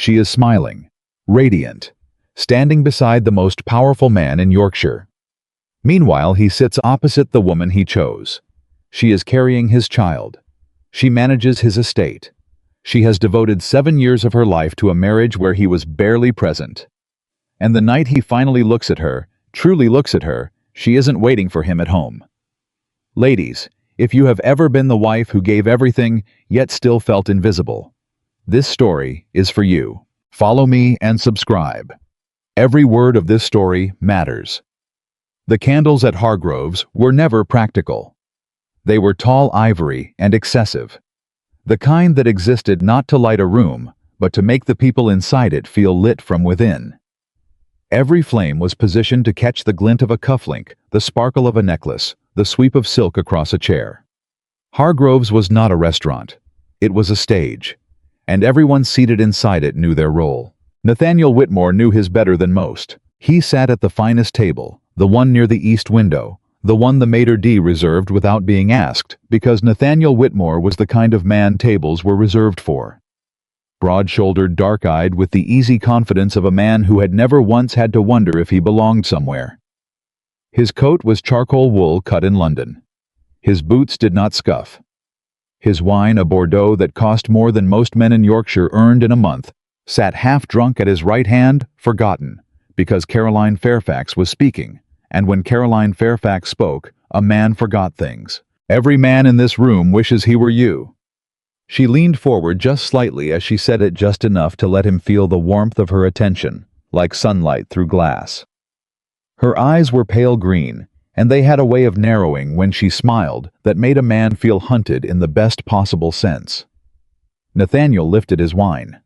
She is smiling, radiant, standing beside the most powerful man in Yorkshire. Meanwhile, he sits opposite the woman he chose. She is carrying his child. She manages his estate. She has devoted 7 years of her life to a marriage where he was barely present. And the night he finally looks at her, truly looks at her, she isn't waiting for him at home. Ladies, if you have ever been the wife who gave everything, yet still felt invisible, this story is for you. Follow me and subscribe. Every word of this story matters. The candles at Hargrove's were never practical. They were tall ivory and excessive. The kind that existed not to light a room, but to make the people inside it feel lit from within. Every flame was positioned to catch the glint of a cufflink, the sparkle of a necklace, the sweep of silk across a chair. Hargrove's was not a restaurant. It was a stage, and everyone seated inside it knew their role. Nathaniel Whitmore knew his better than most. He sat at the finest table, the one near the east window, the one the maitre d' reserved without being asked, because Nathaniel Whitmore was the kind of man tables were reserved for. Broad-shouldered, dark-eyed, with the easy confidence of a man who had never once had to wonder if he belonged somewhere. His coat was charcoal wool cut in London. His boots did not scuff. His wine, a Bordeaux that cost more than most men in Yorkshire earned in a month, sat half-drunk at his right hand, forgotten, because Caroline Fairfax was speaking, and when Caroline Fairfax spoke, a man forgot things. Every man in this room wishes he were you. She leaned forward just slightly as she said it, just enough to let him feel the warmth of her attention, like sunlight through glass. Her eyes were pale green, and they had a way of narrowing when she smiled that made a man feel hunted in the best possible sense. Nathaniel lifted his wine.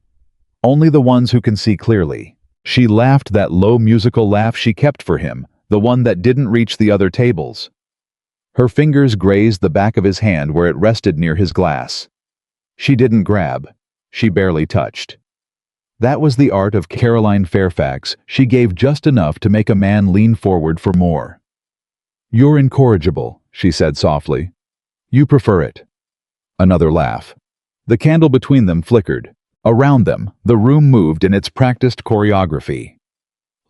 Only the ones who can see clearly. She laughed, that low musical laugh she kept for him, the one that didn't reach the other tables. Her fingers grazed the back of his hand where it rested near his glass. She didn't grab. She barely touched. That was the art of Caroline Fairfax. She gave just enough to make a man lean forward for more. "You're incorrigible," she said softly. "You prefer it." Another laugh. The candle between them flickered. Around them, the room moved in its practiced choreography.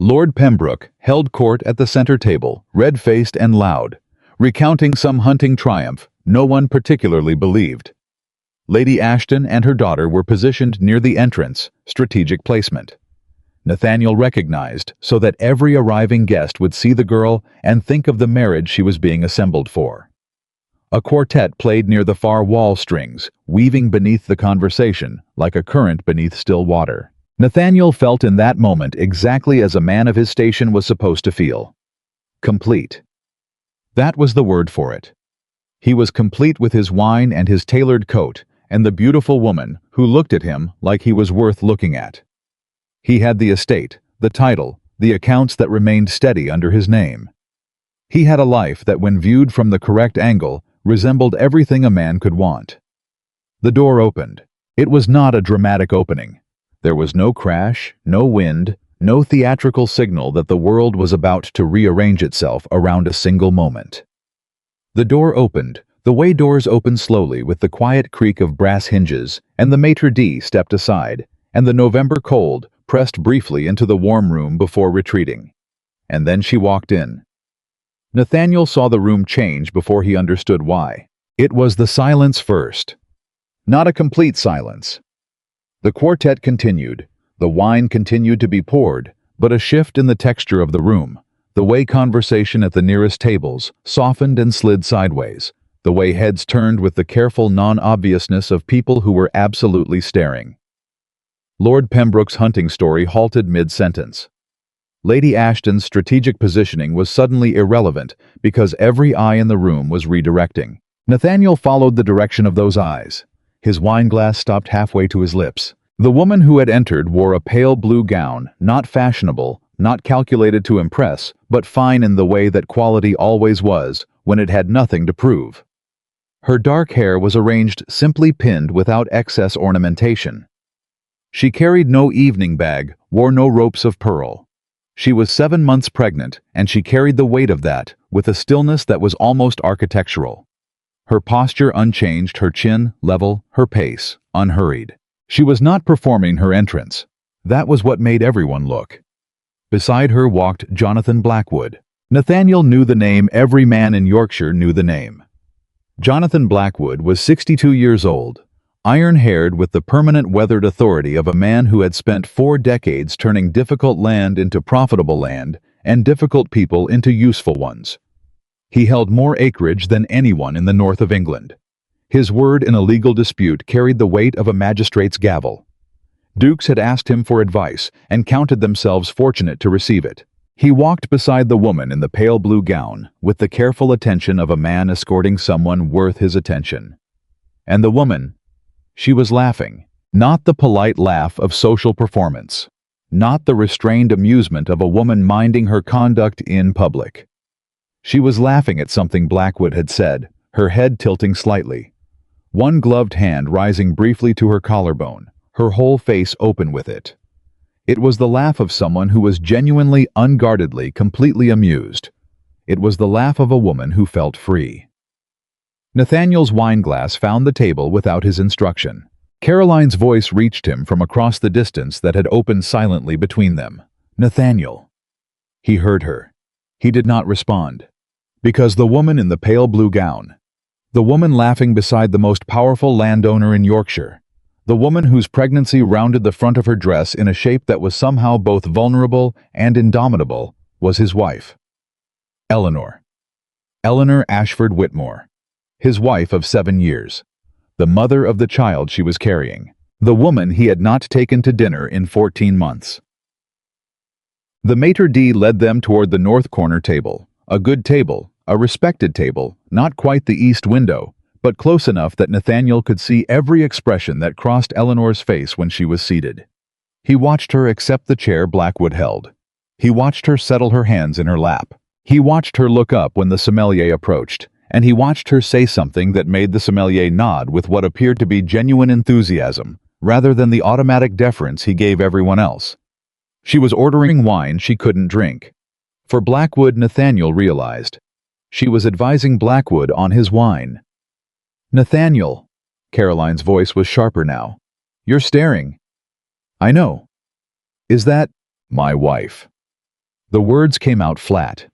Lord Pembroke held court at the center table, red-faced and loud, recounting some hunting triumph no one particularly believed. Lady Ashton and her daughter were positioned near the entrance, strategic placement. Nathaniel recognized, so that every arriving guest would see the girl and think of the marriage she was being assembled for. A quartet played near the far wall strings, weaving beneath the conversation, like a current beneath still water. Nathaniel felt in that moment exactly as a man of his station was supposed to feel. Complete. That was the word for it. He was complete with his wine and his tailored coat, and the beautiful woman who looked at him like he was worth looking at. He had the estate, the title, the accounts that remained steady under his name. He had a life that, when viewed from the correct angle, resembled everything a man could want. The door opened. It was not a dramatic opening. There was no crash, no wind, no theatrical signal that the world was about to rearrange itself around a single moment. The door opened, the way doors open slowly, with the quiet creak of brass hinges, and the maitre d' stepped aside, and the November cold pressed briefly into the warm room before retreating. And then she walked in. Nathaniel saw the room change before he understood why. It was the silence first. Not a complete silence. The quartet continued, the wine continued to be poured, but a shift in the texture of the room, the way conversation at the nearest tables softened and slid sideways, the way heads turned with the careful non-obviousness of people who were absolutely staring. Lord Pembroke's hunting story halted mid-sentence. Lady Ashton's strategic positioning was suddenly irrelevant because every eye in the room was redirecting. Nathaniel followed the direction of those eyes. His wineglass stopped halfway to his lips. The woman who had entered wore a pale blue gown, not fashionable, not calculated to impress, but fine in the way that quality always was when it had nothing to prove. Her dark hair was arranged simply, pinned without excess ornamentation. She carried no evening bag, wore no ropes of pearl. She was 7 months pregnant, and she carried the weight of that with a stillness that was almost architectural. Her posture unchanged, her chin level, her pace unhurried. She was not performing her entrance. That was what made everyone look. Beside her walked Jonathan Blackwood. Nathaniel knew the name. Every man in Yorkshire knew the name. Jonathan Blackwood was 62 years old, iron-haired, with the permanent weathered authority of a man who had spent 4 decades turning difficult land into profitable land and difficult people into useful ones. He held more acreage than anyone in the north of England. His word in a legal dispute carried the weight of a magistrate's gavel. Dukes had asked him for advice and counted themselves fortunate to receive it. He walked beside the woman in the pale blue gown with the careful attention of a man escorting someone worth his attention. And the woman, she was laughing, not the polite laugh of social performance, not the restrained amusement of a woman minding her conduct in public. She was laughing at something Blackwood had said, her head tilting slightly, one gloved hand rising briefly to her collarbone, her whole face open with it. It was the laugh of someone who was genuinely, unguardedly, completely amused. It was the laugh of a woman who felt free. Nathaniel's wineglass found the table without his instruction. Caroline's voice reached him from across the distance that had opened silently between them. "Nathaniel." He heard her. He did not respond. Because the woman in the pale blue gown, the woman laughing beside the most powerful landowner in Yorkshire, the woman whose pregnancy rounded the front of her dress in a shape that was somehow both vulnerable and indomitable, was his wife. Eleanor. Eleanor Ashford Whitmore. His wife of 7 years. The mother of the child she was carrying. The woman he had not taken to dinner in 14 months. The maitre d' led them toward the north corner table. A good table, a respected table, not quite the east window, but close enough that Nathaniel could see every expression that crossed Eleanor's face when she was seated. He watched her accept the chair Blackwood held. He watched her settle her hands in her lap. He watched her look up when the sommelier approached, and he watched her say something that made the sommelier nod with what appeared to be genuine enthusiasm, rather than the automatic deference he gave everyone else. She was ordering wine she couldn't drink. For Blackwood, Nathaniel realized. She was advising Blackwood on his wine. "Nathaniel," Caroline's voice was sharper now. "You're staring." "I know." "Is that my wife?" The words came out flat.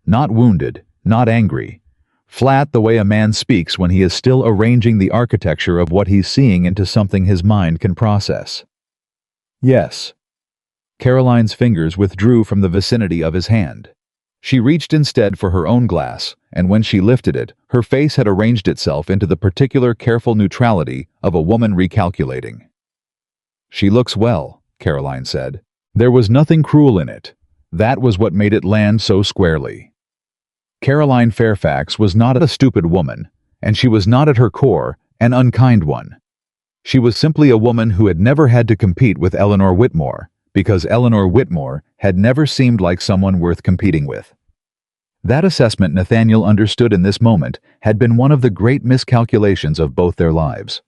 Not wounded, not angry. Flat the way a man speaks when he is still arranging the architecture of what he's seeing into something his mind can process. "Yes." Caroline's fingers withdrew from the vicinity of his hand. She reached instead for her own glass, and when she lifted it, her face had arranged itself into the particular careful neutrality of a woman recalculating. "She looks well," Caroline said. There was nothing cruel in it. That was what made it land so squarely. Caroline Fairfax was not a stupid woman, and she was not at her core an unkind one. She was simply a woman who had never had to compete with Eleanor Whitmore, because Eleanor Whitmore had never seemed like someone worth competing with. That assessment, Nathaniel understood in this moment, had been one of the great miscalculations of both their lives.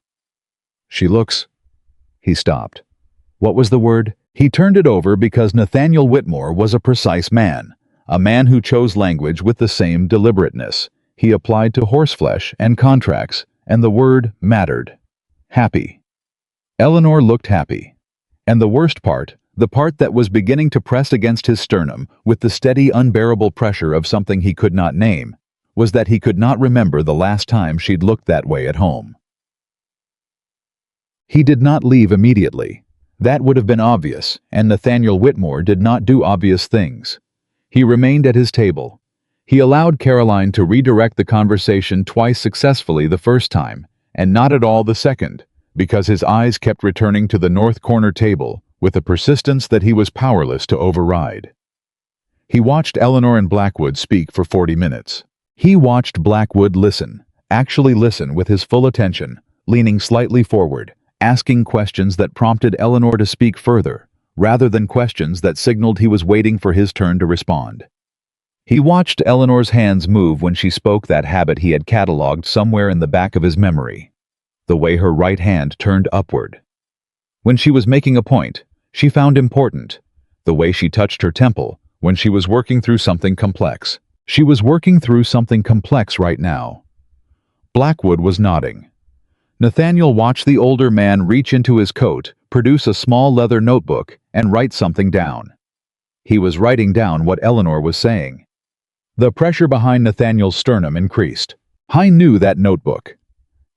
"She looks..." He stopped. What was the word? He turned it over because Nathaniel Whitmore was a precise man, a man who chose language with the same deliberateness. He applied to horseflesh and contracts, and the word mattered. Happy. Eleanor looked happy. And the worst part, the part that was beginning to press against his sternum with the steady, unbearable pressure of something he could not name, was that he could not remember the last time she'd looked that way at home. He did not leave immediately. That would have been obvious, and Nathaniel Whitmore did not do obvious things. He remained at his table. He allowed Caroline to redirect the conversation twice successfully the first time, and not at all the second, because his eyes kept returning to the north corner table with a persistence that he was powerless to override. He watched Eleanor and Blackwood speak for 40 minutes. He watched Blackwood listen, actually listen with his full attention, leaning slightly forward, asking questions that prompted Eleanor to speak further, rather than questions that signaled he was waiting for his turn to respond. He watched Eleanor's hands move when she spoke, that habit he had catalogued somewhere in the back of his memory. The way her right hand turned upward. When she was making a point, she found important. The way she touched her temple when she was working through something complex. She was working through something complex right now. Blackwood was nodding. Nathaniel watched the older man reach into his coat, produce a small leather notebook, and write something down. He was writing down what Eleanor was saying. The pressure behind Nathaniel's sternum increased. He knew that notebook.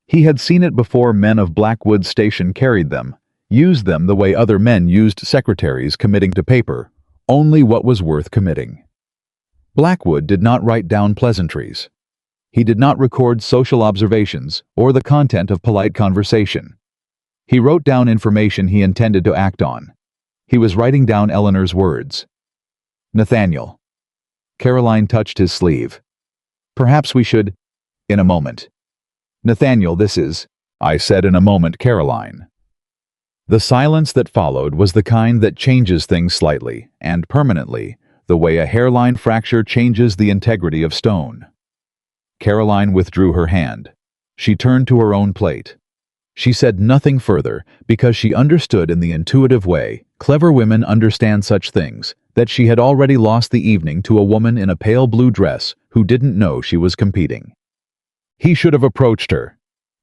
He had seen it before. Men of Blackwood Station carried them, used them the way other men used secretaries committing to paper, only what was worth committing. Blackwood did not write down pleasantries. He did not record social observations or the content of polite conversation. He wrote down information he intended to act on. He was writing down Eleanor's words. Nathaniel. Caroline touched his sleeve. Perhaps we should... In a moment. Nathaniel, this is... I said in a moment, Caroline. The silence that followed was the kind that changes things slightly and permanently, the way a hairline fracture changes the integrity of stone. Caroline withdrew her hand. She turned to her own plate. She said nothing further because she understood in the intuitive way clever women understand such things, that she had already lost the evening to a woman in a pale blue dress who didn't know she was competing. He should have approached her.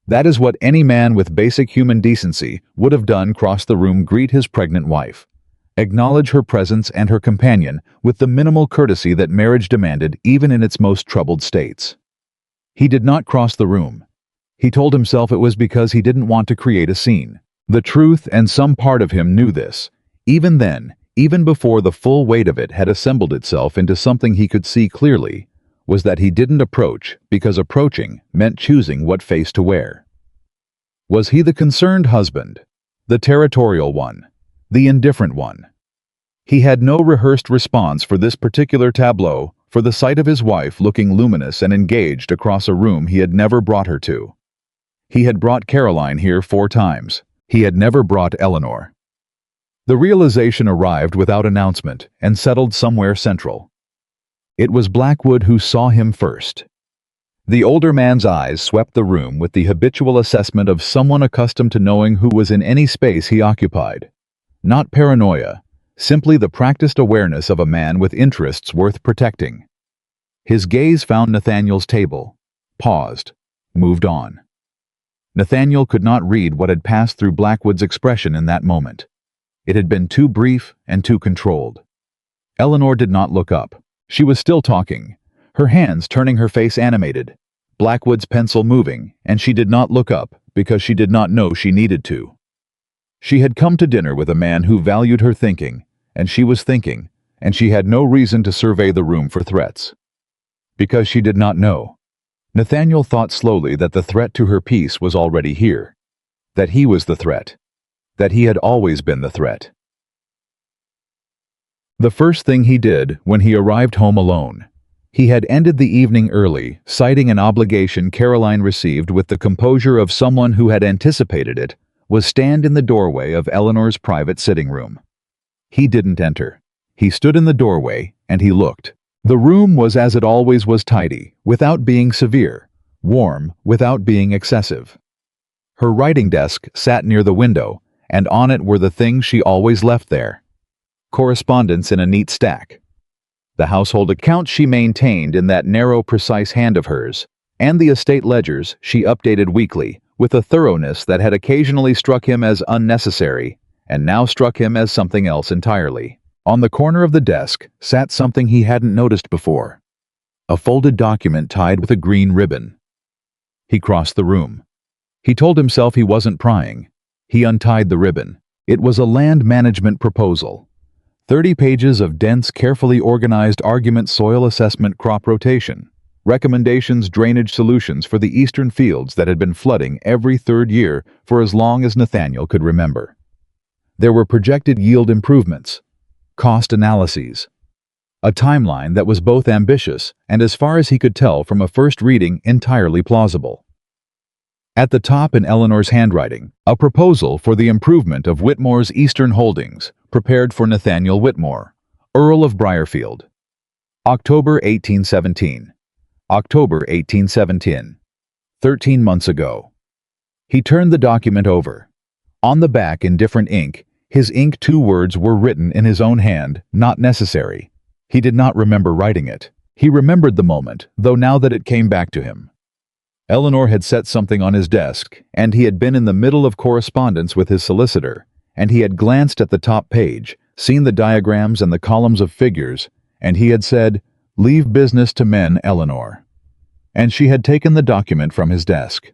That is what any man with basic human decency would have done. Cross the room, greet his pregnant wife. Acknowledge her presence and her companion with the minimal courtesy that marriage demanded even in its most troubled states. He did not cross the room. He told himself it was because he didn't want to create a scene. The truth, and some part of him knew this, even then, even before the full weight of it had assembled itself into something he could see clearly, was that he didn't approach because approaching meant choosing what face to wear. Was he the concerned husband, the territorial one, the indifferent one? He had no rehearsed response for this particular tableau, for the sight of his wife looking luminous and engaged across a room he had never brought her to. He had brought Caroline here 4 times. He had never brought Eleanor. The realization arrived without announcement and settled somewhere central. It was Blackwood who saw him first. The older man's eyes swept the room with the habitual assessment of someone accustomed to knowing who was in any space he occupied. Not paranoia, simply the practiced awareness of a man with interests worth protecting. His gaze found Nathaniel's table, paused, moved on. Nathaniel could not read what had passed through Blackwood's expression in that moment. It had been too brief and too controlled. Eleanor did not look up. She was still talking, her hands turning, her face animated, Blackwood's pencil moving, and she did not look up because she did not know she needed to. She had come to dinner with a man who valued her thinking, and she was thinking, and she had no reason to survey the room for threats. Because she did not know. Nathaniel thought slowly that the threat to her peace was already here. That he was the threat. That he had always been the threat. The first thing he did when he arrived home alone, he had ended the evening early, citing an obligation Caroline received with the composure of someone who had anticipated it, was stand in the doorway of Eleanor's private sitting room. He didn't enter. He stood in the doorway, and he looked. The room was as it always was, tidy, without being severe, warm, without being excessive. Her writing desk sat near the window, and on it were the things she always left there. Correspondence in a neat stack. The household accounts she maintained in that narrow, precise hand of hers, and the estate ledgers she updated weekly, with a thoroughness that had occasionally struck him as unnecessary, and now struck him as something else entirely. On the corner of the desk sat something he hadn't noticed before. A folded document tied with a green ribbon. He crossed the room. He told himself he wasn't prying. He untied the ribbon. It was a land management proposal. 30 pages of dense, carefully organized argument, soil assessment, crop rotation, recommendations, drainage solutions for the eastern fields that had been flooding every 3rd year for as long as Nathaniel could remember. There were projected yield improvements, cost analyses, a timeline that was both ambitious and, as far as he could tell from a first reading, entirely plausible. At the top, in Eleanor's handwriting, a proposal for the improvement of Whitmore's eastern holdings, prepared for Nathaniel Whitmore, Earl of Briarfield. October 1817. October 1817. 13 months ago. He turned the document over. On the back, in different ink, his ink, 2 words were written in his own hand, not necessary. He did not remember writing it. He remembered the moment, though, now that it came back to him. Eleanor had set something on his desk, and he had been in the middle of correspondence with his solicitor, and he had glanced at the top page, seen the diagrams and the columns of figures, and he had said, "Leave business to men, Eleanor." And she had taken the document from his desk.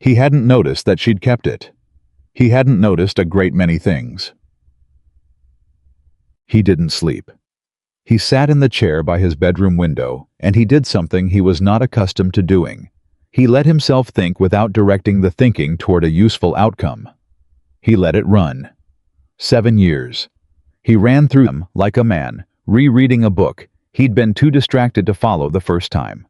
He hadn't noticed that she'd kept it. He hadn't noticed a great many things. He didn't sleep. He sat in the chair by his bedroom window, and he did something he was not accustomed to doing. He let himself think without directing the thinking toward a useful outcome. He let it run. 7 years. He ran through them like a man, rereading a book he'd been too distracted to follow the first time.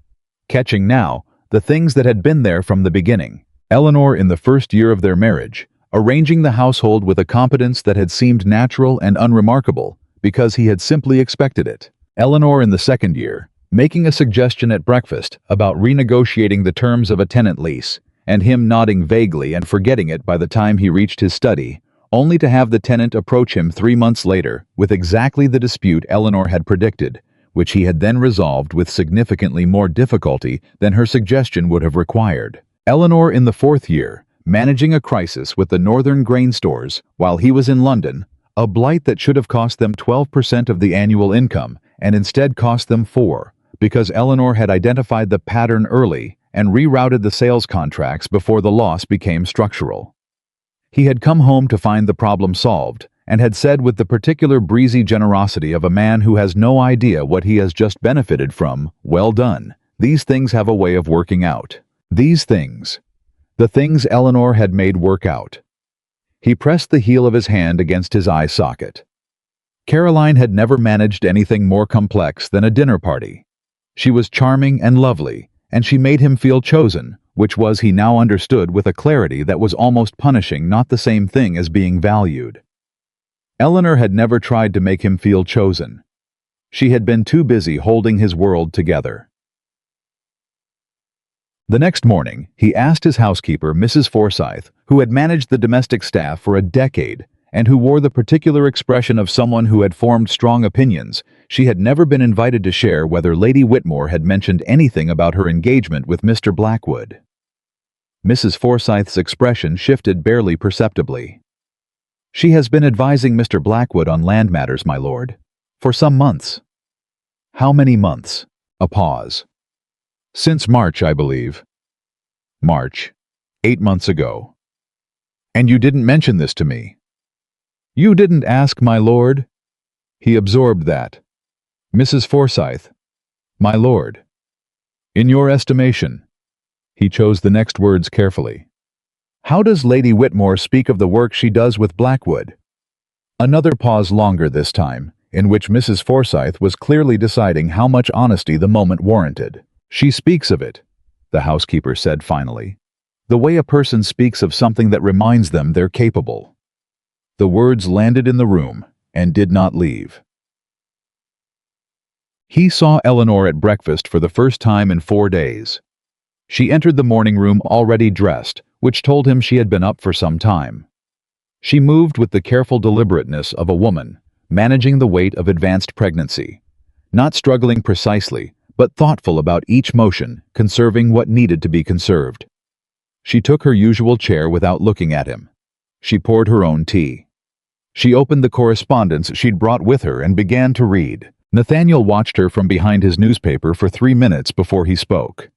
Catching now the things that had been there from the beginning. Eleanor in the first year of their marriage, arranging the household with a competence that had seemed natural and unremarkable because he had simply expected it. Eleanor in the second year, making a suggestion at breakfast about renegotiating the terms of a tenant lease, and him nodding vaguely and forgetting it by the time he reached his study, only to have the tenant approach him 3 months later with exactly the dispute Eleanor had predicted, which he had then resolved with significantly more difficulty than her suggestion would have required. Eleanor in the fourth year, managing a crisis with the northern grain stores while he was in London, a blight that should have cost them 12% of the annual income and instead cost them 4%, because Eleanor had identified the pattern early and rerouted the sales contracts before the loss became structural. He had come home to find the problem solved, and had said with the particular breezy generosity of a man who has no idea what he has just benefited from, "Well done. These things have a way of working out." These things. The things Eleanor had made work out. He pressed the heel of his hand against his eye socket. Caroline had never managed anything more complex than a dinner party. She was charming and lovely, and she made him feel chosen, which was, he now understood with a clarity that was almost punishing, not the same thing as being valued. Eleanor had never tried to make him feel chosen. She had been too busy holding his world together. The next morning, he asked his housekeeper, Mrs. Forsyth, who had managed the domestic staff for a decade, and who wore the particular expression of someone who had formed strong opinions. She had never been invited to share whether Lady Whitmore had mentioned anything about her engagement with Mr. Blackwood. Mrs. Forsyth's expression shifted barely perceptibly. "She has been advising Mr. Blackwood on land matters, my lord. For some months." "How many months?" A pause. "Since March, I believe." "March. 8 months ago. And you didn't mention this to me." "You didn't ask, my lord." He absorbed that. "Mrs. Forsyth." "My lord." "In your estimation." He chose the next words carefully. "How does Lady Whitmore speak of the work she does with Blackwood?" Another pause, longer this time, in which Mrs. Forsyth was clearly deciding how much honesty the moment warranted. "She speaks of it," the housekeeper said finally, "the way a person speaks of something that reminds them they're capable." The words landed in the room and did not leave. He saw Eleanor at breakfast for the first time in 4 days. She entered the morning room already dressed, which told him she had been up for some time. She moved with the careful deliberateness of a woman, managing the weight of advanced pregnancy, not struggling precisely, but thoughtful about each motion, conserving what needed to be conserved. She took her usual chair without looking at him. She poured her own tea. She opened the correspondence she'd brought with her and began to read. Nathaniel watched her from behind his newspaper for 3 minutes before he spoke.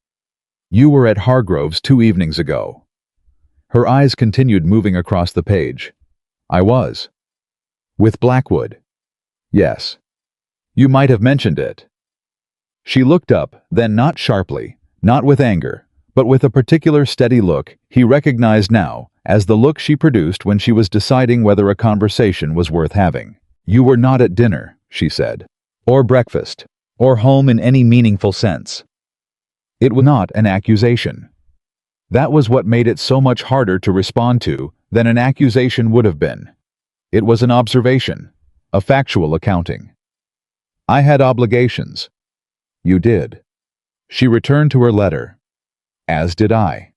"You were at Hargrove's 2 evenings ago." Her eyes continued moving across the page. "I was." "With Blackwood?" "Yes." "You might have mentioned it." She looked up, then not sharply, not with anger, but with a particular steady look he recognized now as the look she produced when she was deciding whether a conversation was worth having. "You were not at dinner," she said, "or breakfast, or home in any meaningful sense." It was not an accusation. That was what made it so much harder to respond to than an accusation would have been. It was an observation, a factual accounting. "I had obligations." "You did." She returned to her letter. "As did I."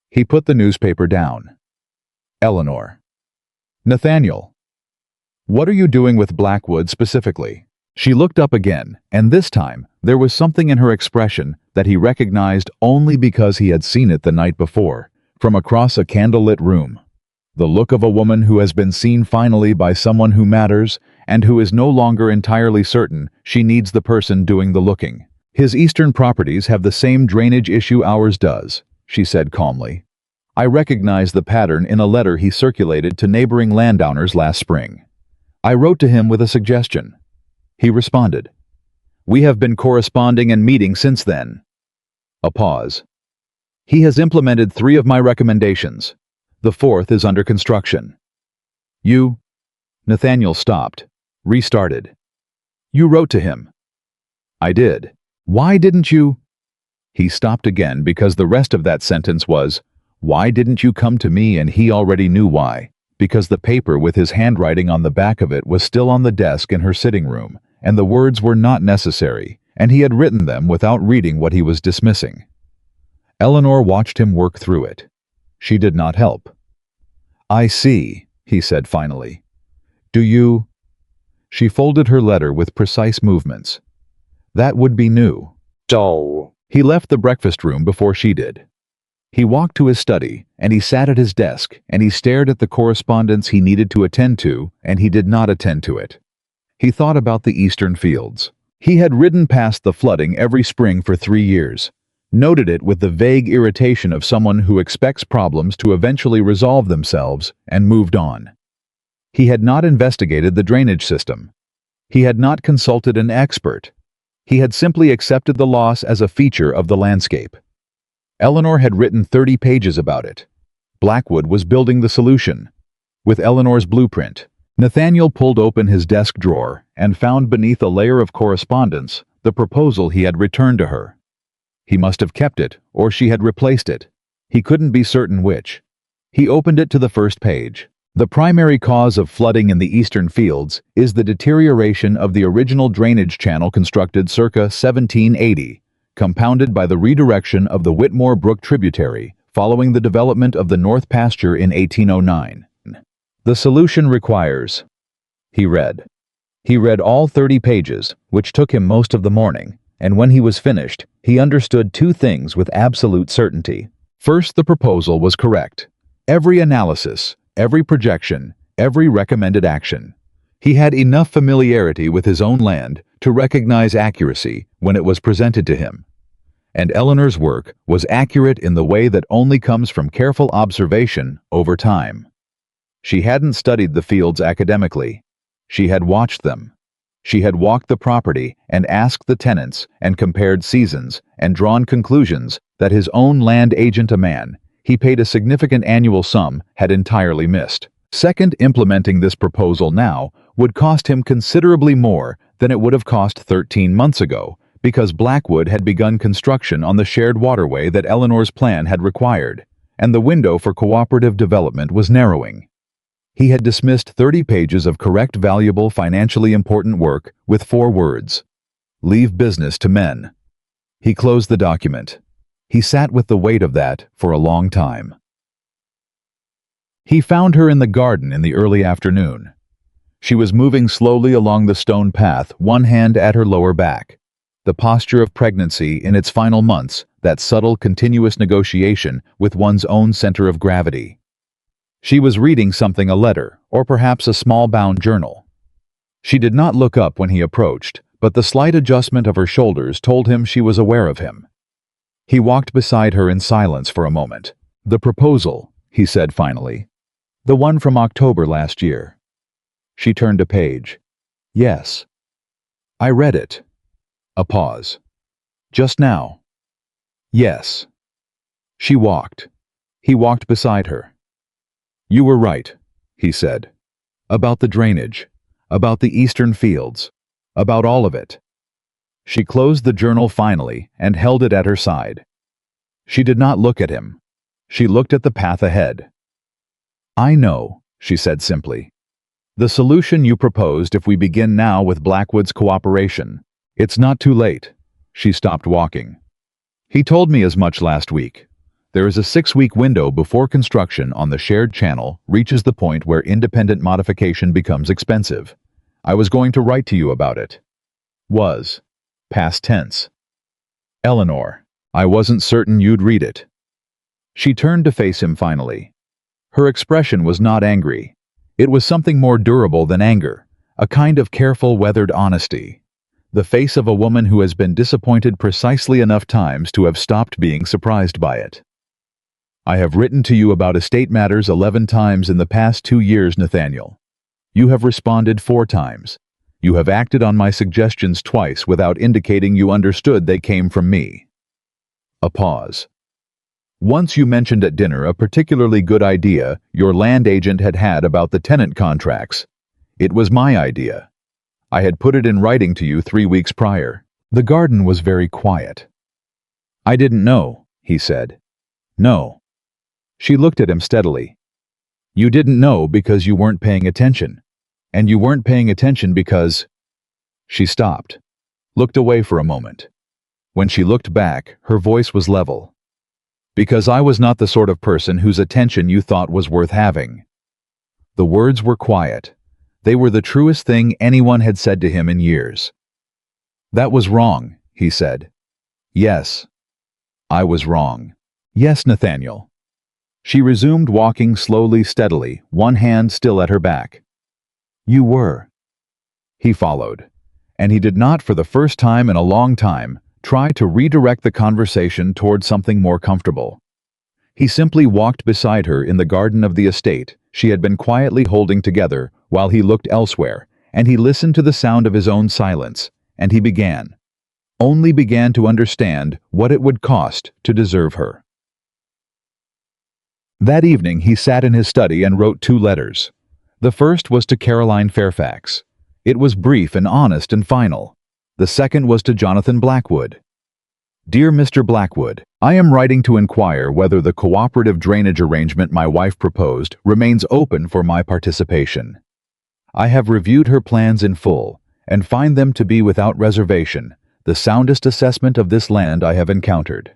He put the newspaper down. "Eleanor." "Nathaniel." "What are you doing with Blackwood specifically?" She looked up again, and this time There was something in her expression that he recognized only because he had seen it the night before, from across a candlelit room. The look of a woman who has been seen finally by someone who matters and who is no longer entirely certain she needs the person doing the looking. His eastern properties have the same drainage issue ours does, she said calmly. I recognize the pattern in a letter he circulated to neighboring landowners last spring. I wrote to him with a suggestion. He responded. We have been corresponding and meeting since then. A pause. He has implemented 3 of my recommendations. The 4th is under construction. You... Nathaniel stopped, restarted. You wrote to him. I did. Why didn't you... He stopped again because the rest of that sentence was, why didn't you come to me, and he already knew why, because the paper with his handwriting on the back of it was still on the desk in her sitting room, and the words were not necessary, and he had written them without reading what he was dismissing. Eleanor watched him work through it. She did not help. I see, he said finally. Do you... She folded her letter with precise movements. That would be new. Dull. He left the breakfast room before she did. He walked to his study, and he sat at his desk, and he stared at the correspondence he needed to attend to, and he did not attend to it. He thought about the eastern fields. He had ridden past the flooding every spring for 3 years, noted it with the vague irritation of someone who expects problems to eventually resolve themselves, and moved on. He had not investigated the drainage system. He had not consulted an expert. He had simply accepted the loss as a feature of the landscape. Eleanor had written 30 pages about it. Blackwood was building the solution. With Eleanor's blueprint, Nathaniel pulled open his desk drawer and found beneath a layer of correspondence the proposal he had returned to her. He must have kept it, or she had replaced it. He couldn't be certain which. He opened it to the first page. The primary cause of flooding in the eastern fields is the deterioration of the original drainage channel constructed circa 1780, compounded by the redirection of the Whitmore Brook tributary following the development of the North Pasture in 1809. The solution requires... He read. He read all 30 pages, which took him most of the morning, and when he was finished, he understood 2 things with absolute certainty. First, the proposal was correct. Every analysis, every projection, every recommended action. He had enough familiarity with his own land to recognize accuracy when it was presented to him. And Eleanor's work was accurate in the way that only comes from careful observation over time. She hadn't studied the fields academically. She had watched them. She had walked the property and asked the tenants and compared seasons and drawn conclusions that his own land agent, a man he paid a significant annual sum, had entirely missed. Second, implementing this proposal now would cost him considerably more than it would have cost 13 months ago, because Blackwood had begun construction on the shared waterway that Eleanor's plan had required, and the window for cooperative development was narrowing. He had dismissed 30 pages of correct, valuable, financially important work with 4 words. Leave business to men. He closed the document. He sat with the weight of that for a long time. He found her in the garden in the early afternoon. She was moving slowly along the stone path, one hand at her lower back. The posture of pregnancy in its final months, that subtle, continuous negotiation with one's own center of gravity. She was reading something, a letter, or perhaps a small bound journal. She did not look up when he approached, but the slight adjustment of her shoulders told him she was aware of him. He walked beside her in silence for a moment. The proposal, he said finally. The one from October last year. She turned a page. Yes. I read it. A pause. Just now. Yes. She walked. He walked beside her. You were right, he said. About the drainage. About the eastern fields. About all of it. She closed the journal finally and held it at her side. She did not look at him. She looked at the path ahead. I know, she said simply. The solution you proposed if we begin now with Blackwood's cooperation. It's not too late. She stopped walking. He told me as much last week. There is a 6-week window before construction on the shared channel reaches the point where independent modification becomes expensive. I was going to write to you about it. Was. Past tense. Eleanor, I wasn't certain you'd read it. She turned to face him finally. Her expression was not angry. It was something more durable than anger, a kind of careful, weathered honesty. The face of a woman who has been disappointed precisely enough times to have stopped being surprised by it. I have written to you about estate matters 11 times in the past 2 years, Nathaniel. You have responded 4 times. You have acted on my suggestions twice without indicating you understood they came from me. A pause. Once you mentioned at dinner a particularly good idea your land agent had had about the tenant contracts. It was my idea. I had put it in writing to you 3 weeks prior. The garden was very quiet. I didn't know, he said. No. She looked at him steadily. You didn't know because you weren't paying attention. And you weren't paying attention because... She stopped, looked away for a moment. When she looked back, her voice was level. Because I was not the sort of person whose attention you thought was worth having. The words were quiet. They were the truest thing anyone had said to him in years. That was wrong, he said. Yes. I was wrong. Yes, Nathaniel. She resumed walking slowly, steadily, one hand still at her back. You were. He followed, and he did not, for the first time in a long time, try to redirect the conversation toward something more comfortable. He simply walked beside her in the garden of the estate she had been quietly holding together while he looked elsewhere, and he listened to the sound of his own silence, and he only began to understand what it would cost to deserve her. That evening he sat in his study and wrote 2 letters. The first was to Caroline Fairfax. It was brief and honest and final. The second was to Jonathan Blackwood. Dear Mr. Blackwood, I am writing to inquire whether the cooperative drainage arrangement my wife proposed remains open for my participation. I have reviewed her plans in full and find them to be without reservation the soundest assessment of this land I have encountered.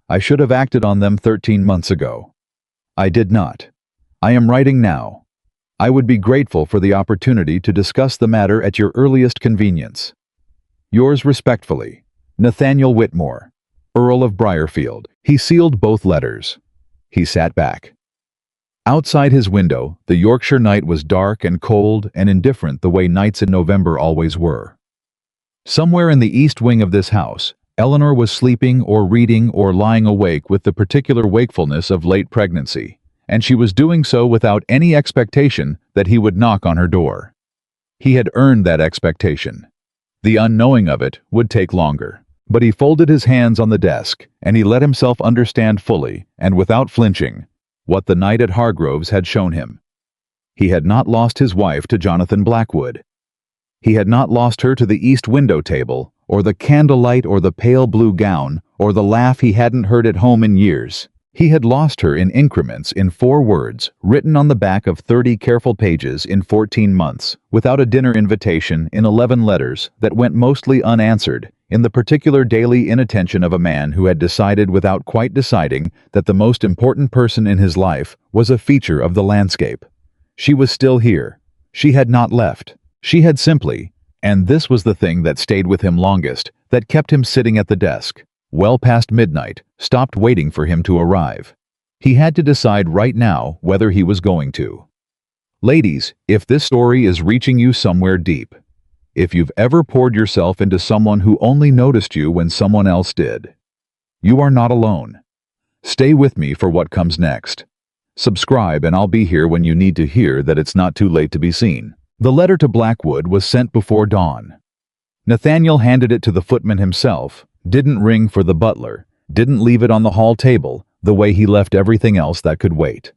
I should have acted on them 13 months ago. I did not. I am writing now. I would be grateful for the opportunity to discuss the matter at your earliest convenience. Yours respectfully, Nathaniel Whitmore, Earl of Briarfield. He sealed both letters. He sat back. Outside his window, the Yorkshire night was dark and cold and indifferent the way nights in November always were. Somewhere in the east wing of this house, Eleanor was sleeping or reading or lying awake with the particular wakefulness of late pregnancy, and she was doing so without any expectation that he would knock on her door. He had earned that expectation. The unknowing of it would take longer, but he folded his hands on the desk, and he let himself understand fully, and without flinching, what the night at Hargrove's had shown him. He had not lost his wife to Jonathan Blackwood. He had not lost her to the east window table, or the candlelight, or the pale blue gown, or the laugh he hadn't heard at home in years. He had lost her in increments in 4 words, written on the back of 30 careful pages in 14 months, without a dinner invitation, in 11 letters that went mostly unanswered, in the particular daily inattention of a man who had decided without quite deciding that the most important person in his life was a feature of the landscape. She was still here. She had not left. She had simply, and this was the thing that stayed with him longest, that kept him sitting at the desk, well past midnight, stopped waiting for him to arrive. He had to decide right now whether he was going to. Ladies, if this story is reaching you somewhere deep, if you've ever poured yourself into someone who only noticed you when someone else did, you are not alone. Stay with me for what comes next. Subscribe and I'll be here when you need to hear that it's not too late to be seen. The letter to Blackwood was sent before dawn. Nathaniel handed it to the footman himself, didn't ring for the butler, didn't leave it on the hall table, the way he left everything else that could wait.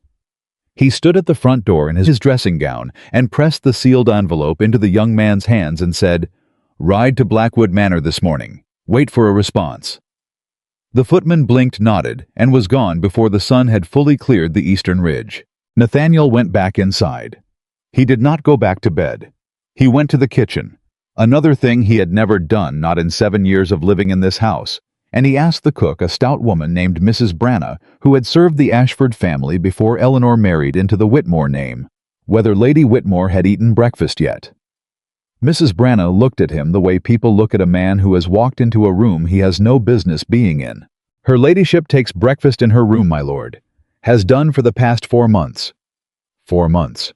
He stood at the front door in his dressing gown and pressed the sealed envelope into the young man's hands and said, "Ride to Blackwood Manor this morning. Wait for a response." The footman blinked, nodded, and was gone before the sun had fully cleared the eastern ridge. Nathaniel went back inside. He did not go back to bed. He went to the kitchen, another thing he had never done, not in 7 years of living in this house, and he asked the cook, a stout woman named Mrs. Branna, who had served the Ashford family before Eleanor married into the Whitmore name, whether Lady Whitmore had eaten breakfast yet. Mrs. Branna looked at him the way people look at a man who has walked into a room he has no business being in. Her ladyship takes breakfast in her room, my lord. Has done for the past 4 months. 4 months.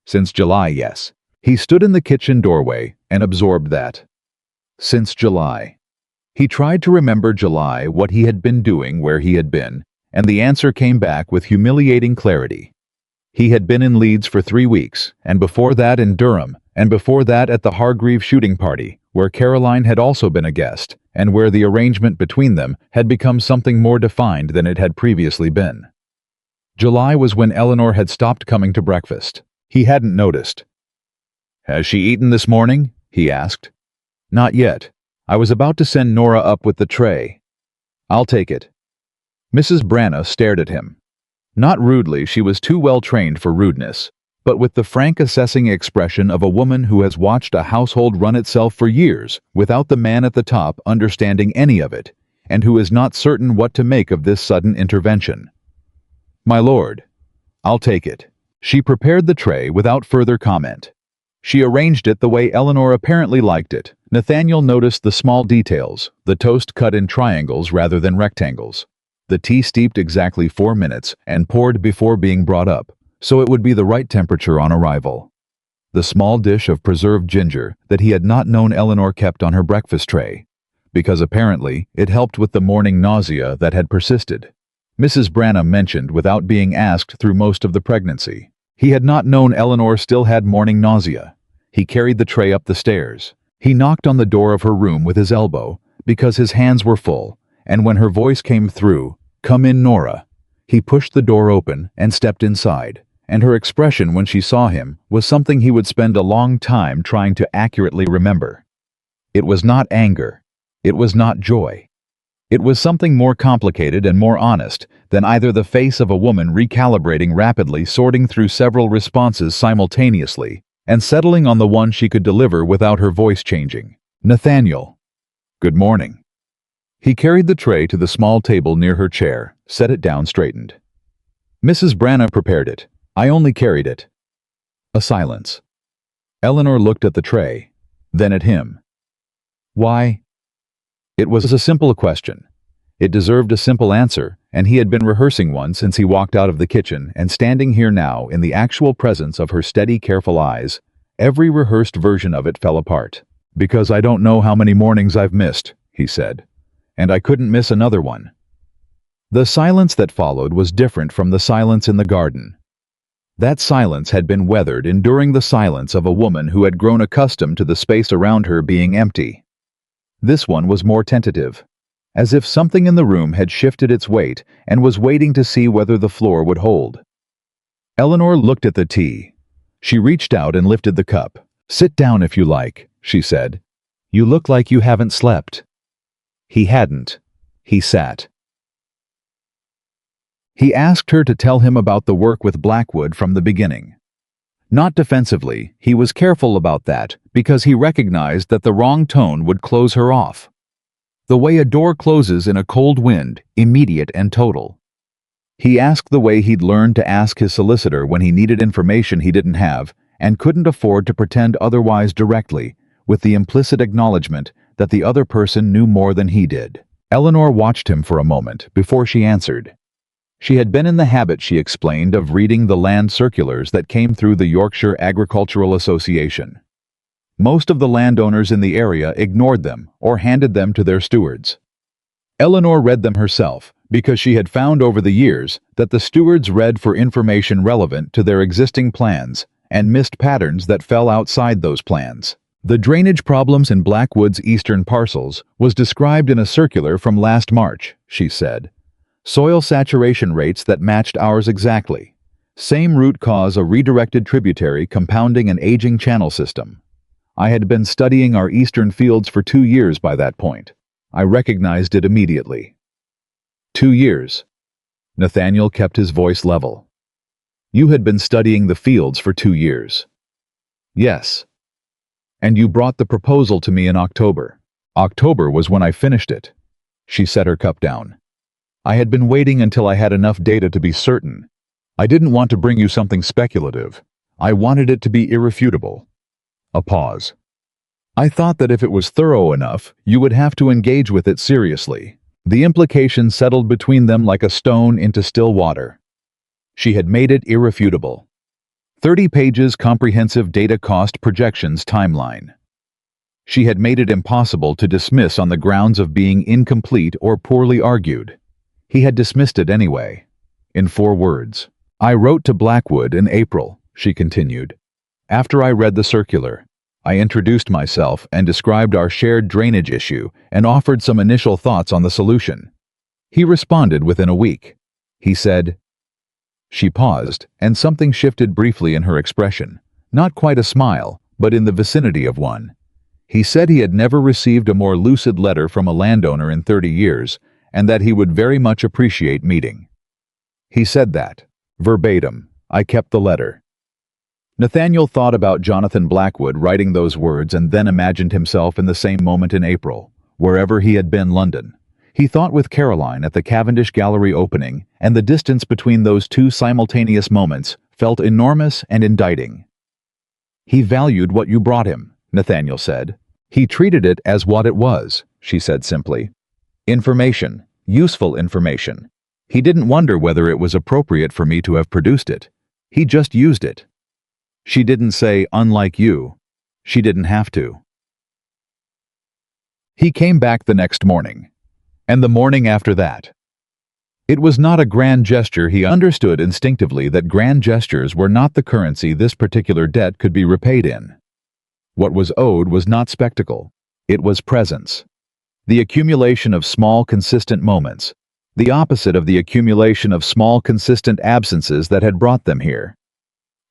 Since July, yes. He stood in the kitchen doorway and absorbed that. Since July. He tried to remember July, what he had been doing, where he had been, and the answer came back with humiliating clarity. He had been in Leeds for 3 weeks, and before that in Durham, and before that at the Hargreave shooting party, where Caroline had also been a guest, and where the arrangement between them had become something more defined than it had previously been. July was when Eleanor had stopped coming to breakfast. He hadn't noticed. "Has she eaten this morning?" he asked. "Not yet. I was about to send Nora up with the tray." "I'll take it." Mrs. Branna stared at him. Not rudely, she was too well trained for rudeness, but with the frank assessing expression of a woman who has watched a household run itself for years without the man at the top understanding any of it, and who is not certain what to make of this sudden intervention. "My lord." "I'll take it." She prepared the tray without further comment. She arranged it the way Eleanor apparently liked it. Nathaniel noticed the small details, the toast cut in triangles rather than rectangles. The tea steeped exactly 4 minutes and poured before being brought up, so it would be the right temperature on arrival. The small dish of preserved ginger that he had not known Eleanor kept on her breakfast tray, because apparently it helped with the morning nausea that had persisted. Mrs. Branna mentioned without being asked through most of the pregnancy. He had not known Eleanor still had morning nausea. He carried the tray up the stairs. He knocked on the door of her room with his elbow, because his hands were full, and when her voice came through, "Come in, Nora," he pushed the door open and stepped inside, and her expression when she saw him was something he would spend a long time trying to accurately remember. It was not anger. It was not joy. It was something more complicated and more honest than either the face of a woman recalibrating rapidly, sorting through several responses simultaneously, and settling on the one she could deliver without her voice changing. "Nathaniel." "Good morning." He carried the tray to the small table near her chair, set it down straightened. "Mrs. Branna prepared it. I only carried it." A silence. Eleanor looked at the tray, then at him. "Why?" It was a simple question. It deserved a simple answer, and he had been rehearsing one since he walked out of the kitchen, and standing here now in the actual presence of her steady, careful eyes, every rehearsed version of it fell apart. "Because I don't know how many mornings I've missed," he said, "and I couldn't miss another one." The silence that followed was different from the silence in the garden. That silence had been weathered, enduring the silence of a woman who had grown accustomed to the space around her being empty. This one was more tentative, as if something in the room had shifted its weight and was waiting to see whether the floor would hold. Eleanor looked at the tea. She reached out and lifted the cup. "Sit down if you like," she said. "You look like you haven't slept." He hadn't. He sat. He asked her to tell him about the work with Blackwood from the beginning. Not defensively, he was careful about that, because he recognized that the wrong tone would close her off. The way a door closes in a cold wind, immediate and total. He asked the way he'd learned to ask his solicitor when he needed information he didn't have and couldn't afford to pretend otherwise directly, with the implicit acknowledgement that the other person knew more than he did. Eleanor watched him for a moment before she answered. She had been in the habit, she explained, of reading the land circulars that came through the Yorkshire Agricultural Association. Most of the landowners in the area ignored them or handed them to their stewards. Eleanor read them herself because she had found over the years that the stewards read for information relevant to their existing plans and missed patterns that fell outside those plans. The drainage problems in Blackwood's eastern parcels was described in a circular from last March, she said. Soil saturation rates that matched ours exactly. Same root cause, a redirected tributary compounding an aging channel system. I had been studying our eastern fields for 2 years by that point. I recognized it immediately. 2 years. Nathaniel kept his voice level. You had been studying the fields for 2 years. Yes. And you brought the proposal to me in October. October was when I finished it. She set her cup down. I had been waiting until I had enough data to be certain. I didn't want to bring you something speculative. I wanted it to be irrefutable. A pause. I thought that if it was thorough enough, you would have to engage with it seriously. The implication settled between them like a stone into still water. She had made it irrefutable. 30 pages comprehensive data cost projections timeline. She had made it impossible to dismiss on the grounds of being incomplete or poorly argued. He had dismissed it anyway. In 4 words. I wrote to Blackwood in April, she continued. After I read the circular, I introduced myself and described our shared drainage issue and offered some initial thoughts on the solution. He responded within a week. He said, She paused, and something shifted briefly in her expression. Not quite a smile, but in the vicinity of one. He said he had never received a more lucid letter from a landowner in 30 years, and that he would very much appreciate meeting. He said that. Verbatim. I kept the letter. Nathaniel thought about Jonathan Blackwood writing those words and then imagined himself in the same moment in April, wherever he had been London. He thought with Caroline at the Cavendish Gallery opening, and the distance between those 2 simultaneous moments felt enormous and indicting. He valued what you brought him, Nathaniel said. He treated it as what it was, she said simply. Information, useful information. He didn't wonder whether it was appropriate for me to have produced it. He just used it. She didn't say, unlike you. She didn't have to. He came back the next morning. And the morning after that. It was not a grand gesture. He understood instinctively that grand gestures were not the currency this particular debt could be repaid in. What was owed was not spectacle. It was presence. The accumulation of small, consistent moments. The opposite of the accumulation of small, consistent absences that had brought them here.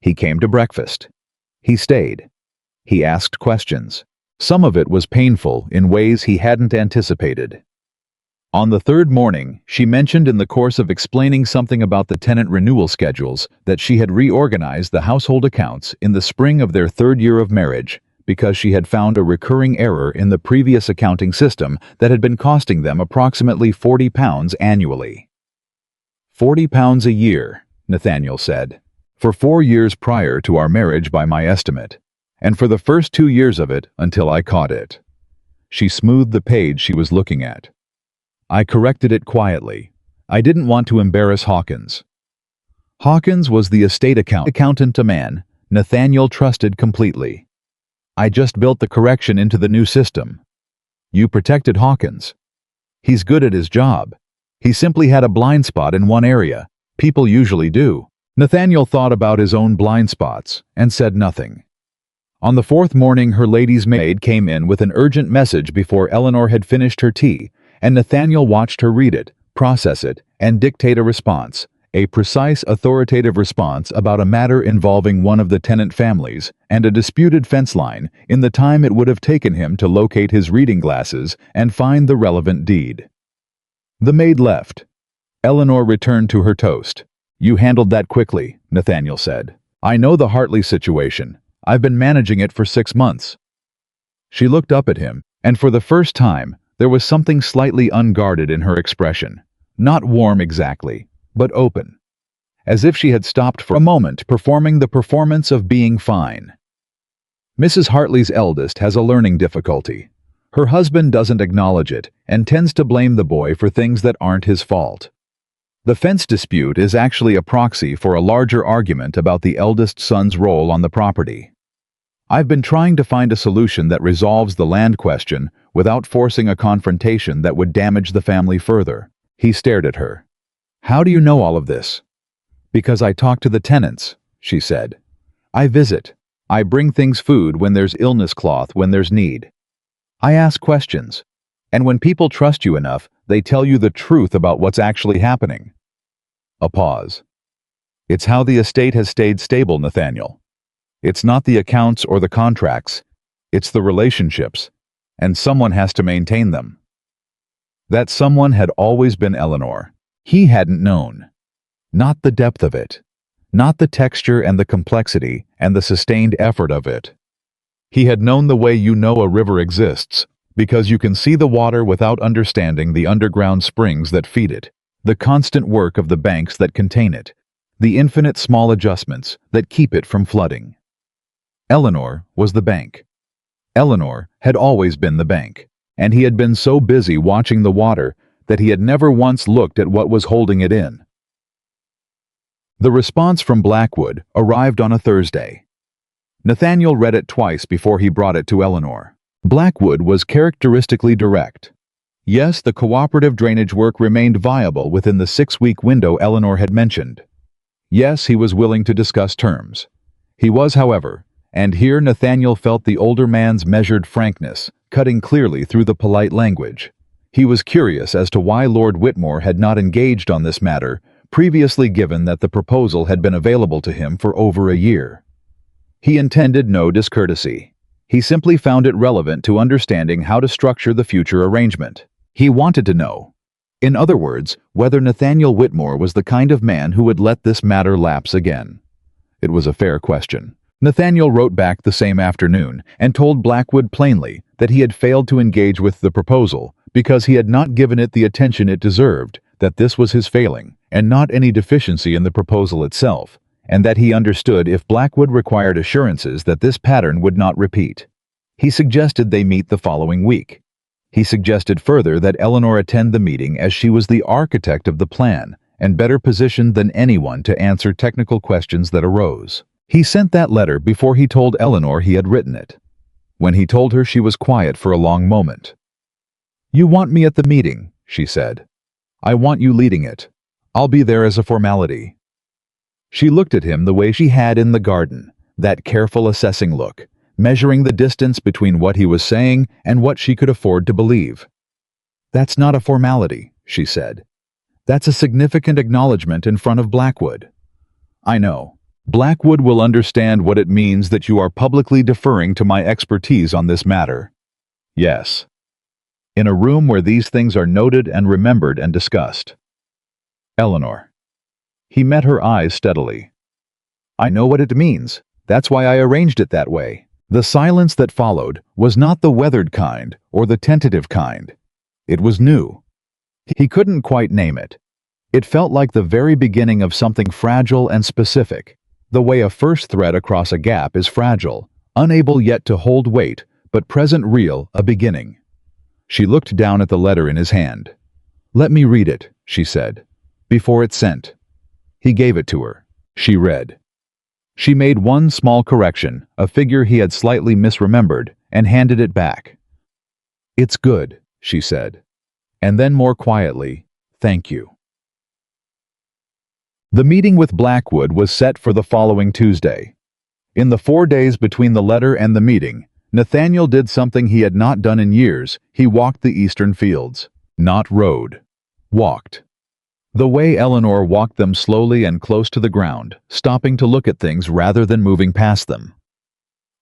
He came to breakfast. He stayed. He asked questions. Some of it was painful in ways he hadn't anticipated. On the 3rd morning, she mentioned in the course of explaining something about the tenant renewal schedules that she had reorganized the household accounts in the spring of their 3rd year of marriage because she had found a recurring error in the previous accounting system that had been costing them approximately £40 annually. £40 a year, Nathaniel said. For 4 years prior to our marriage by my estimate, and for the first 2 years of it until I caught it. She smoothed the page she was looking at. I corrected it quietly. I didn't want to embarrass Hawkins. Hawkins was the estate accountant a man Nathaniel trusted completely. I just built the correction into the new system. You protected Hawkins. He's good at his job. He simply had a blind spot in one area. People usually do. Nathaniel thought about his own blind spots and said nothing. On the 4th morning, her lady's maid came in with an urgent message before Eleanor had finished her tea, and Nathaniel watched her read it, process it, and dictate a response, a precise, authoritative response about a matter involving one of the tenant families and a disputed fence line in the time it would have taken him to locate his reading glasses and find the relevant deed. The maid left. Eleanor returned to her toast. You handled that quickly, Nathaniel said. I know the Hartley situation. I've been managing it for 6 months. She looked up at him, and for the first time, there was something slightly unguarded in her expression. Not warm exactly, but open. As if she had stopped for a moment performing the performance of being fine. Mrs. Hartley's eldest has a learning difficulty. Her husband doesn't acknowledge it and tends to blame the boy for things that aren't his fault. The fence dispute is actually a proxy for a larger argument about the eldest son's role on the property. I've been trying to find a solution that resolves the land question without forcing a confrontation that would damage the family further. He stared at her. How do you know all of this? Because I talk to the tenants, she said. I visit. I bring things food when there's illness, cloth when there's need. I ask questions. And when people trust you enough, they tell you the truth about what's actually happening. A pause. It's how the estate has stayed stable, Nathaniel. It's not the accounts or the contracts. It's the relationships. And someone has to maintain them. That someone had always been Eleanor. He hadn't known. Not the depth of it. Not the texture and the complexity and the sustained effort of it. He had known the way you know a river exists, because you can see the water without understanding the underground springs that feed it, the constant work of the banks that contain it, the infinite small adjustments that keep it from flooding. Eleanor was the bank. Eleanor had always been the bank, and he had been so busy watching the water that he had never once looked at what was holding it in. The response from Blackwood arrived on a Thursday. Nathaniel read it twice before he brought it to Eleanor. Blackwood was characteristically direct. Yes, the cooperative drainage work remained viable within the 6-week window Eleanor had mentioned. Yes, he was willing to discuss terms. He was, however, and here Nathaniel felt the older man's measured frankness, cutting clearly through the polite language. He was curious as to why Lord Whitmore had not engaged on this matter, previously given that the proposal had been available to him for over a year. He intended no discourtesy. He simply found it relevant to understanding how to structure the future arrangement. He wanted to know, in other words, whether Nathaniel Whitmore was the kind of man who would let this matter lapse again. It was a fair question. Nathaniel wrote back the same afternoon and told Blackwood plainly that he had failed to engage with the proposal because he had not given it the attention it deserved, that this was his failing, and not any deficiency in the proposal itself, and that he understood if Blackwood required assurances that this pattern would not repeat. He suggested they meet the following week. He suggested further that Eleanor attend the meeting as she was the architect of the plan and better positioned than anyone to answer technical questions that arose. He sent that letter before he told Eleanor he had written it. When he told her, she was quiet for a long moment. "You want me at the meeting," she said. "I want you leading it. I'll be there as a formality." She looked at him the way she had in the garden, that careful assessing look, measuring the distance between what he was saying and what she could afford to believe. "That's not a formality," she said. "That's a significant acknowledgement in front of Blackwood." "I know. Blackwood will understand what it means that you are publicly deferring to my expertise on this matter." "Yes." In a room where these things are noted and remembered and discussed. "Eleanor." He met her eyes steadily. "I know what it means. That's why I arranged it that way." The silence that followed was not the weathered kind or the tentative kind. It was new. He couldn't quite name it. It felt like the very beginning of something fragile and specific, the way a first thread across a gap is fragile, unable yet to hold weight, but present real, a beginning. She looked down at the letter in his hand. "Let me read it," she said, "before it's sent." He gave it to her. She read. She made one small correction, a figure he had slightly misremembered, and handed it back. "It's good," she said. And then more quietly, "Thank you." The meeting with Blackwood was set for the following Tuesday. In the 4 days between the letter and the meeting, Nathaniel did something he had not done in years. He walked the eastern fields. Not rode. Walked. The way Eleanor walked them slowly and close to the ground, stopping to look at things rather than moving past them.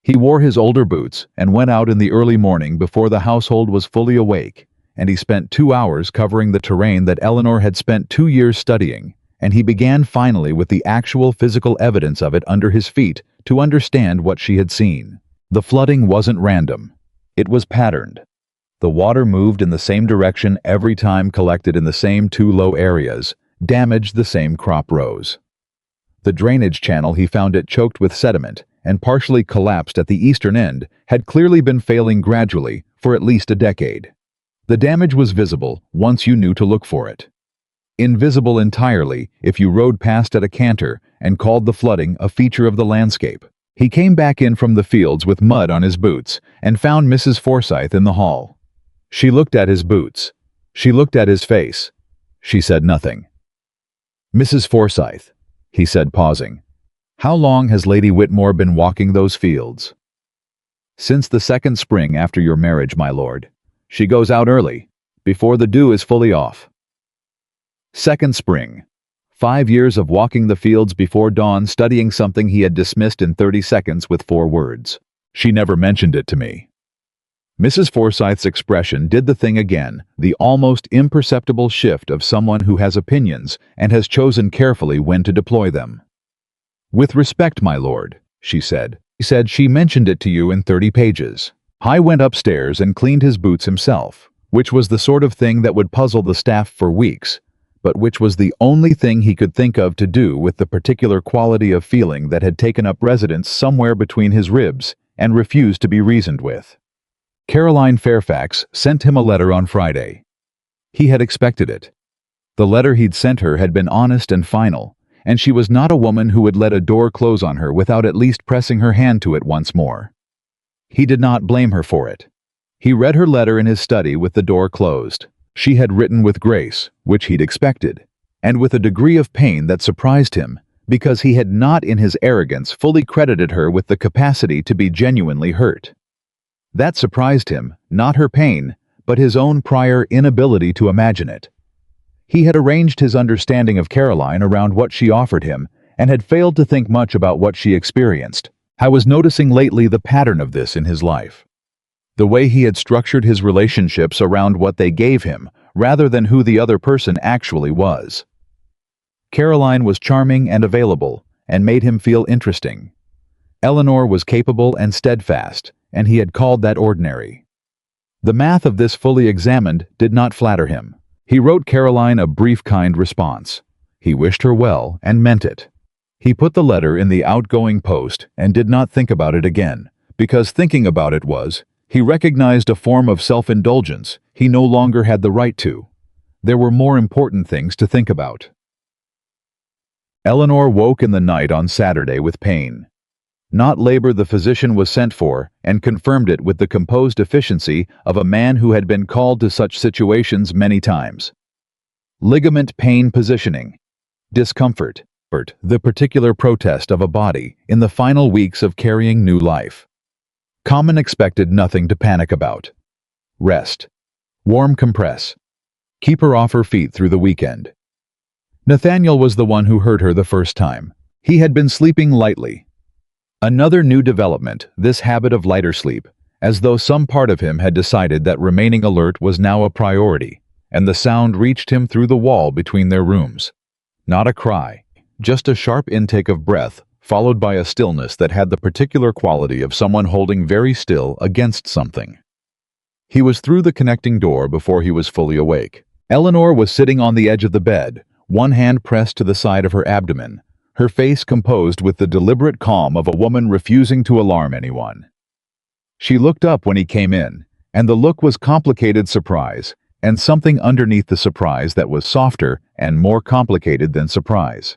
He wore his older boots and went out in the early morning before the household was fully awake, and he spent 2 hours covering the terrain that Eleanor had spent 2 years studying, and he began finally with the actual physical evidence of it under his feet to understand what she had seen. The flooding wasn't random. It was patterned. The water moved in the same direction every time, collected in the same 2 low areas, damaged the same crop rows. The drainage channel, he found it choked with sediment and partially collapsed at the eastern end, had clearly been failing gradually for at least a decade. The damage was visible once you knew to look for it. Invisible entirely if you rode past at a canter and called the flooding a feature of the landscape. He came back in from the fields with mud on his boots and found Mrs. Forsythe in the hall. She looked at his boots. She looked at his face. She said nothing. "Mrs. Forsythe," he said, pausing, "how long has Lady Whitmore been walking those fields?" "Since the 2nd spring after your marriage, my lord. She goes out early, before the dew is fully off." 2nd spring. 5 years of walking the fields before dawn, studying something he had dismissed in 30 seconds with 4 words. "She never mentioned it to me." Mrs. Forsythe's expression did the thing again, the almost imperceptible shift of someone who has opinions and has chosen carefully when to deploy them. "With respect, my lord," she said. She mentioned it to you in 30 pages. I went upstairs and cleaned his boots himself, which was the sort of thing that would puzzle the staff for weeks, but which was the only thing he could think of to do with the particular quality of feeling that had taken up residence somewhere between his ribs and refused to be reasoned with. Caroline Fairfax sent him a letter on Friday. He had expected it. The letter he'd sent her had been honest and final, and she was not a woman who would let a door close on her without at least pressing her hand to it once more. He did not blame her for it. He read her letter in his study with the door closed. She had written with grace, which he'd expected, and with a degree of pain that surprised him, because he had not in his arrogance fully credited her with the capacity to be genuinely hurt. That surprised him, not her pain, but his own prior inability to imagine it. He had arranged his understanding of Caroline around what she offered him, and had failed to think much about what she experienced. I was noticing lately the pattern of this in his life. The way he had structured his relationships around what they gave him, rather than who the other person actually was. Caroline was charming and available, and made him feel interesting. Eleanor was capable and steadfast, and he had called that ordinary. The math of this fully examined did not flatter him. He wrote Caroline a brief, kind response. He wished her well and meant it. He put the letter in the outgoing post and did not think about it again, because thinking about it was, he recognized a form of self-indulgence he no longer had the right to. There were more important things to think about. Eleanor woke in the night on Saturday with pain. Not labor, the physician was sent for and confirmed it with the composed efficiency of a man who had been called to such situations many times. Ligament pain, positioning, discomfort, the particular protest of a body in the final weeks of carrying new life. Common, expected, nothing to panic about. Rest. Warm, compress. Keep her off her feet through the weekend. Nathaniel was the one who heard her the first time. He had been sleeping lightly. Another new development, this habit of lighter sleep, as though some part of him had decided that remaining alert was now a priority, and the sound reached him through the wall between their rooms. Not a cry, just a sharp intake of breath, followed by a stillness that had the particular quality of someone holding very still against something. He was through the connecting door before he was fully awake. Eleanor was sitting on the edge of the bed, one hand pressed to the side of her abdomen, her face composed with the deliberate calm of a woman refusing to alarm anyone. She looked up when he came in, and the look was complicated surprise, and something underneath the surprise that was softer and more complicated than surprise.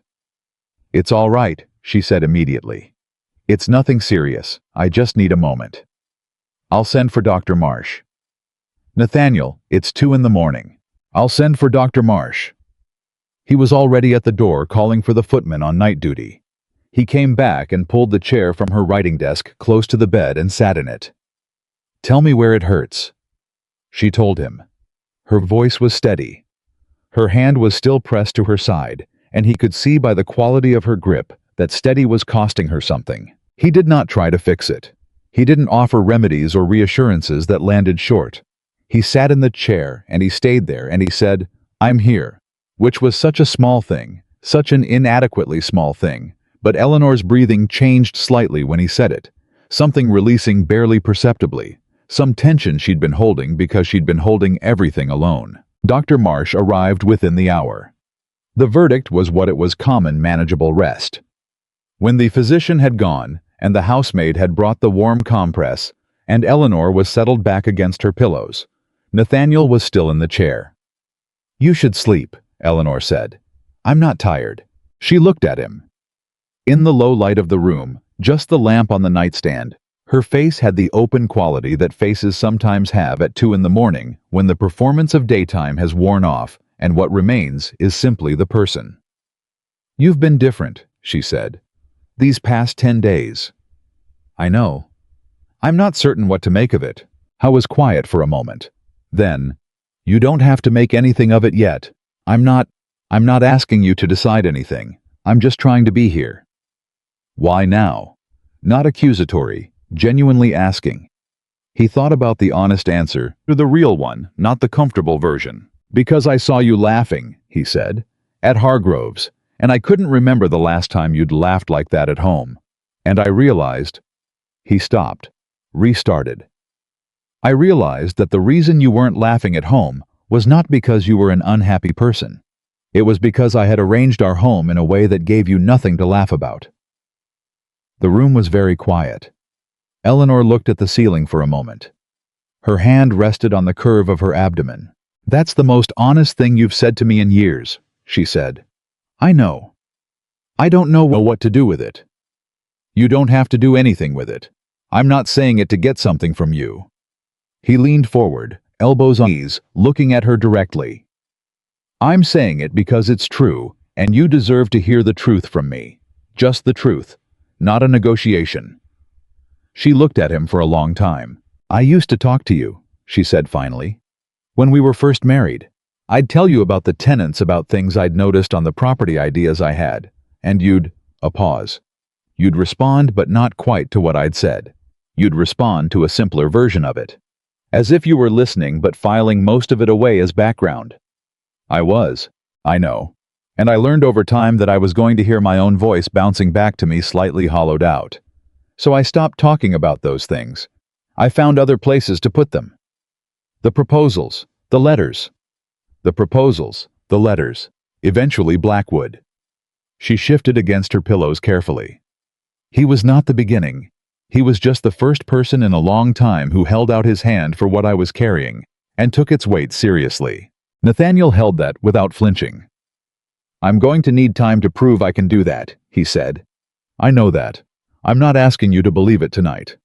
"It's all right," she said immediately. "It's nothing serious, I just need a moment. I'll send for Dr. Marsh." "Nathaniel, it's 2 in the morning. I'll send for Dr. Marsh." He was already at the door calling for the footman on night duty. He came back and pulled the chair from her writing desk close to the bed and sat in it. "Tell me where it hurts." She told him. Her voice was steady. Her hand was still pressed to her side, and he could see by the quality of her grip that steady was costing her something. He did not try to fix it. He didn't offer remedies or reassurances that landed short. He sat in the chair, and he stayed there, and he said, "I'm here," which was such a small thing, such an inadequately small thing, but Eleanor's breathing changed slightly when he said it, something releasing barely perceptibly, some tension she'd been holding because she'd been holding everything alone. Dr. Marsh arrived within the hour. The verdict was what it was: common, manageable rest. When the physician had gone, and the housemaid had brought the warm compress, and Eleanor was settled back against her pillows, Nathaniel was still in the chair. "You should sleep," Eleanor said. "I'm not tired." She looked at him. In the low light of the room, just the lamp on the nightstand, her face had the open quality that faces sometimes have at 2 in the morning when the performance of daytime has worn off and what remains is simply the person. "You've been different," she said. "These past 10 days. "I know. I'm not certain what to make of it." I was quiet for a moment. Then, "You don't have to make anything of it yet. I'm not asking you to decide anything. I'm just trying to be here." "Why now?" Not accusatory, genuinely asking. He thought about the honest answer, or the real one, not the comfortable version. "Because I saw you laughing," he said, "at Hargrove's, and I couldn't remember the last time you'd laughed like that at home. And I realized—" He stopped, restarted. "I realized that the reason you weren't laughing at home was not because you were an unhappy person. It was because I had arranged our home in a way that gave you nothing to laugh about." The room was very quiet. Eleanor looked at the ceiling for a moment. Her hand rested on the curve of her abdomen. "That's the most honest thing you've said to me in years," she said. "I know. I don't know what to do with it." "You don't have to do anything with it. I'm not saying it to get something from you." He leaned forward, elbows on knees, looking at her directly. "I'm saying it because it's true, and you deserve to hear the truth from me. Just the truth, not a negotiation." She looked at him for a long time. "I used to talk to you," she said finally. "When we were first married, I'd tell you about the tenants, about things I'd noticed on the property ideas I had, and a pause. You'd respond, but not quite to what I'd said. You'd respond to a simpler version of it. As if you were listening but filing most of it away as background." I was. I know. And I learned over time that I was going to hear my own voice bouncing back to me slightly hollowed out. So I stopped talking about those things. I found other places to put them. The proposals, the letters. The proposals, the letters. Eventually Blackwood. She shifted against her pillows carefully. He was not the beginning. He was just the first person in a long time who held out his hand for what I was carrying, and took its weight seriously. Nathaniel held that without flinching. "I'm going to need time to prove I can do that," he said. "I know that. I'm not asking you to believe it tonight."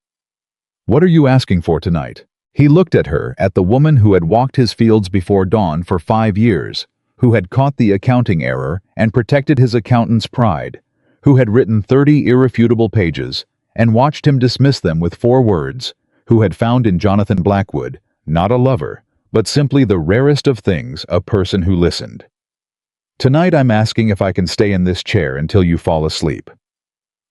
"What are you asking for tonight?" He looked at her, at the woman who had walked his fields before dawn for 5 years, who had caught the accounting error and protected his accountant's pride, who had written 30 irrefutable pages and watched him dismiss them with 4 words, who had found in Jonathan Blackwood, not a lover, but simply the rarest of things, a person who listened. "Tonight I'm asking if I can stay in this chair until you fall asleep."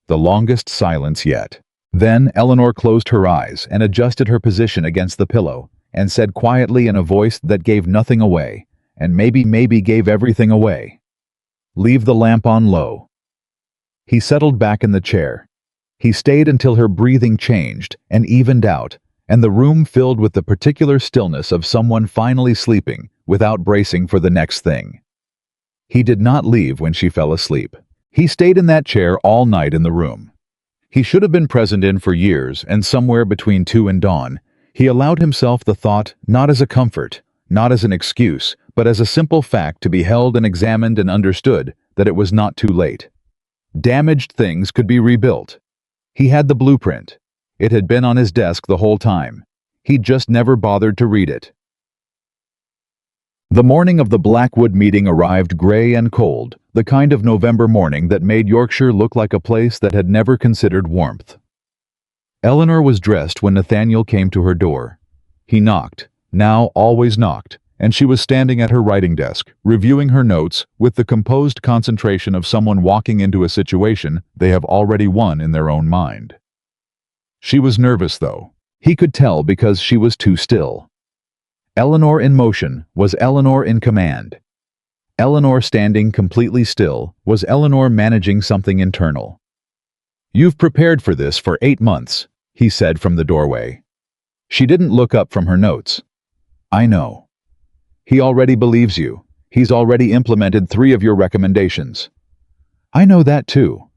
The longest silence yet. Then Eleanor closed her eyes and adjusted her position against the pillow, and said quietly in a voice that gave nothing away, and maybe gave everything away, "Leave the lamp on low." He settled back in the chair. He stayed until her breathing changed and evened out, and the room filled with the particular stillness of someone finally sleeping without bracing for the next thing. He did not leave when she fell asleep. He stayed in that chair all night in the room. He should have been present in for years, and somewhere between 2 and dawn, he allowed himself the thought, not as a comfort, not as an excuse, but as a simple fact to be held and examined and understood, that it was not too late. Damaged things could be rebuilt. He had the blueprint. It had been on his desk the whole time. He'd just never bothered to read it. The morning of the Blackwood meeting arrived gray and cold, the kind of November morning that made Yorkshire look like a place that had never considered warmth. Eleanor was dressed when Nathaniel came to her door. He knocked, now always knocked, and she was standing at her writing desk, reviewing her notes with the composed concentration of someone walking into a situation they have already won in their own mind. She was nervous, though. He could tell because she was too still. Eleanor in motion was Eleanor in command. Eleanor standing completely still was Eleanor managing something internal. "You've prepared for this for 8 months, he said from the doorway. She didn't look up from her notes. "I know. He already believes you. He's already implemented 3 of your recommendations." "I know that too."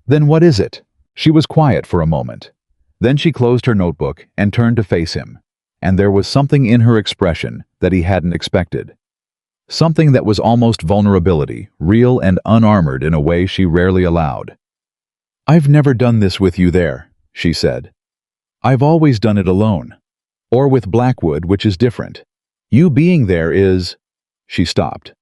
"Then what is it?" She was quiet for a moment. Then she closed her notebook and turned to face him. And there was something in her expression that he hadn't expected. Something that was almost vulnerability, real and unarmored in a way she rarely allowed. "I've never done this with you there," she said. "I've always done it alone. Or with Blackwood, which is different. You being there is—" She stopped.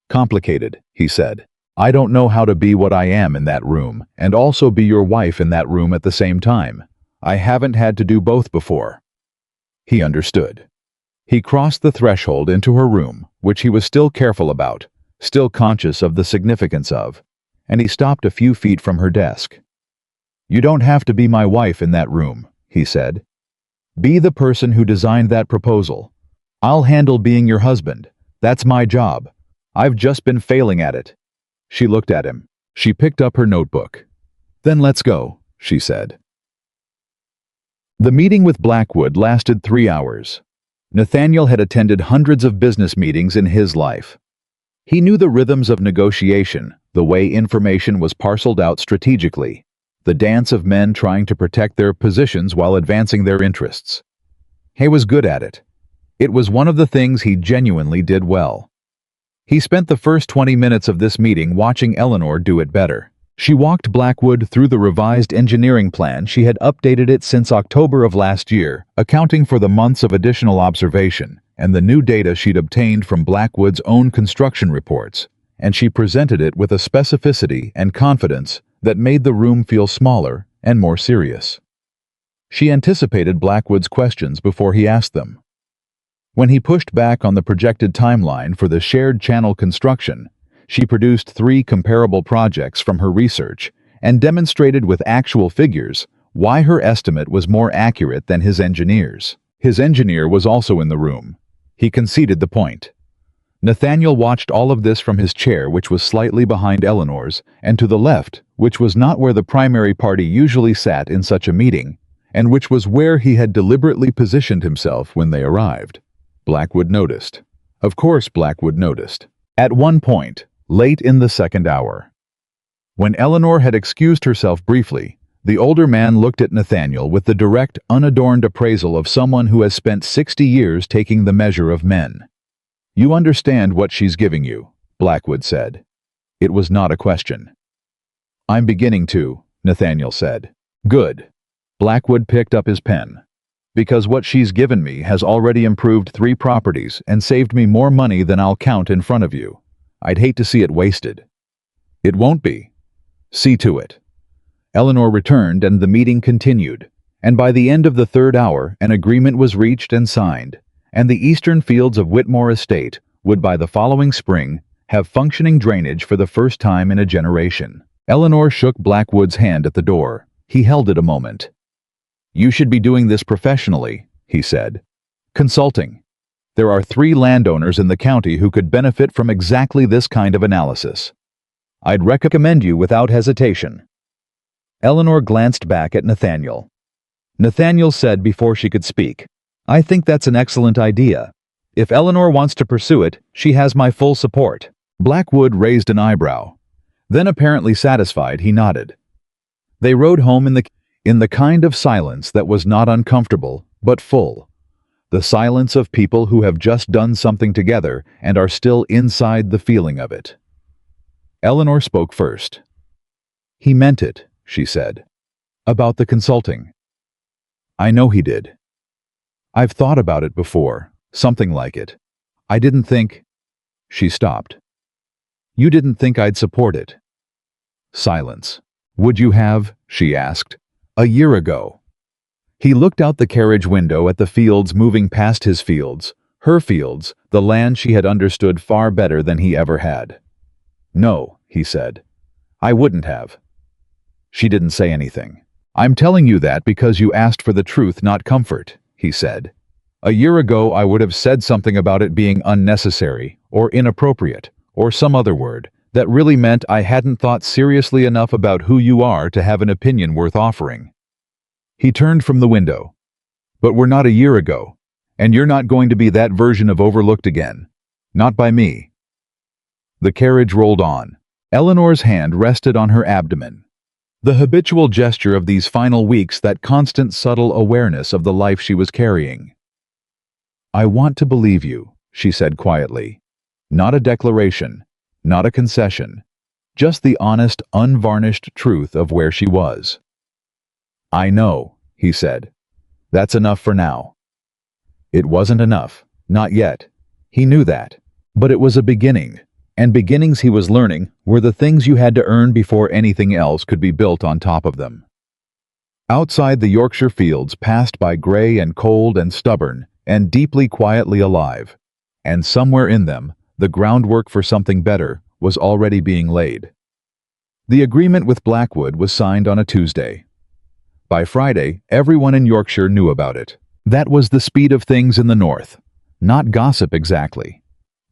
"Complicated," he said. "I don't know how to be what I am in that room, and also be your wife in that room at the same time. I haven't had to do both before." He understood. He crossed the threshold into her room, which he was still careful about, still conscious of the significance of, and he stopped a few feet from her desk. "You don't have to be my wife in that room," he said. "Be the person who designed that proposal. I'll handle being your husband. That's my job. I've just been failing at it." She looked at him. She picked up her notebook. "Then let's go," she said. The meeting with Blackwood lasted 3 hours. Nathaniel had attended hundreds of business meetings in his life. He knew the rhythms of negotiation, the way information was parceled out strategically. the dance of men trying to protect their positions while advancing their interests. He was good at it. It was one of the things he genuinely did well. He spent the first 20 minutes of this meeting watching Eleanor do it better. She walked Blackwood through the revised engineering plan. She had updated it since October of last year, accounting for the months of additional observation and the new data she'd obtained from Blackwood's own construction reports, and she presented it with a specificity and confidence that made the room feel smaller and more serious. She anticipated Blackwood's questions before he asked them. When he pushed back on the projected timeline for the shared channel construction, she produced 3 comparable projects from her research and demonstrated with actual figures why her estimate was more accurate than his engineer's. His engineer was also in the room. He conceded the point. Nathaniel watched all of this from his chair, which was slightly behind Eleanor's, and to the left, which was not where the primary party usually sat in such a meeting, and which was where he had deliberately positioned himself when they arrived. Blackwood noticed. Of course Blackwood noticed. At one point, late in the second hour, when Eleanor had excused herself briefly, the older man looked at Nathaniel with the direct, unadorned appraisal of someone who has spent 60 years taking the measure of men. "You understand what she's giving you," Blackwood said. It was not a question. "I'm beginning to," Nathaniel said. "Good." Blackwood picked up his pen. "Because what she's given me has already improved 3 properties and saved me more money than I'll count in front of you. I'd hate to see it wasted." "It won't be. See to it." Eleanor returned and the meeting continued, and by the end of the 3rd hour an agreement was reached and signed, and the eastern fields of Whitmore Estate would by the following spring have functioning drainage for the first time in a generation. Eleanor shook Blackwood's hand at the door. He held it a moment. "You should be doing this professionally," he said. "Consulting. There are 3 landowners in the county who could benefit from exactly this kind of analysis. I'd recommend you without hesitation." Eleanor glanced back at Nathaniel. Nathaniel said before she could speak, "I think that's an excellent idea. If Eleanor wants to pursue it, she has my full support." Blackwood raised an eyebrow. Then, apparently satisfied, he nodded. They rode home in the kind of silence that was not uncomfortable, but full. The silence of people who have just done something together and are still inside the feeling of it. Eleanor spoke first. "He meant it," she said. "About the consulting." "I know he did. I've thought about it before, something like it. I didn't think—" She stopped. "You didn't think I'd support it?" Silence. "Would you have?" she asked. "A year ago." He looked out the carriage window at the fields moving past his fields, her fields, the land she had understood far better than he ever had. "No," he said. "I wouldn't have." She didn't say anything. "I'm telling you that because you asked for the truth, not comfort," he said. "A year ago I would have said something about it being unnecessary, or inappropriate, or some other word, that really meant I hadn't thought seriously enough about who you are to have an opinion worth offering." He turned from the window. "But we're not a year ago, and you're not going to be that version of overlooked again. Not by me." The carriage rolled on. Eleanor's hand rested on her abdomen. The habitual gesture of these final weeks, that constant subtle awareness of the life she was carrying. "I want to believe you," she said quietly. Not a declaration, not a concession, just the honest, unvarnished truth of where she was. "I know," he said. "That's enough for now." It wasn't enough, not yet. He knew that. But it was a beginning. And beginnings, he was learning, were the things you had to earn before anything else could be built on top of them. Outside, the Yorkshire fields passed by gray and cold and stubborn and deeply quietly alive, and somewhere in them, the groundwork for something better was already being laid. The agreement with Blackwood was signed on a Tuesday. By Friday, everyone in Yorkshire knew about it. That was the speed of things in the north. Not gossip exactly.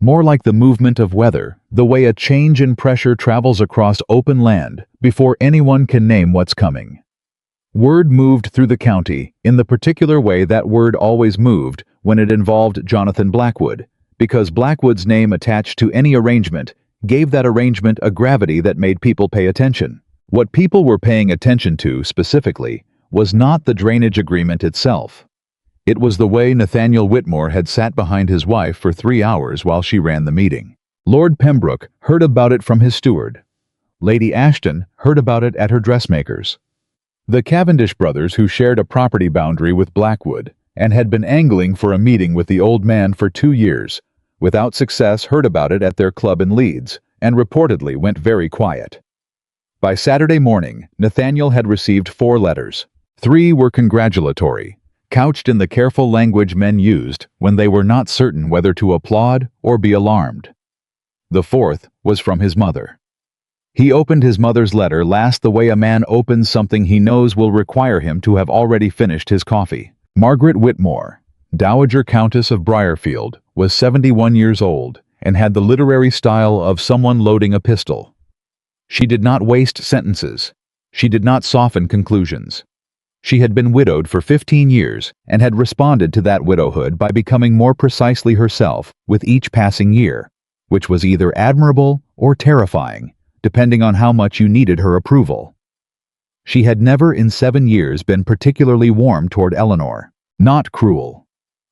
More like the movement of weather, the way a change in pressure travels across open land before anyone can name what's coming. Word moved through the county in the particular way that word always moved when it involved Jonathan Blackwood, because Blackwood's name attached to any arrangement gave that arrangement a gravity that made people pay attention. What people were paying attention to, specifically, was not the drainage agreement itself. It was the way Nathaniel Whitmore had sat behind his wife for 3 hours while she ran the meeting. Lord Pembroke heard about it from his steward. Lady Ashton heard about it at her dressmaker's. The Cavendish brothers, who shared a property boundary with Blackwood and had been angling for a meeting with the old man for 2 years, without success, heard about it at their club in Leeds and reportedly went very quiet. By Saturday morning, Nathaniel had received 4 letters. 3 were congratulatory, couched in the careful language men used when they were not certain whether to applaud or be alarmed. The 4th was from his mother. He opened his mother's letter last the way a man opens something he knows will require him to have already finished his coffee. Margaret Whitmore, Dowager Countess of Briarfield, was 71 years old and had the literary style of someone loading a pistol. She did not waste sentences. She did not soften conclusions. She had been widowed for 15 years and had responded to that widowhood by becoming more precisely herself with each passing year, which was either admirable or terrifying, depending on how much you needed her approval. She had never in 7 years been particularly warm toward Eleanor. Not cruel.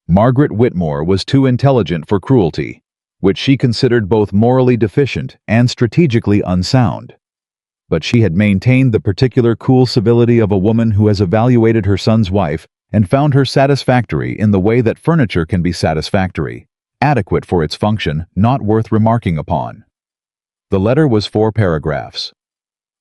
Margaret Whitmore was too intelligent for cruelty, which she considered both morally deficient and strategically unsound. But she had maintained the particular cool civility of a woman who has evaluated her son's wife and found her satisfactory in the way that furniture can be satisfactory, adequate for its function, not worth remarking upon. The letter was 4 paragraphs.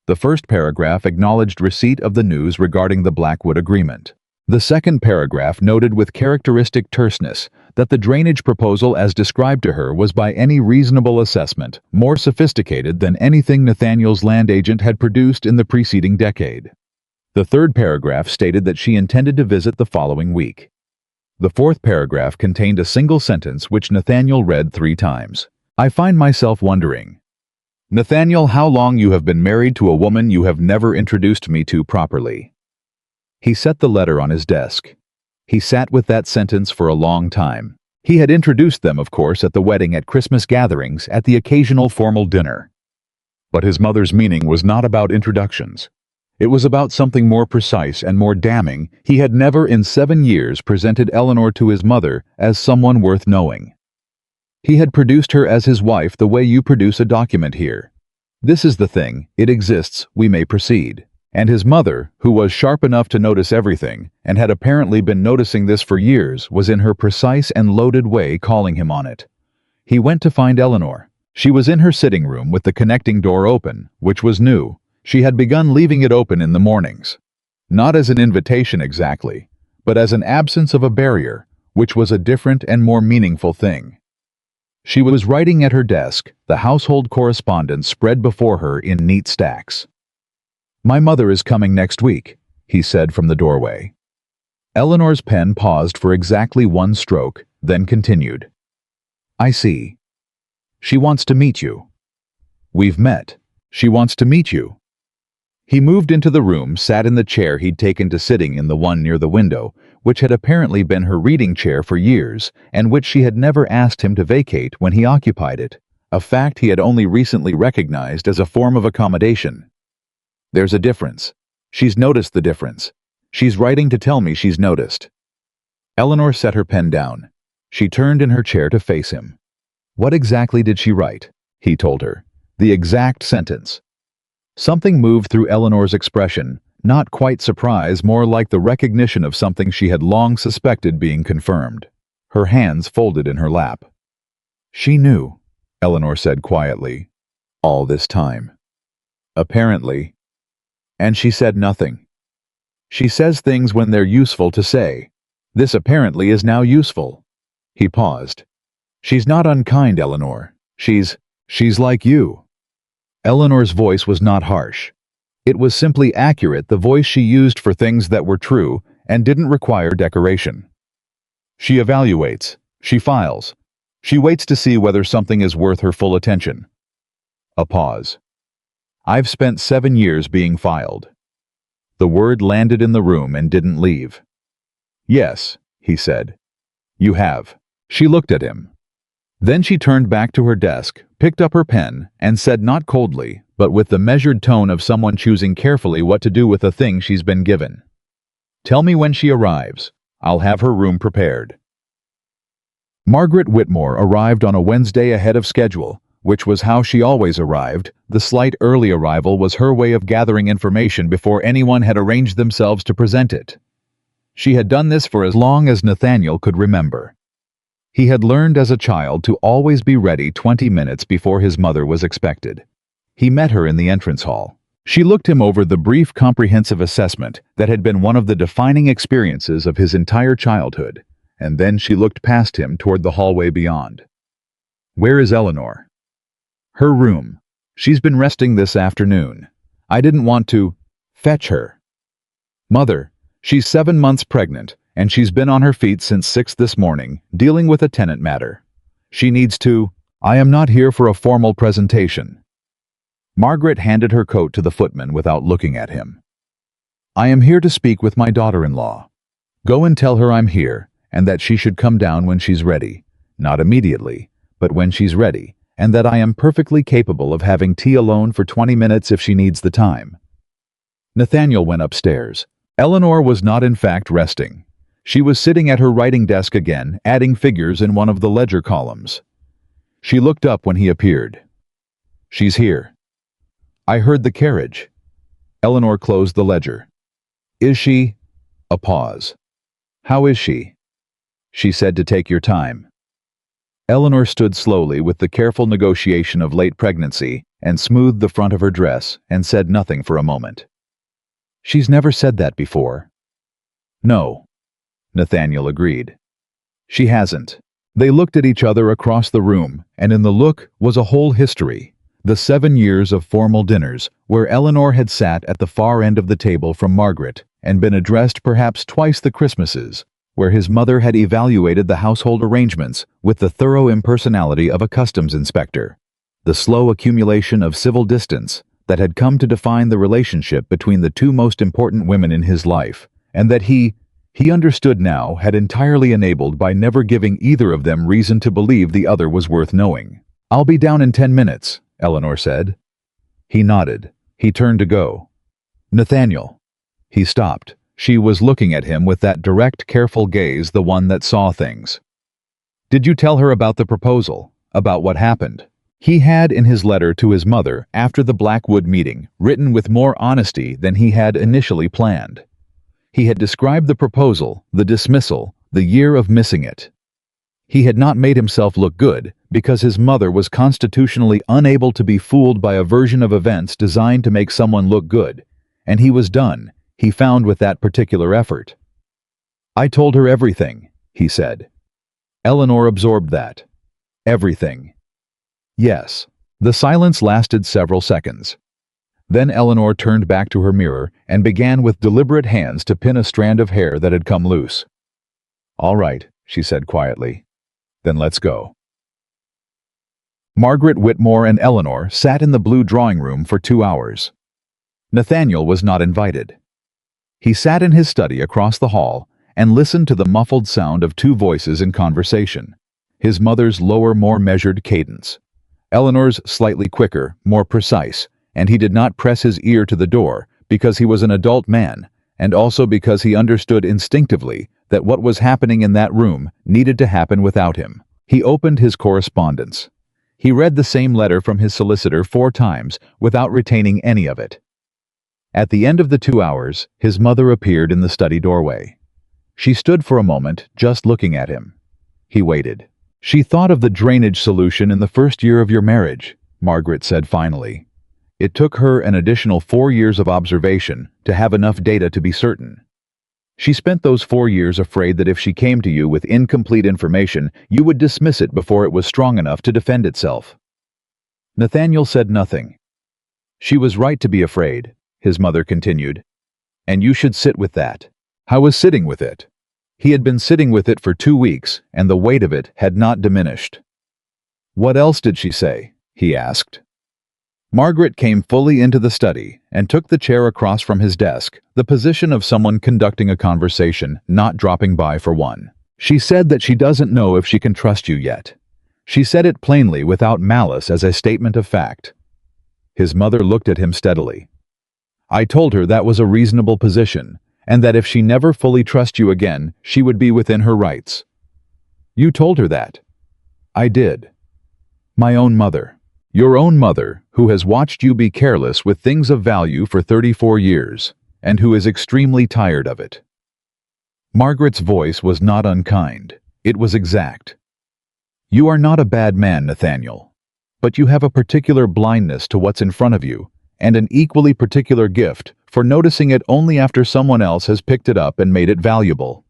The first paragraph acknowledged receipt of the news regarding the Blackwood agreement. The second paragraph noted with characteristic terseness that the drainage proposal as described to her was by any reasonable assessment more sophisticated than anything Nathaniel's land agent had produced in the preceding decade. The third paragraph stated that she intended to visit the following week. The fourth paragraph contained a single sentence which Nathaniel read 3 times. I find myself wondering, Nathaniel, how long you have been married to a woman you have never introduced me to properly. He set the letter on his desk. He sat with that sentence for a long time. He had introduced them, of course, at the wedding, at Christmas gatherings, at the occasional formal dinner. But his mother's meaning was not about introductions. It was about something more precise and more damning. He had never in 7 years presented Eleanor to his mother as someone worth knowing. He had produced her as his wife the way you produce a document here. This is the thing, it exists, we may proceed. And his mother, who was sharp enough to notice everything, and had apparently been noticing this for years, was in her precise and loaded way calling him on it. He went to find Eleanor. She was in her sitting room with the connecting door open, which was new. She had begun leaving it open in the mornings. Not as an invitation exactly, but as an absence of a barrier, which was a different and more meaningful thing. She was writing at her desk, the household correspondence spread before her in neat stacks. My mother is coming next week, he said from the doorway. Eleanor's pen paused for exactly 1 stroke, then continued. I see. She wants to meet you. We've met. She wants to meet you. He moved into the room, sat in the chair he'd taken to sitting in the one near the window, which had apparently been her reading chair for years, and which she had never asked him to vacate when he occupied it, a fact he had only recently recognized as a form of accommodation. There's a difference. She's noticed the difference. She's writing to tell me she's noticed. Eleanor set her pen down. She turned in her chair to face him. What exactly did she write? He told her. The exact sentence. Something moved through Eleanor's expression, not quite surprise, more like the recognition of something she had long suspected being confirmed. Her hands folded in her lap. She knew, Eleanor said quietly, all this time. Apparently. And she said nothing. She says things when they're useful to say. This apparently is now useful. He paused. She's not unkind, Eleanor. She's like you. Eleanor's voice was not harsh. It was simply accurate, the voice she used for things that were true and didn't require decoration. She evaluates. She files. She waits to see whether something is worth her full attention. A pause. I've spent 7 years being filed. The word landed in the room and didn't leave. Yes, he said. You have. She looked at him. Then she turned back to her desk, picked up her pen, and said not coldly, but with the measured tone of someone choosing carefully what to do with a thing she's been given. "Tell me when she arrives. I'll have her room prepared." Margaret Whitmore arrived on a Wednesday ahead of schedule, which was how she always arrived. The slight early arrival was her way of gathering information before anyone had arranged themselves to present it. She had done this for as long as Nathaniel could remember. He had learned as a child to always be ready 20 minutes before his mother was expected. He met her in the entrance hall. She looked him over the brief comprehensive assessment that had been one of the defining experiences of his entire childhood, and then she looked past him toward the hallway beyond. "Where is Eleanor?" "Her room. She's been resting this afternoon. I didn't want to fetch her." "Mother, she's 7 months pregnant, and she's been on her feet since 6 this morning, dealing with a tenant matter. She needs to—" "I am not here for a formal presentation." Margaret handed her coat to the footman without looking at him. "I am here to speak with my daughter-in-law. Go and tell her I'm here, and that she should come down when she's ready. Not immediately, but when she's ready, and that I am perfectly capable of having tea alone for 20 minutes if she needs the time." Nathaniel went upstairs. Eleanor was not in fact resting. She was sitting at her writing desk again, adding figures in one of the ledger columns. She looked up when he appeared. "She's here." "I heard the carriage." Eleanor closed the ledger. "Is she—" A pause. "How is she?" "She said to take your time." Eleanor stood slowly with the careful negotiation of late pregnancy and smoothed the front of her dress and said nothing for a moment. "She's never said that before." "No," Nathaniel agreed. "She hasn't." They looked at each other across the room, and in the look was a whole history. The 7 years of formal dinners, where Eleanor had sat at the far end of the table from Margaret and been addressed perhaps twice the Christmases, where his mother had evaluated the household arrangements with the thorough impersonality of a customs inspector. The slow accumulation of civil distance that had come to define the relationship between the two most important women in his life, and that he understood now had entirely enabled by never giving either of them reason to believe the other was worth knowing. "I'll be down in 10 minutes, Eleanor said. He nodded. He turned to go. "Nathaniel." He stopped. She was looking at him with that direct, careful gaze, the one that saw things. "Did you tell her about the proposal? About what happened?" He had, in his letter to his mother after the Blackwood meeting, written with more honesty than he had initially planned. He had described the proposal, the dismissal, the year of missing it. He had not made himself look good, because his mother was constitutionally unable to be fooled by a version of events designed to make someone look good, and he was done, he found, with that particular effort. "I told her everything," he said. Eleanor absorbed that. Everything. Yes. The silence lasted several seconds. Then Eleanor turned back to her mirror and began with deliberate hands to pin a strand of hair that had come loose. "All right," she said quietly. "Then let's go." Margaret Whitmore and Eleanor sat in the blue drawing room for 2 hours. Nathaniel was not invited. He sat in his study across the hall and listened to the muffled sound of 2 voices in conversation, his mother's lower, more measured cadence, Eleanor's slightly quicker, more precise, and he did not press his ear to the door because he was an adult man, and also because he understood instinctively that what was happening in that room needed to happen without him. He opened his correspondence. He read the same letter from his solicitor 4 times without retaining any of it. At the end of the 2 hours, his mother appeared in the study doorway. She stood for a moment, just looking at him. He waited. "She thought of the drainage solution in the first year of your marriage," Margaret said finally. It took her an additional 4 years of observation to have enough data to be certain. She spent those 4 years afraid that if she came to you with incomplete information, you would dismiss it before it was strong enough to defend itself. Nathaniel said nothing. "She was right to be afraid," his mother continued. "And you should sit with that." I was sitting with it. He had been sitting with it for 2 weeks, and the weight of it had not diminished. "What else did she say?" he asked. Margaret came fully into the study and took the chair across from his desk, the position of someone conducting a conversation, not dropping by for one. "She said that she doesn't know if she can trust you yet. She said it plainly without malice as a statement of fact. His mother looked at him steadily. I told her that was a reasonable position, and that if she never fully trusts you again, she would be within her rights. You told her that? I did. My own mother. Your own mother, who has watched you be careless with things of value for 34 years, and who is extremely tired of it. Margaret's voice was not unkind. It was exact. You are not a bad man, Nathaniel, but you have a particular blindness to what's in front of you, and an equally particular gift for noticing it only after someone else has picked it up and made it valuable.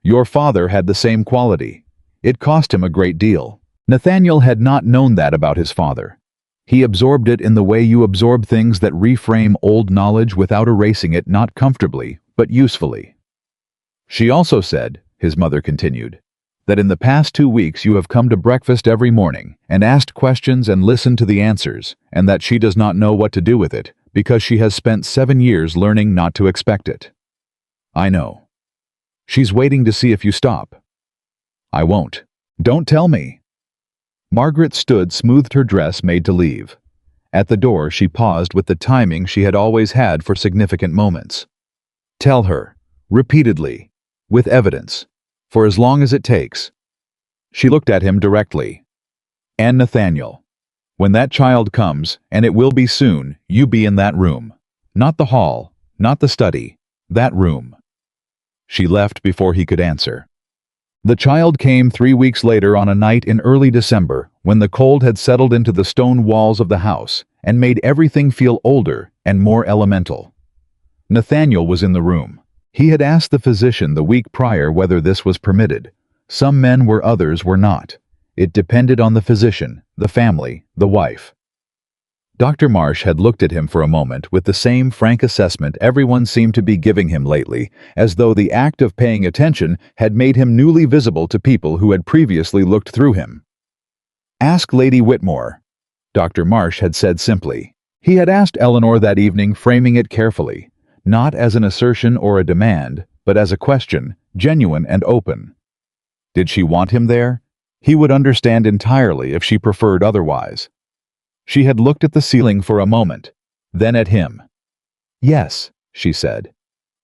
Your father had the same quality. It cost him a great deal. Nathaniel had not known that about his father. He absorbed it in the way you absorb things that reframe old knowledge without erasing it, not comfortably, but usefully. She also said, his mother continued, that in the past 2 weeks you have come to breakfast every morning and asked questions and listened to the answers, and that she does not know what to do with it because she has spent 7 years learning not to expect it. I know. She's waiting to see if you stop. I won't. Don't tell me. Margaret stood, smoothed her dress, made to leave. At the door she paused with the timing she had always had for significant moments. Tell her, repeatedly, with evidence, for as long as it takes. She looked at him directly. And Nathaniel, when that child comes, and it will be soon, you be in that room. Not the hall, not the study, that room. She left before he could answer. The child came 3 weeks later on a night in early December, when the cold had settled into the stone walls of the house and made everything feel older and more elemental. Nathaniel was in the room. He had asked the physician the week prior whether this was permitted. Some men were, others were not. It depended on the physician, the family, the wife. Dr. Marsh had looked at him for a moment with the same frank assessment everyone seemed to be giving him lately, as though the act of paying attention had made him newly visible to people who had previously looked through him. Ask Lady Whitmore, Dr. Marsh had said simply. He had asked Eleanor that evening, framing it carefully, not as an assertion or a demand, but as a question, genuine and open. Did she want him there? He would understand entirely if she preferred otherwise. She had looked at the ceiling for a moment, then at him. Yes, she said.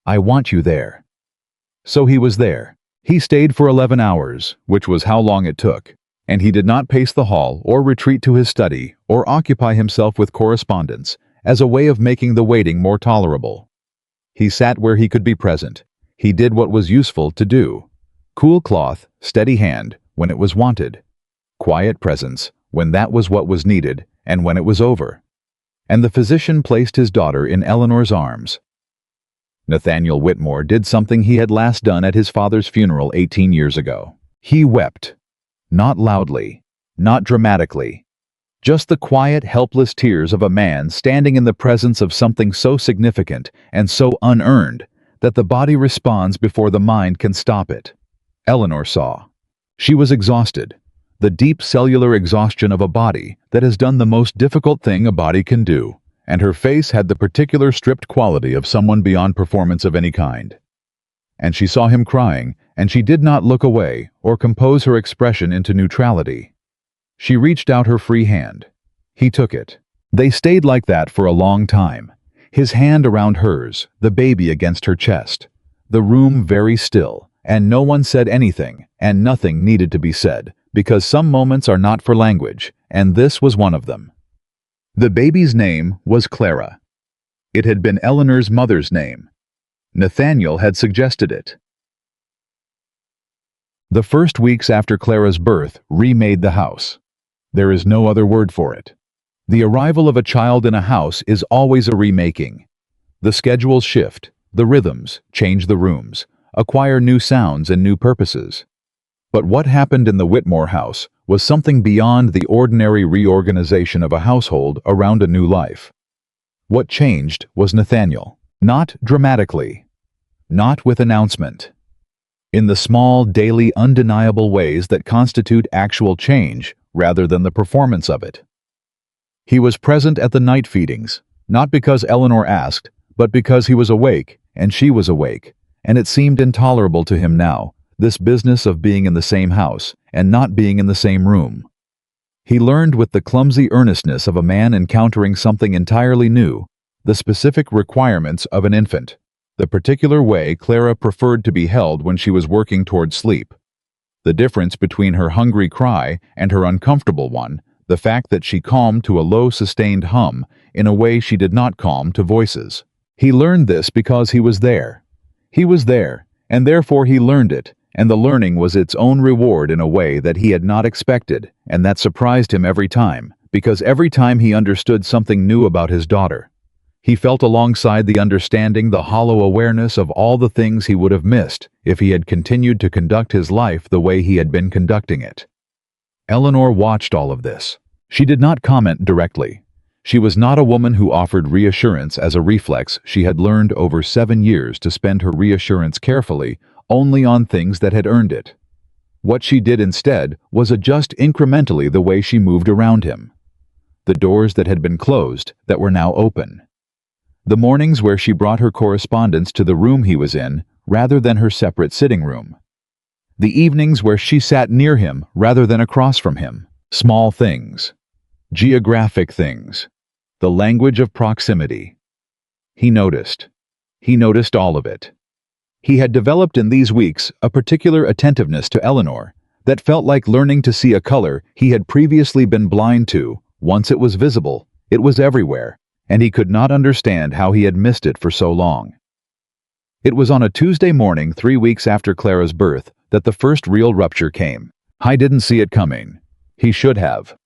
I want you there. So he was there. He stayed for 11 hours, which was how long it took, and he did not pace the hall or retreat to his study or occupy himself with correspondence as a way of making the waiting more tolerable. He sat where he could be present. He did what was useful to do. Cool cloth, steady hand, when it was wanted. Quiet presence, when that was what was needed, and when it was over. And the physician placed his daughter in Eleanor's arms. Nathaniel Whitmore did something he had last done at his father's funeral 18 years ago. He wept. Not loudly, not dramatically. Just the quiet, helpless tears of a man standing in the presence of something so significant and so unearned that the body responds before the mind can stop it. Eleanor saw. She was exhausted. The deep cellular exhaustion of a body that has done the most difficult thing a body can do, and her face had the particular stripped quality of someone beyond performance of any kind. And she saw him crying, and she did not look away or compose her expression into neutrality. She reached out her free hand. He took it. They stayed like that for a long time, his hand around hers, the baby against her chest. The room very still, and no one said anything, and nothing needed to be said, because some moments are not for language, and this was one of them. The baby's name was Clara. It had been Eleanor's mother's name. Nathaniel had suggested it. The first weeks after Clara's birth remade the house. There is no other word for it. The arrival of a child in a house is always a remaking. The schedules shift, the rhythms change, the rooms acquire new sounds and new purposes. But what happened in the Whitmore house was something beyond the ordinary reorganization of a household around a new life. What changed was Nathaniel. Not dramatically. Not with announcement. In the small, daily, undeniable ways that constitute actual change rather than the performance of it. He was present at the night feedings, not because Eleanor asked, but because he was awake and she was awake, and it seemed intolerable to him now, this business of being in the same house and not being in the same room. He learned with the clumsy earnestness of a man encountering something entirely new, the specific requirements of an infant, the particular way Clara preferred to be held when she was working toward sleep, the difference between her hungry cry and her uncomfortable one, the fact that she calmed to a low sustained hum in a way she did not calm to voices. He learned this because he was there. He was there, and therefore he learned it, and the learning was its own reward in a way that he had not expected, and that surprised him every time, because every time he understood something new about his daughter, he felt alongside the understanding the hollow awareness of all the things he would have missed if he had continued to conduct his life the way he had been conducting it. Eleanor watched all of this. She did not comment directly. She was not a woman who offered reassurance as a reflex. She had learned over 7 years to spend her reassurance carefully only on things that had earned it. What she did instead was adjust incrementally the way she moved around him. The doors that had been closed that were now open. The mornings where she brought her correspondence to the room he was in rather than her separate sitting room. The evenings where she sat near him rather than across from him. Small things. Geographic things. The language of proximity. He noticed. He noticed all of it. He had developed in these weeks a particular attentiveness to Eleanor that felt like learning to see a color he had previously been blind to. Once it was visible, it was everywhere, and he could not understand how he had missed it for so long. It was on a Tuesday morning 3 weeks after Clara's birth that the first real rupture came. I didn't see it coming. He should have.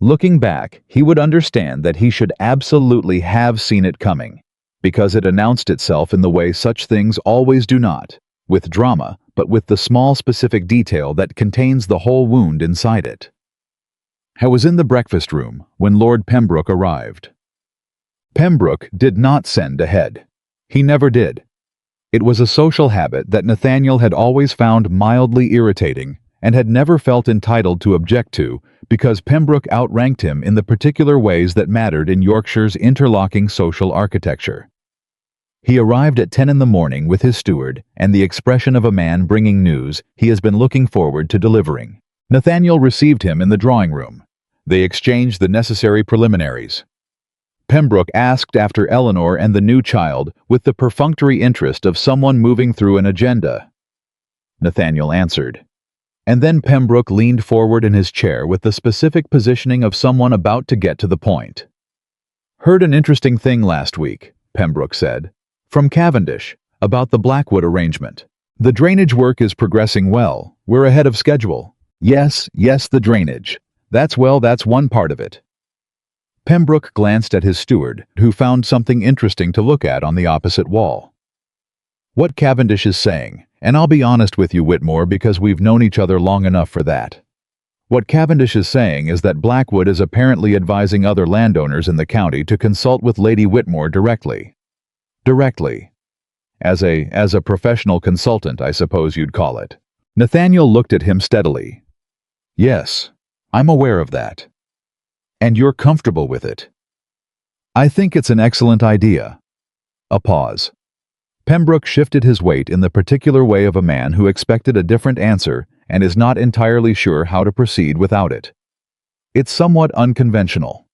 Looking back, he would understand that he should absolutely have seen it coming, because it announced itself in the way such things always do not, with drama, but with the small specific detail that contains the whole wound inside it. I was in the breakfast room when Lord Pembroke arrived. Pembroke did not send ahead. He never did. It was a social habit that Nathaniel had always found mildly irritating and had never felt entitled to object to because Pembroke outranked him in the particular ways that mattered in Yorkshire's interlocking social architecture. He arrived at 10 in the morning with his steward and the expression of a man bringing news he has been looking forward to delivering. Nathaniel received him in the drawing room. They exchanged the necessary preliminaries. Pembroke asked after Eleanor and the new child with the perfunctory interest of someone moving through an agenda. Nathaniel answered. And then Pembroke leaned forward in his chair with the specific positioning of someone about to get to the point. Heard an interesting thing last week, Pembroke said, from Cavendish, about the Blackwood arrangement. The drainage work is progressing well. We're ahead of schedule. Yes, the drainage. That's one part of it. Pembroke glanced at his steward, who found something interesting to look at on the opposite wall. What Cavendish is saying, and I'll be honest with you, Whitmore, because we've known each other long enough for that. What Cavendish is saying is that Blackwood is apparently advising other landowners in the county to consult with Lady Whitmore directly. Directly. As a professional consultant, I suppose you'd call it. Nathaniel looked at him steadily. Yes, I'm aware of that. And you're comfortable with it. I think it's an excellent idea. A pause. Pembroke shifted his weight in the particular way of a man who expected a different answer and is not entirely sure how to proceed without it. It's somewhat unconventional.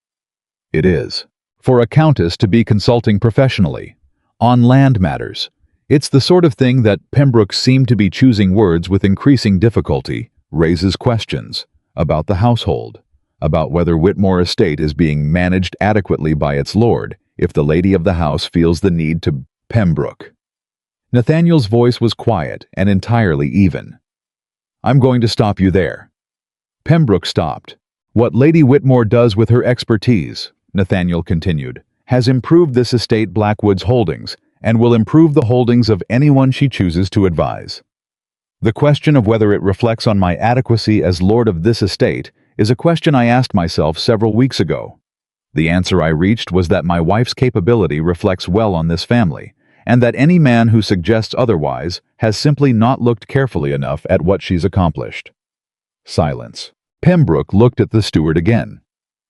It is. For a countess to be consulting professionally. On land matters. It's the sort of thing that Pembroke seemed to be choosing words with increasing difficulty, raises questions about the household, about whether Whitmore Estate is being managed adequately by its lord, if the lady of the house feels the need to. Pembroke. Nathaniel's voice was quiet and entirely even. I'm going to stop you there. Pembroke stopped. What Lady Whitmore does with her expertise, Nathaniel continued, has improved this estate Blackwood's holdings, and will improve the holdings of anyone she chooses to advise. The question of whether it reflects on my adequacy as lord of this estate is a question I asked myself several weeks ago. The answer I reached was that my wife's capability reflects well on this family, and that any man who suggests otherwise has simply not looked carefully enough at what she's accomplished. Silence. Pembroke looked at the steward again.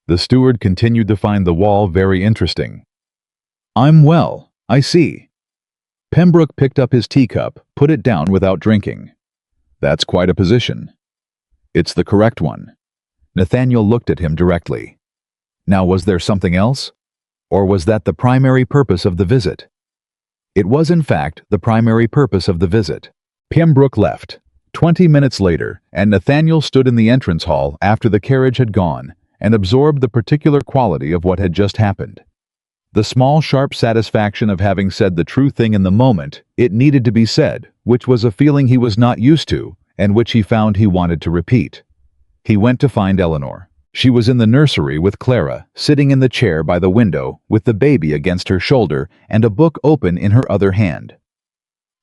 The steward continued to find the wall very interesting. I'm well, I see. Pembroke picked up his teacup, put it down without drinking. That's quite a position. It's the correct one. Nathaniel looked at him directly. Now, was there something else? Or was that the primary purpose of the visit? It was, in fact, the primary purpose of the visit. Pembroke left. 20 minutes later, and Nathaniel stood in the entrance hall after the carriage had gone and absorbed the particular quality of what had just happened. The small, sharp satisfaction of having said the true thing in the moment it needed to be said, which was a feeling he was not used to and which he found he wanted to repeat. He went to find Eleanor. She was in the nursery with Clara, sitting in the chair by the window with the baby against her shoulder and a book open in her other hand.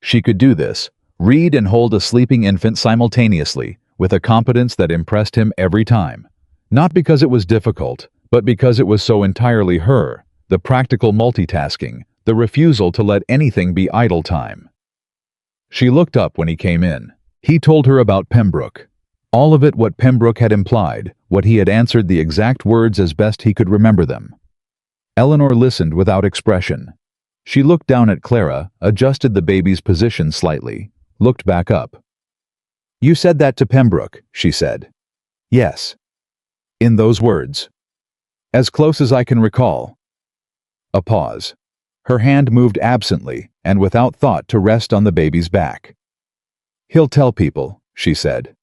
She could do this, read and hold a sleeping infant simultaneously, with a competence that impressed him every time. Not because it was difficult, but because it was so entirely her, the practical multitasking, the refusal to let anything be idle time. She looked up when he came in. He told her about Pembroke. All of it what Pembroke had implied, what he had answered, the exact words as best he could remember them. Eleanor listened without expression. She looked down at Clara, adjusted the baby's position slightly, looked back up. "You said that to Pembroke," she said. "Yes." "In those words?" "As close as I can recall." A pause. Her hand moved absently and without thought to rest on the baby's back. "He'll tell people," she said.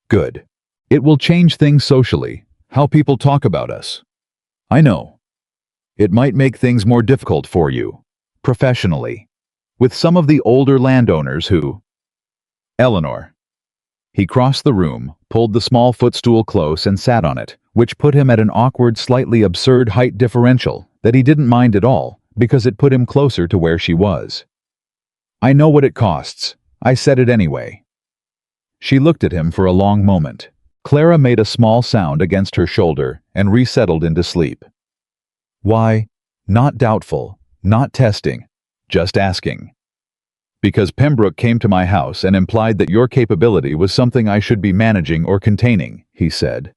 "Good. It will change things socially, how people talk about us. I know. It might make things more difficult for you, professionally, with some of the older landowners who—" "Eleanor." He crossed the room, pulled the small footstool close and sat on it, which put him at an awkward, slightly absurd height differential that he didn't mind at all because it put him closer to where she was. "I know what it costs. I said it anyway." She looked at him for a long moment. Clara made a small sound against her shoulder and resettled into sleep. "Why? Not doubtful, not testing, just asking." "Because Pembroke came to my house and implied that your capability was something I should be managing or containing," he said.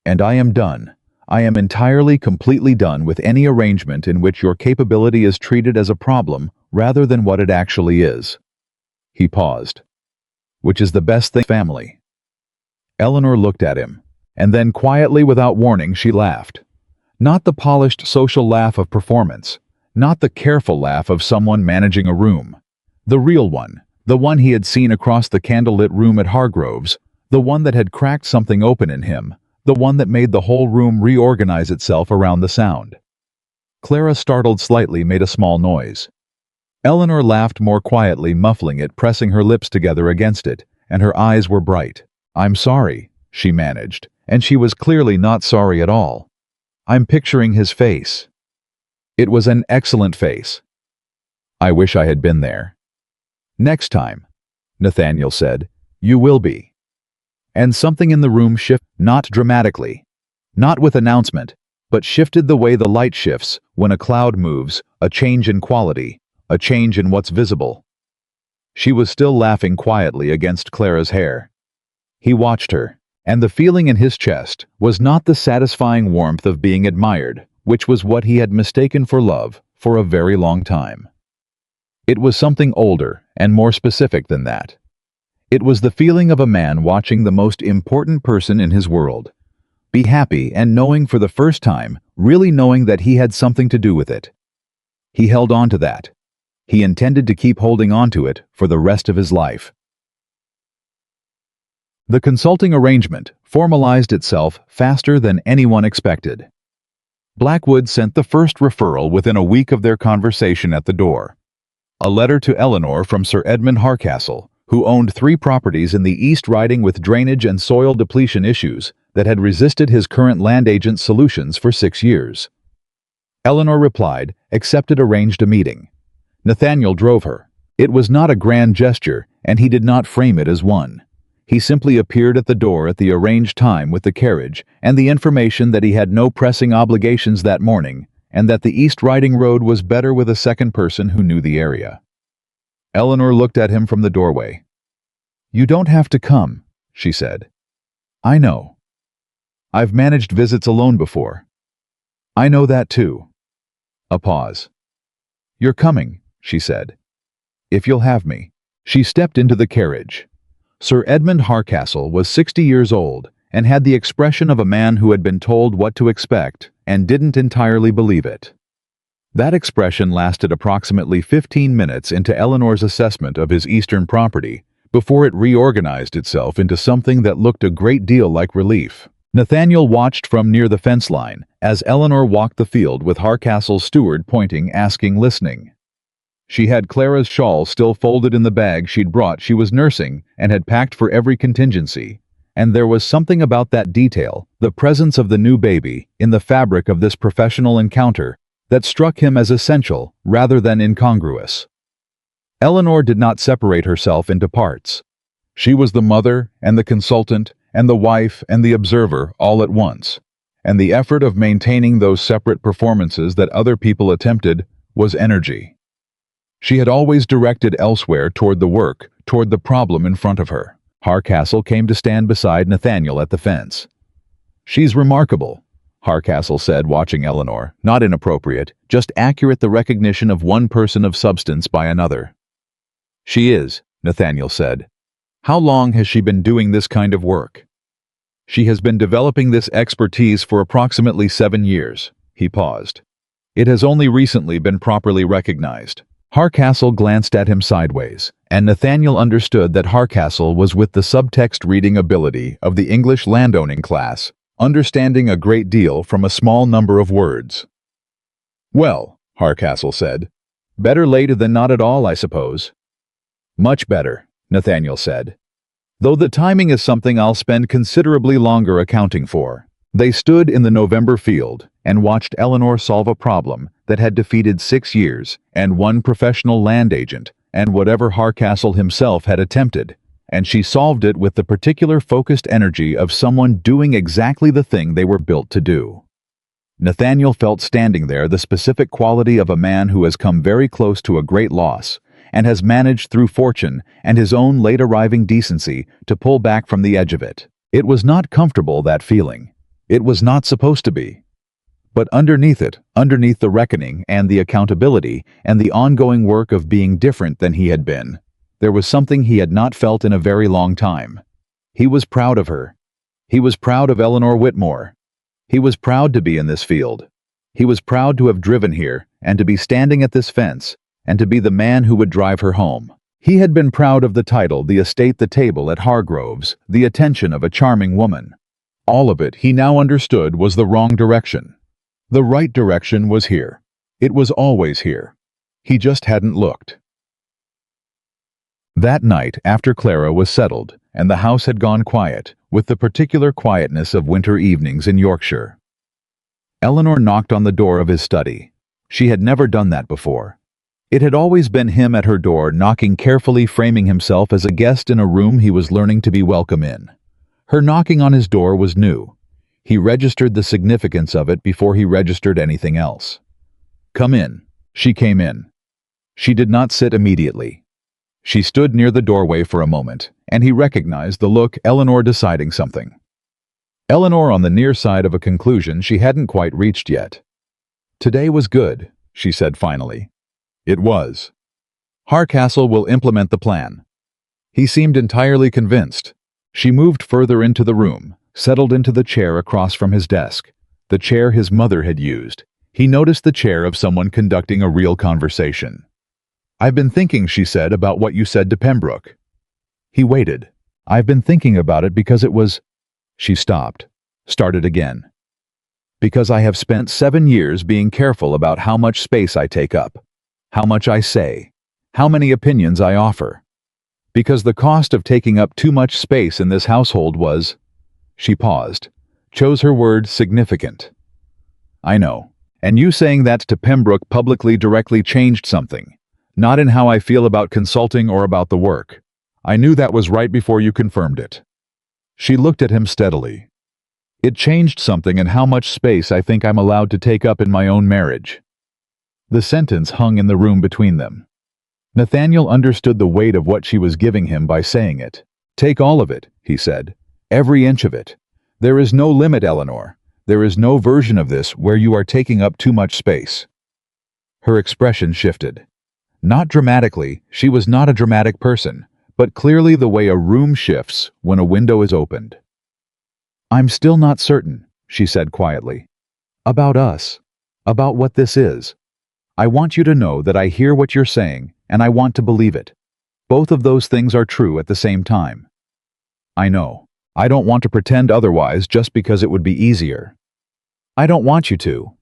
"And I am done. I am entirely, completely done with any arrangement in which your capability is treated as a problem rather than what it actually is." He paused. "Which is the best thing, family." Eleanor looked at him, and then quietly, without warning, she laughed. Not the polished social laugh of performance, not the careful laugh of someone managing a room. The real one, the one he had seen across the candlelit room at Hargrove's, the one that had cracked something open in him, the one that made the whole room reorganize itself around the sound. Clara, startled slightly, made a small noise. Eleanor laughed more quietly, muffling it, pressing her lips together against it, and her eyes were bright. "I'm sorry," she managed, and she was clearly not sorry at all. "I'm picturing his face." It was an excellent face. "I wish I had been there." "Next time," Nathaniel said, "you will be." And something in the room shifted, not dramatically, not with announcement, but shifted the way the light shifts when a cloud moves, a change in quality, a change in what's visible. She was still laughing quietly against Clara's hair. He watched her, and the feeling in his chest was not the satisfying warmth of being admired, which was what he had mistaken for love for a very long time. It was something older and more specific than that. It was the feeling of a man watching the most important person in his world be happy and knowing for the first time, really knowing that he had something to do with it. He held on to that. He intended to keep holding on to it for the rest of his life. The consulting arrangement formalized itself faster than anyone expected. Blackwood sent the first referral within a week of their conversation at the door. A letter to Eleanor from Sir Edmund Hardcastle, who owned 3 properties in the East Riding with drainage and soil depletion issues that had resisted his current land agent's solutions for 6 years. Eleanor replied, accepted, arranged a meeting. Nathaniel drove her. It was not a grand gesture, and he did not frame it as one. He simply appeared at the door at the arranged time with the carriage and the information that he had no pressing obligations that morning and that the East Riding Road was better with a second person who knew the area. Eleanor looked at him from the doorway. "You don't have to come," she said. "I know. I've managed visits alone before." "I know that too." A pause. "You're coming," she said. "If you'll have me." She stepped into the carriage. Sir Edmund Hardcastle was 60 years old, and had the expression of a man who had been told what to expect and didn't entirely believe it. That expression lasted approximately 15 minutes into Eleanor's assessment of his eastern property before it reorganized itself into something that looked a great deal like relief. Nathaniel watched from near the fence line as Eleanor walked the field with Hardcastle's steward pointing, asking, listening. She had Clara's shawl still folded in the bag she'd brought she was nursing and had packed for every contingency, and there was something about that detail, the presence of the new baby, in the fabric of this professional encounter that struck him as essential rather than incongruous. Eleanor did not separate herself into parts. She was the mother and the consultant and the wife and the observer all at once, and the effort of maintaining those separate performances that other people attempted was energy. She had always directed elsewhere toward the work, toward the problem in front of her. Hardcastle came to stand beside Nathaniel at the fence. "She's remarkable," Hardcastle said, watching Eleanor. "Not inappropriate, just accurate, the recognition of one person of substance by another." "She is," Nathaniel said. "How long has she been doing this kind of work?" "She has been developing this expertise for approximately 7 years." He paused. "It has only recently been properly recognized." Hardcastle glanced at him sideways, and Nathaniel understood that Hardcastle was with the subtext reading ability of the English landowning class, understanding a great deal from a small number of words. "Well," Hardcastle said, "better late than not at all, I suppose." "Much better," Nathaniel said. "Though the timing is something I'll spend considerably longer accounting for." They stood in the November field and watched Eleanor solve a problem that had defeated 6 years and one professional land agent and whatever Hardcastle himself had attempted, and she solved it with the particular focused energy of someone doing exactly the thing they were built to do. Nathaniel felt standing there the specific quality of a man who has come very close to a great loss and has managed through fortune and his own late-arriving decency to pull back from the edge of it. It was not comfortable, that feeling. It was not supposed to be. But underneath it, underneath the reckoning and the accountability and the ongoing work of being different than he had been, there was something he had not felt in a very long time. He was proud of her. He was proud of Eleanor Whitmore. He was proud to be in this field. He was proud to have driven here and to be standing at this fence and to be the man who would drive her home. He had been proud of the title, the estate, the table at Hargrove's, the attention of a charming woman. All of it, he now understood, was the wrong direction. The right direction was here. It was always here. He just hadn't looked. That night, after Clara was settled and the house had gone quiet, with the particular quietness of winter evenings in Yorkshire, Eleanor knocked on the door of his study. She had never done that before. It had always been him at her door, knocking carefully, framing himself as a guest in a room he was learning to be welcome in. Her knocking on his door was new. He registered the significance of it before he registered anything else. "Come in." She came in. She did not sit immediately. She stood near the doorway for a moment, and he recognized the look, Eleanor deciding something. Eleanor on the near side of a conclusion she hadn't quite reached yet. "Today was good," she said finally. "It was. Hardcastle will implement the plan." He seemed entirely convinced. She moved further into the room, settled into the chair across from his desk, the chair his mother had used. He noticed the chair of someone conducting a real conversation. "I've been thinking," she said, "about what you said to Pembroke." He waited. "I've been thinking about it because it was—" She stopped, started again. "Because I have spent 7 years being careful about how much space I take up, how much I say, how many opinions I offer. Because the cost of taking up too much space in this household was—" She paused, chose her word, significant. "I know. And you saying that to Pembroke publicly directly changed something. Not in how I feel about consulting or about the work. I knew that was right before you confirmed it." She looked at him steadily. "It changed something in how much space I think I'm allowed to take up in my own marriage." The sentence hung in the room between them. Nathaniel understood the weight of what she was giving him by saying it. "Take all of it," he said. "Every inch of it. There is no limit, Eleanor. There is no version of this where you are taking up too much space." Her expression shifted. Not dramatically, she was not a dramatic person, but clearly the way a room shifts when a window is opened. I'm still not certain, she said quietly. About us. About what this is. I want you to know that I hear what you're saying, and I want to believe it. Both of those things are true at the same time. I know. I don't want to pretend otherwise just because it would be easier. I don't want you to.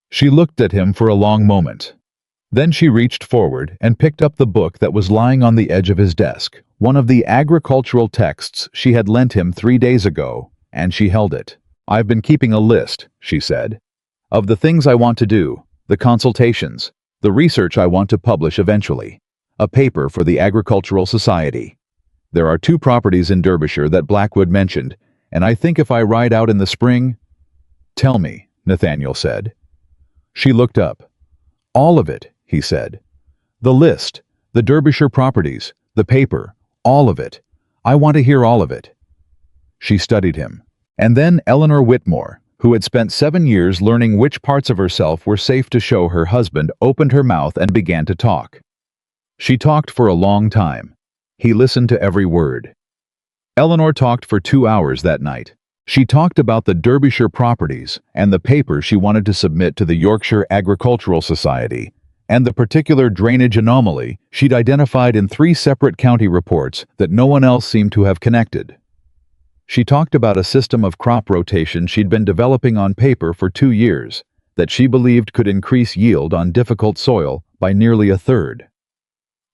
She looked at him for a long moment. Then she reached forward and picked up the book that was lying on the edge of his desk, one of the agricultural texts she had lent him 3 days ago, and she held it. I've been keeping a list, she said, of the things I want to do, the consultations, the research I want to publish eventually, a paper for the Agricultural Society. There are 2 properties in Derbyshire that Blackwood mentioned, and I think if I ride out in the spring— Tell me, Nathaniel said. She looked up. All of it, he said. The list, the Derbyshire properties, the paper, all of it. I want to hear all of it. She studied him. And then Eleanor Whitmore, who had spent 7 years learning which parts of herself were safe to show her husband, opened her mouth and began to talk. She talked for a long time. He listened to every word. Eleanor talked for 2 hours that night. She talked about the Derbyshire properties and the paper she wanted to submit to the Yorkshire Agricultural Society, and the particular drainage anomaly she'd identified in 3 separate county reports that no one else seemed to have connected. She talked about a system of crop rotation she'd been developing on paper for 2 years that she believed could increase yield on difficult soil by nearly a third.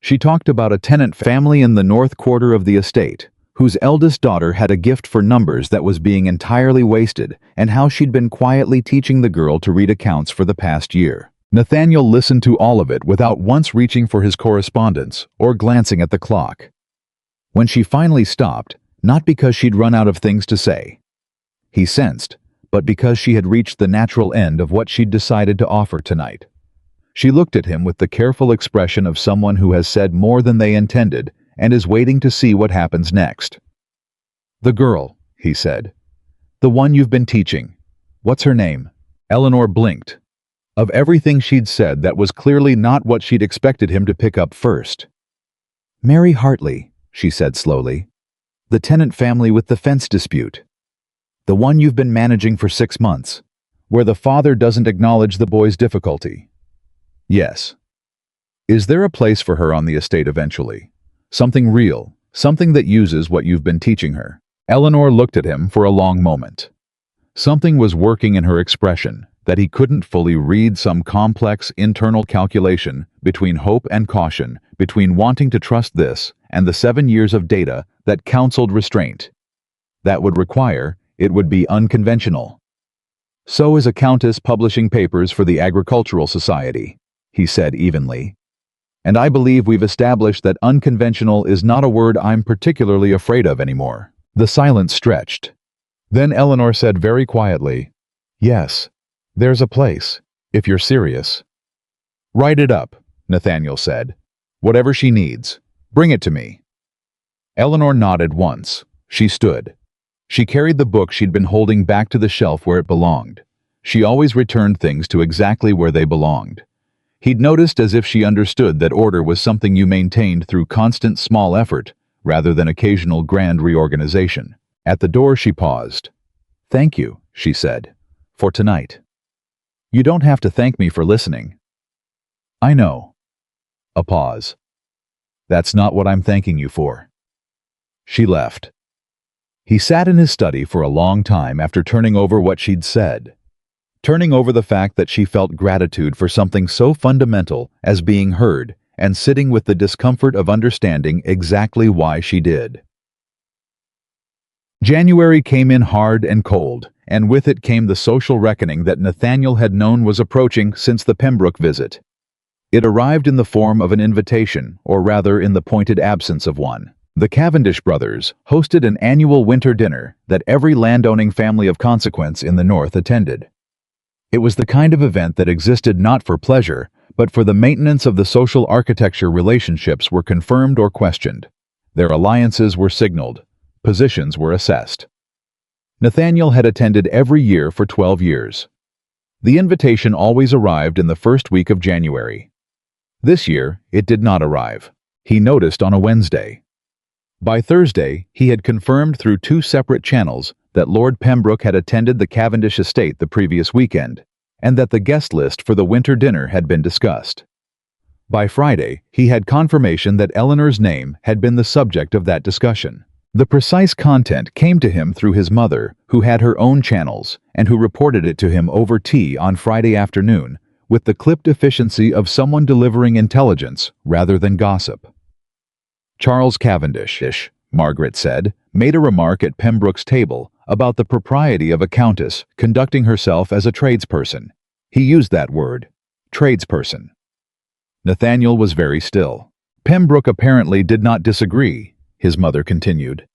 She talked about a tenant family in the north quarter of the estate, whose eldest daughter had a gift for numbers that was being entirely wasted, and how she'd been quietly teaching the girl to read accounts for the past year. Nathaniel listened to all of it without once reaching for his correspondence or glancing at the clock. When she finally stopped, not because she'd run out of things to say, he sensed, but because she had reached the natural end of what she'd decided to offer tonight. She looked at him with the careful expression of someone who has said more than they intended and is waiting to see what happens next. The girl, he said. The one you've been teaching. What's her name? Eleanor blinked. Of everything she'd said, that was clearly not what she'd expected him to pick up first. Mary Hartley, she said slowly. The tenant family with the fence dispute. The one you've been managing for 6 months, where the father doesn't acknowledge the boy's difficulty. Yes. Is there a place for her on the estate eventually? Something real, something that uses what you've been teaching her. Eleanor looked at him for a long moment. Something was working in her expression that he couldn't fully read, some complex internal calculation between hope and caution, between wanting to trust this and the 7 years of data that counseled restraint. That would require, it would be unconventional. So is a countess publishing papers for the Agricultural Society, he said evenly. And I believe we've established that unconventional is not a word I'm particularly afraid of anymore. The silence stretched. Then Eleanor said very quietly, Yes, there's a place, if you're serious. Write it up, Nathaniel said. Whatever she needs, bring it to me. Eleanor nodded once. She stood. She carried the book she'd been holding back to the shelf where it belonged. She always returned things to exactly where they belonged. He'd noticed, as if she understood, that order was something you maintained through constant small effort, rather than occasional grand reorganization. At the door she paused. Thank you, she said, for tonight. You don't have to thank me for listening. I know. A pause. That's not what I'm thanking you for. She left. He sat in his study for a long time after turning over what she'd said. Turning over the fact that she felt gratitude for something so fundamental as being heard, and sitting with the discomfort of understanding exactly why she did. January came in hard and cold, and with it came the social reckoning that Nathaniel had known was approaching since the Pembroke visit. It arrived in the form of an invitation, or rather in the pointed absence of one. The Cavendish brothers hosted an annual winter dinner that every landowning family of consequence in the north attended. It was the kind of event that existed not for pleasure, but for the maintenance of the social architecture. Relationships were confirmed or questioned. Their alliances were signaled. Positions were assessed. Nathaniel had attended every year for 12 years. The invitation always arrived in the first week of January. This year, it did not arrive. He noticed on a Wednesday. By Thursday, he had confirmed through 2 separate channels that Lord Pembroke had attended the Cavendish estate the previous weekend, and that the guest list for the winter dinner had been discussed. By Friday, he had confirmation that Eleanor's name had been the subject of that discussion. The precise content came to him through his mother, who had her own channels, and who reported it to him over tea on Friday afternoon, with the clipped efficiency of someone delivering intelligence rather than gossip. Charles Cavendish, Margaret said, made a remark at Pembroke's table about the propriety of a countess conducting herself as a tradesperson. He used that word, tradesperson. Nathaniel was very still. Pembroke apparently did not disagree, his mother continued,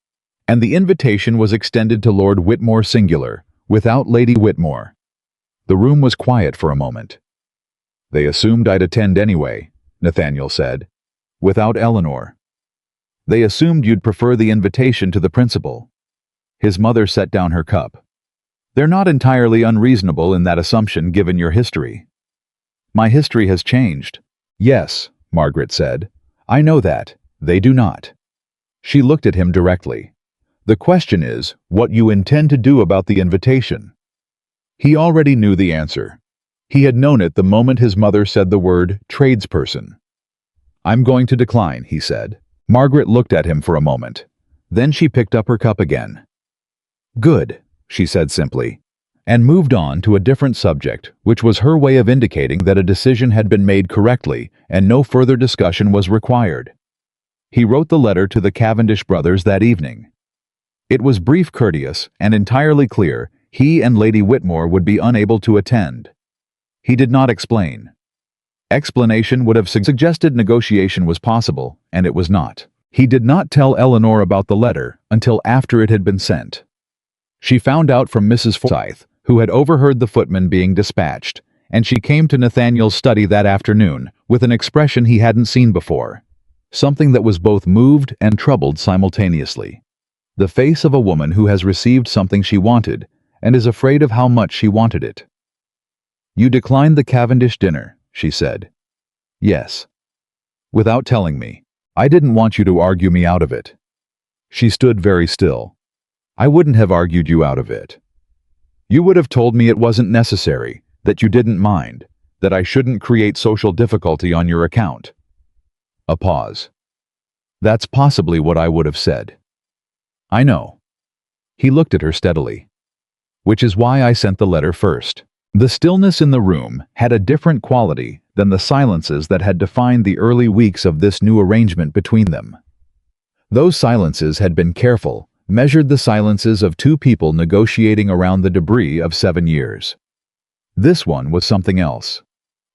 and the invitation was extended to Lord Whitmore singular, without Lady Whitmore. The room was quiet for a moment. They assumed I'd attend anyway, Nathaniel said, without Eleanor. They assumed you'd prefer the invitation to the principal. His mother set down her cup. They're not entirely unreasonable in that assumption given your history. My history has changed. Yes, Margaret said. I know that. They do not. She looked at him directly. The question is, what you intend to do about the invitation. He already knew the answer. He had known it the moment his mother said the word tradesperson. I'm going to decline, he said. Margaret looked at him for a moment. Then she picked up her cup again. Good, she said simply, and moved on to a different subject, which was her way of indicating that a decision had been made correctly and no further discussion was required. He wrote the letter to the Cavendish brothers that evening. It was brief, courteous, and entirely clear he and Lady Whitmore would be unable to attend. He did not explain. Explanation would have suggested negotiation was possible, and it was not. He did not tell Eleanor about the letter until after it had been sent. She found out from Mrs. Forsyth, who had overheard the footman being dispatched, and she came to Nathaniel's study that afternoon with an expression he hadn't seen before, something that was both moved and troubled simultaneously. The face of a woman who has received something she wanted and is afraid of how much she wanted it. You declined the Cavendish dinner, she said. Yes. Without telling me. I didn't want you to argue me out of it. She stood very still. I wouldn't have argued you out of it. You would have told me it wasn't necessary, that you didn't mind, that I shouldn't create social difficulty on your account. A pause. That's possibly what I would have said. I know. He looked at her steadily. Which is why I sent the letter first. The stillness in the room had a different quality than the silences that had defined the early weeks of this new arrangement between them. Those silences had been careful, measured the silences of two people negotiating around the debris of 7 years. This one was something else.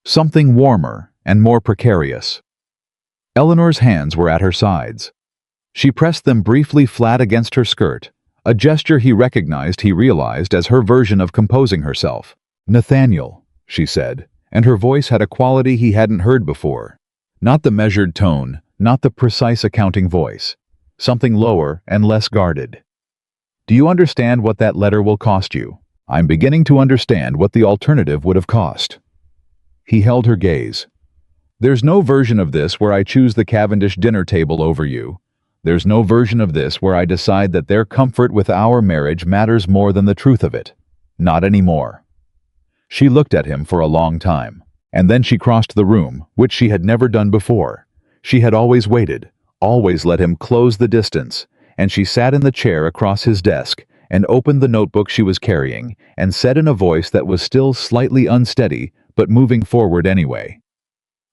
Something warmer and more precarious. Eleanor's hands were at her sides. She pressed them briefly flat against her skirt, a gesture he realized as her version of composing herself. Nathaniel, she said, and her voice had a quality he hadn't heard before. Not the measured tone, not the precise accounting voice. Something lower and less guarded. Do you understand what that letter will cost you? I'm beginning to understand what the alternative would have cost. He held her gaze. There's no version of this where I choose the Cavendish dinner table over you. There's no version of this where I decide that their comfort with our marriage matters more than the truth of it. Not anymore. She looked at him for a long time, and then she crossed the room, which she had never done before. She had always waited, always let him close the distance, and she sat in the chair across his desk and opened the notebook she was carrying and said in a voice that was still slightly unsteady but moving forward anyway.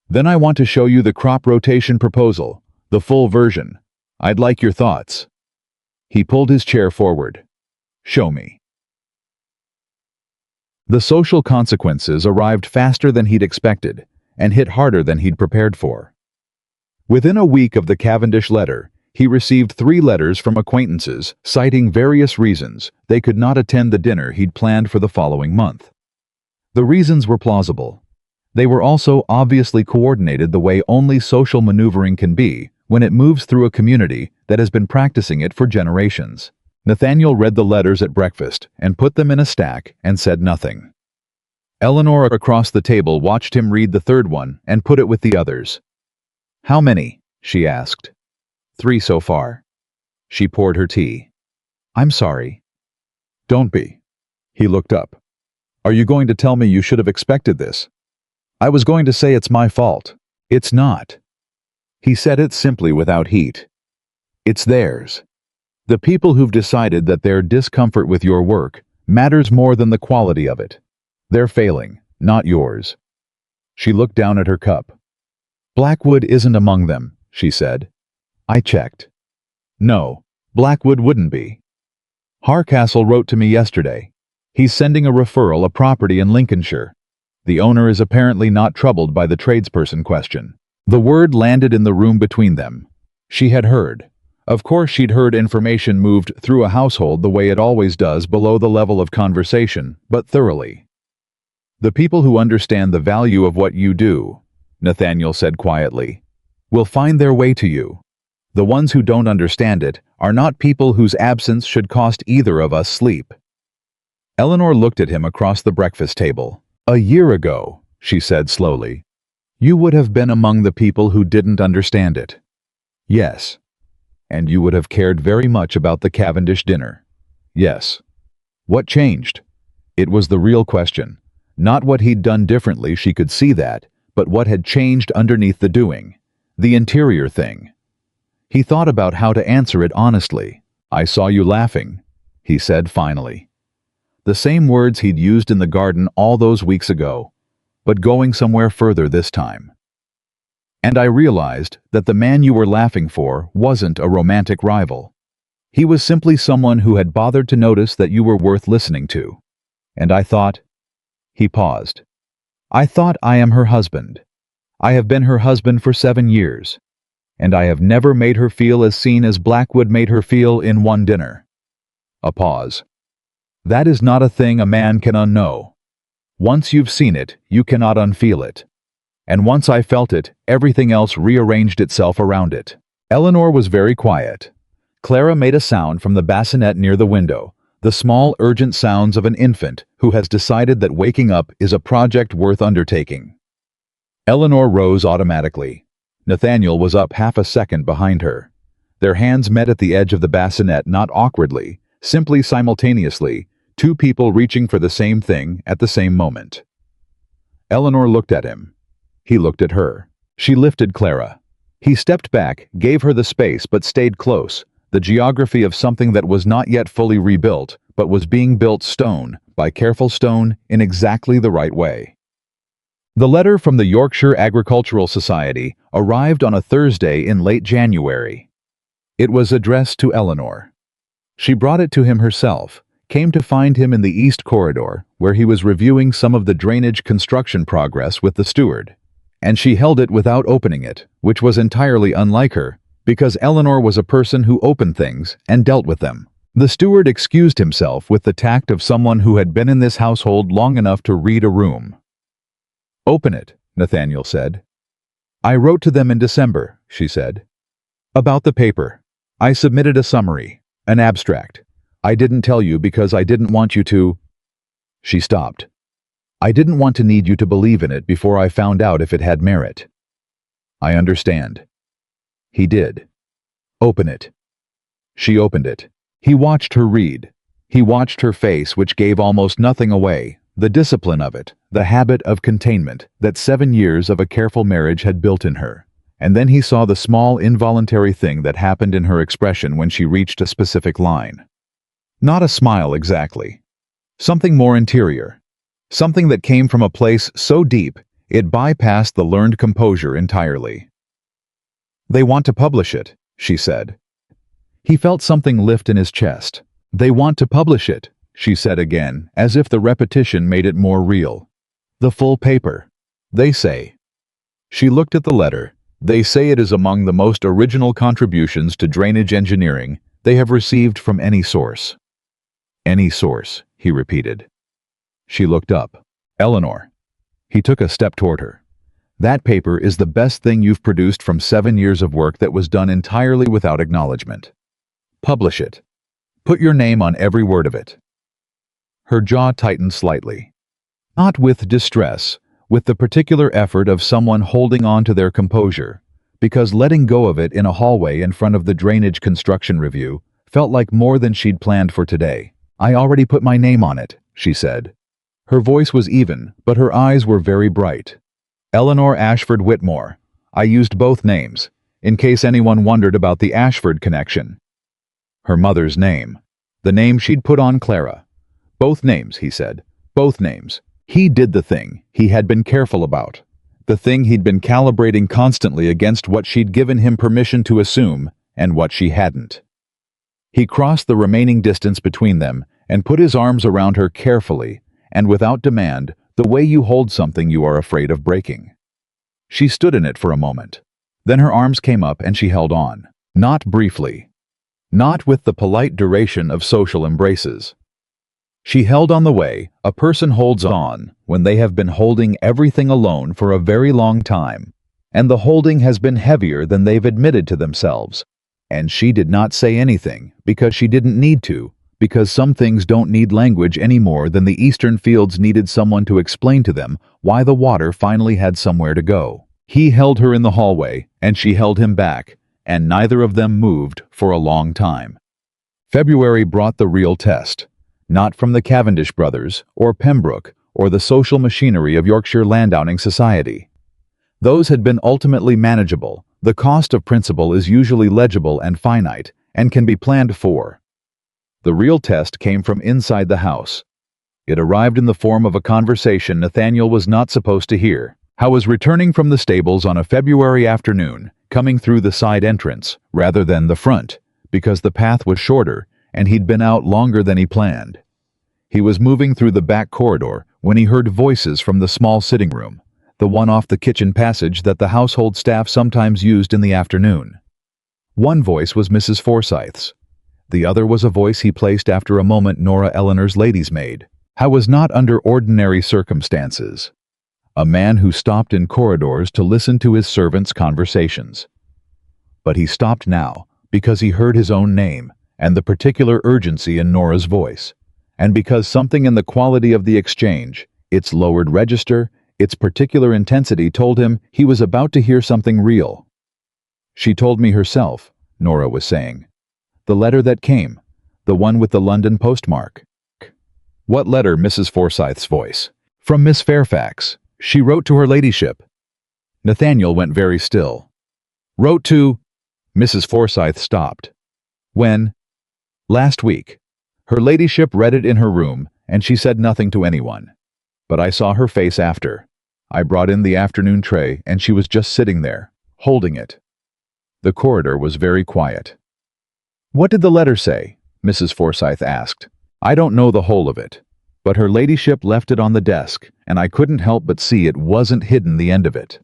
Then I want to show you the crop rotation proposal, the full version. I'd like your thoughts. He pulled his chair forward. Show me. The social consequences arrived faster than he'd expected and hit harder than he'd prepared for. Within a week of the Cavendish letter, he received 3 letters from acquaintances citing various reasons they could not attend the dinner he'd planned for the following month. The reasons were plausible. They were also obviously coordinated the way only social maneuvering can be when it moves through a community that has been practicing it for generations. Nathaniel read the letters at breakfast and put them in a stack and said nothing. Eleanor across the table watched him read the third one and put it with the others. How many? She asked. 3 so far. She poured her tea. I'm sorry. Don't be. He looked up. Are you going to tell me you should have expected this? I was going to say it's my fault. It's not. He said it simply without heat. It's theirs. The people who've decided that their discomfort with your work matters more than the quality of it. They're failing, not yours. She looked down at her cup. Blackwood isn't among them, she said. I checked. No, Blackwood wouldn't be. Harcastle wrote to me yesterday. He's sending a referral, a property in Lincolnshire. The owner is apparently not troubled by the tradesperson question. The word landed in the room between them. She had heard. Of course she'd heard information moved through a household the way it always does below the level of conversation, but thoroughly. The people who understand the value of what you do, Nathaniel said quietly, will find their way to you. The ones who don't understand it are not people whose absence should cost either of us sleep. Eleanor looked at him across the breakfast table. A year ago, she said slowly, you would have been among the people who didn't understand it. Yes. And you would have cared very much about the Cavendish dinner. Yes. What changed? It was the real question. Not what he'd done differently, she could see that, but what had changed underneath the doing. The interior thing. He thought about how to answer it honestly. I saw you laughing, he said finally. The same words he'd used in the garden all those weeks ago, but going somewhere further this time. And I realized that the man you were laughing for wasn't a romantic rival. He was simply someone who had bothered to notice that you were worth listening to. And I thought... He paused. I thought I am her husband. I have been her husband for 7 years. And I have never made her feel as seen as Blackwood made her feel in one dinner. A pause. That is not a thing a man can unknow. Once you've seen it, you cannot unfeel it. And once I felt it, everything else rearranged itself around it. Eleanor was very quiet. Clara made a sound from the bassinet near the window, the small, urgent sounds of an infant who has decided that waking up is a project worth undertaking. Eleanor rose automatically. Nathaniel was up half a second behind her. Their hands met at the edge of the bassinet, not awkwardly, simply simultaneously, two people reaching for the same thing at the same moment. Eleanor looked at him. He looked at her. She lifted Clara. He stepped back, gave her the space but stayed close, the geography of something that was not yet fully rebuilt, but was being built stone by careful stone in exactly the right way. The letter from the Yorkshire Agricultural Society arrived on a Thursday in late January. It was addressed to Eleanor. She brought it to him herself, came to find him in the East Corridor, where he was reviewing some of the drainage construction progress with the steward. And she held it without opening it, which was entirely unlike her, because Eleanor was a person who opened things and dealt with them. The steward excused himself with the tact of someone who had been in this household long enough to read a room. Open it, Nathaniel said. I wrote to them in December, she said. About the paper. I submitted a summary, an abstract. I didn't tell you because I didn't want you to... She stopped. I didn't want to need you to believe in it before I found out if it had merit. I understand. He did. Open it. She opened it. He watched her read. He watched her face, which gave almost nothing away, the discipline of it, the habit of containment that 7 years of a careful marriage had built in her. And then he saw the small involuntary thing that happened in her expression when she reached a specific line. Not a smile exactly. Something more interior. Something that came from a place so deep, it bypassed the learned composure entirely. They want to publish it, she said. He felt something lift in his chest. They want to publish it, she said again, as if the repetition made it more real. The full paper. They say. She looked at the letter. They say it is among the most original contributions to drainage engineering they have received from any source. Any source, he repeated. She looked up. Eleanor. He took a step toward her. That paper is the best thing you've produced from 7 years of work that was done entirely without acknowledgement. Publish it. Put your name on every word of it. Her jaw tightened slightly. Not with distress, with the particular effort of someone holding on to their composure, because letting go of it in a hallway in front of the drainage construction review felt like more than she'd planned for today. I already put my name on it, she said. Her voice was even, but her eyes were very bright. Eleanor Ashford Whitmore. I used both names, in case anyone wondered about the Ashford connection. Her mother's name. The name she'd put on Clara. Both names, he said. Both names. He did the thing he had been careful about. The thing he'd been calibrating constantly against what she'd given him permission to assume and what she hadn't. He crossed the remaining distance between them and put his arms around her carefully and without demand, the way you hold something you are afraid of breaking. She stood in it for a moment. Then her arms came up and she held on. Not briefly. Not with the polite duration of social embraces. She held on the way a person holds on when they have been holding everything alone for a very long time, and the holding has been heavier than they've admitted to themselves. And she did not say anything because she didn't need to, because some things don't need language any more than the eastern fields needed someone to explain to them why the water finally had somewhere to go. He held her in the hallway, and she held him back, and neither of them moved for a long time. February brought the real test. Not from the Cavendish brothers, or Pembroke, or the social machinery of Yorkshire landowning society. Those had been ultimately manageable. The cost of principle is usually legible and finite, and can be planned for. The real test came from inside the house. It arrived in the form of a conversation Nathaniel was not supposed to hear. How was returning from the stables on a February afternoon, coming through the side entrance, rather than the front, because the path was shorter, and he'd been out longer than he planned. He was moving through the back corridor when he heard voices from the small sitting room, the one off the kitchen passage that the household staff sometimes used in the afternoon. One voice was Mrs. Forsyth's. The other was a voice he placed after a moment Nora Eleanor's lady's maid. How was not under ordinary circumstances. A man who stopped in corridors to listen to his servants' conversations. But he stopped now because he heard his own name and the particular urgency in Nora's voice, and because something in the quality of the exchange, its lowered register, its particular intensity told him he was about to hear something real. She told me herself, Nora was saying. The letter that came, the one with the London postmark. What letter? Mrs. Forsyth's voice. From Miss Fairfax. She wrote to her ladyship. Nathaniel went very still. Wrote to... Mrs. Forsyth stopped. When? Last week. Her ladyship read it in her room, and she said nothing to anyone. But I saw her face after. I brought in the afternoon tray, and she was just sitting there, holding it. The corridor was very quiet. What did the letter say? Mrs. Forsyth asked. I don't know the whole of it, but her ladyship left it on the desk, and I couldn't help but see it wasn't hidden the end of it.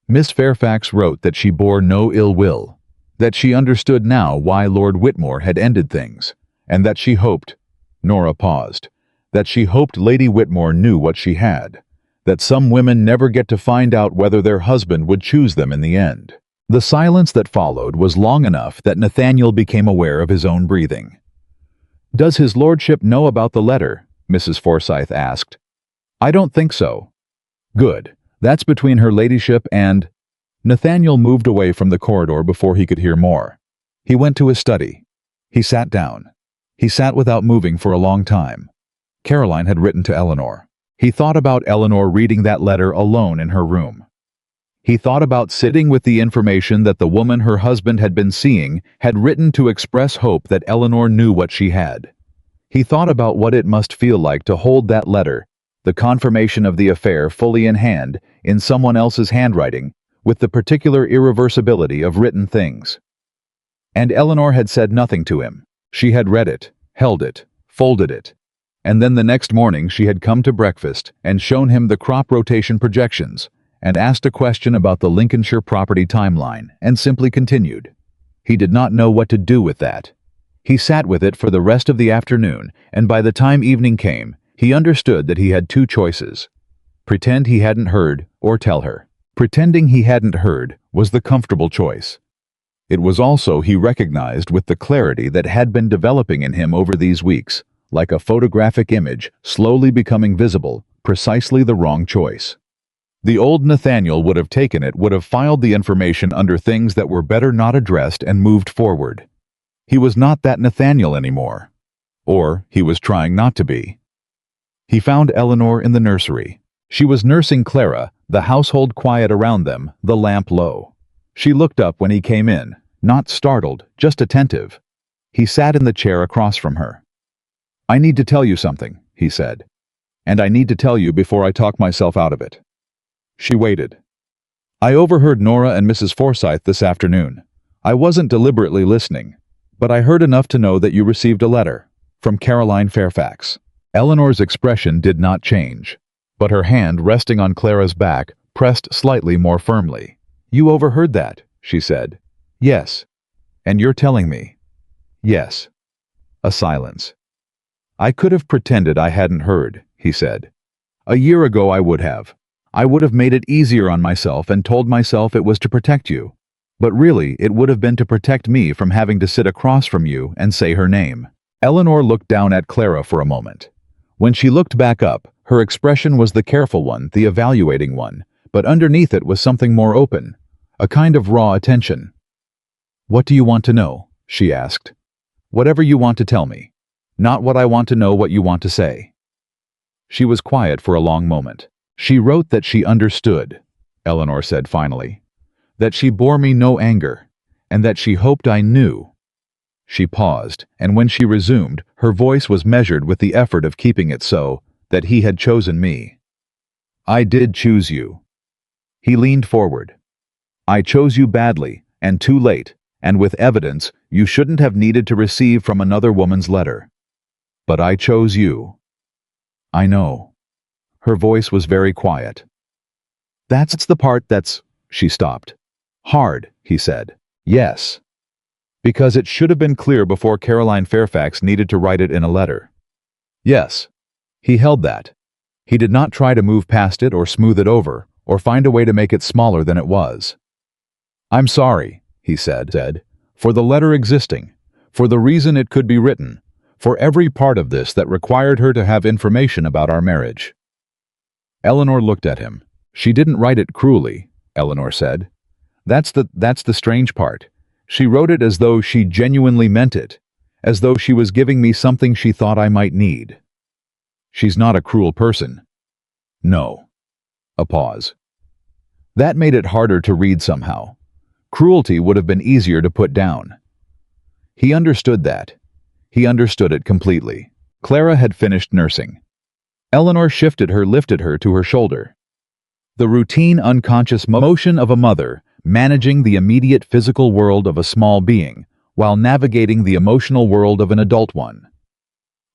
Miss Fairfax wrote that she bore no ill will, that she understood now why Lord Whitmore had ended things, and that she hoped, Nora paused, that she hoped Lady Whitmore knew what she had, that some women never get to find out whether their husband would choose them in the end. The silence that followed was long enough that Nathaniel became aware of his own breathing. Does his lordship know about the letter? Mrs. Forsyth asked. I don't think so. Good. That's between her ladyship and... Nathaniel moved away from the corridor before he could hear more. He went to his study. He sat down. He sat without moving for a long time. Caroline had written to Eleanor. He thought about Eleanor reading that letter alone in her room. He thought about sitting with the information that the woman her husband had been seeing had written to express hope that Eleanor knew what she had. He thought about what it must feel like to hold that letter, the confirmation of the affair fully in hand, in someone else's handwriting, with the particular irreversibility of written things. And Eleanor had said nothing to him. She had read it, held it, folded it. And then the next morning she had come to breakfast and shown him the crop rotation projections, and asked a question about the Lincolnshire property timeline, and simply continued. He did not know what to do with that. He sat with it for the rest of the afternoon, and by the time evening came, he understood that he had two choices. Pretend he hadn't heard, or tell her. Pretending he hadn't heard was the comfortable choice. It was also, he recognized with the clarity that had been developing in him over these weeks, like a photographic image slowly becoming visible, precisely the wrong choice. The old Nathaniel would have taken it, would have filed the information under things that were better not addressed and moved forward. He was not that Nathaniel anymore. Or he was trying not to be. He found Eleanor in the nursery. She was nursing Clara, the household quiet around them, the lamp low. She looked up when he came in, not startled, just attentive. He sat in the chair across from her. "I need to tell you something," he said. "And I need to tell you before I talk myself out of it." She waited. "I overheard Nora and Mrs. Forsyth this afternoon. I wasn't deliberately listening, but I heard enough to know that you received a letter from Caroline Fairfax." Eleanor's expression did not change, but her hand resting on Clara's back pressed slightly more firmly. "You overheard that," she said. "Yes. And you're telling me?" "Yes." A silence. "I could have pretended I hadn't heard," he said. "A year ago I would have. I would have made it easier on myself and told myself it was to protect you. But really, it would have been to protect me from having to sit across from you and say her name." Eleanor looked down at Clara for a moment. When she looked back up, her expression was the careful one, the evaluating one, but underneath it was something more open, a kind of raw attention. "What do you want to know?" she asked. "Whatever you want to tell me. Not what I want to know what you want to say." She was quiet for a long moment. "She wrote that she understood," Eleanor said finally. "That she bore me no anger, and that she hoped I knew." She paused, and when she resumed, her voice was measured with the effort of keeping it so, "that he had chosen me. I did choose you." He leaned forward. "I chose you badly, and too late, and with evidence you shouldn't have needed to receive from another woman's letter. But I chose you." "I know." Her voice was very quiet. "That's the part that's—" She stopped. "Hard," he said. "Yes. Because it should have been clear before Caroline Fairfax needed to write it in a letter." "Yes." He held that. He did not try to move past it or smooth it over, or find a way to make it smaller than it was. "I'm sorry," he said, "for the letter existing, for the reason it could be written, for every part of this that required her to have information about our marriage." Eleanor looked at him. "She didn't write it cruelly," Eleanor said. That's the strange part. She wrote it as though she genuinely meant it, as though she was giving me something she thought I might need. She's not a cruel person." "No." A pause. That made it harder to read somehow. Cruelty would have been easier to put down. He understood that. He understood it completely. Clara had finished nursing. Eleanor lifted her to her shoulder. The routine unconscious motion of a mother managing the immediate physical world of a small being while navigating the emotional world of an adult one.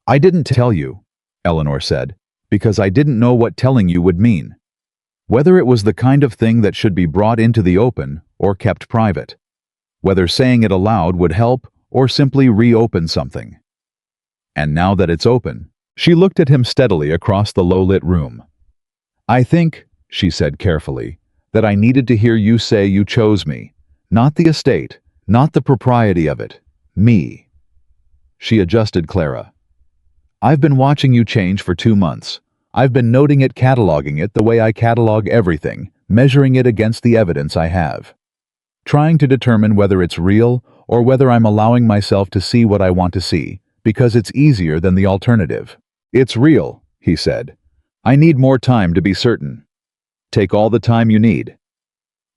"I didn't tell you," Eleanor said, "because I didn't know what telling you would mean. Whether it was the kind of thing that should be brought into the open or kept private. Whether saying it aloud would help or simply reopen something. And now that it's open," she looked at him steadily across the low-lit room. "I think," she said carefully, "that I needed to hear you say you chose me. Not the estate, not the propriety of it. Me." She adjusted Clara. "I've been watching you change for 2 months. I've been noting it, cataloging it the way I catalog everything, measuring it against the evidence I have. Trying to determine whether it's real or whether I'm allowing myself to see what I want to see, because it's easier than the alternative." "It's real," he said. "I need more time to be certain." "Take all the time you need."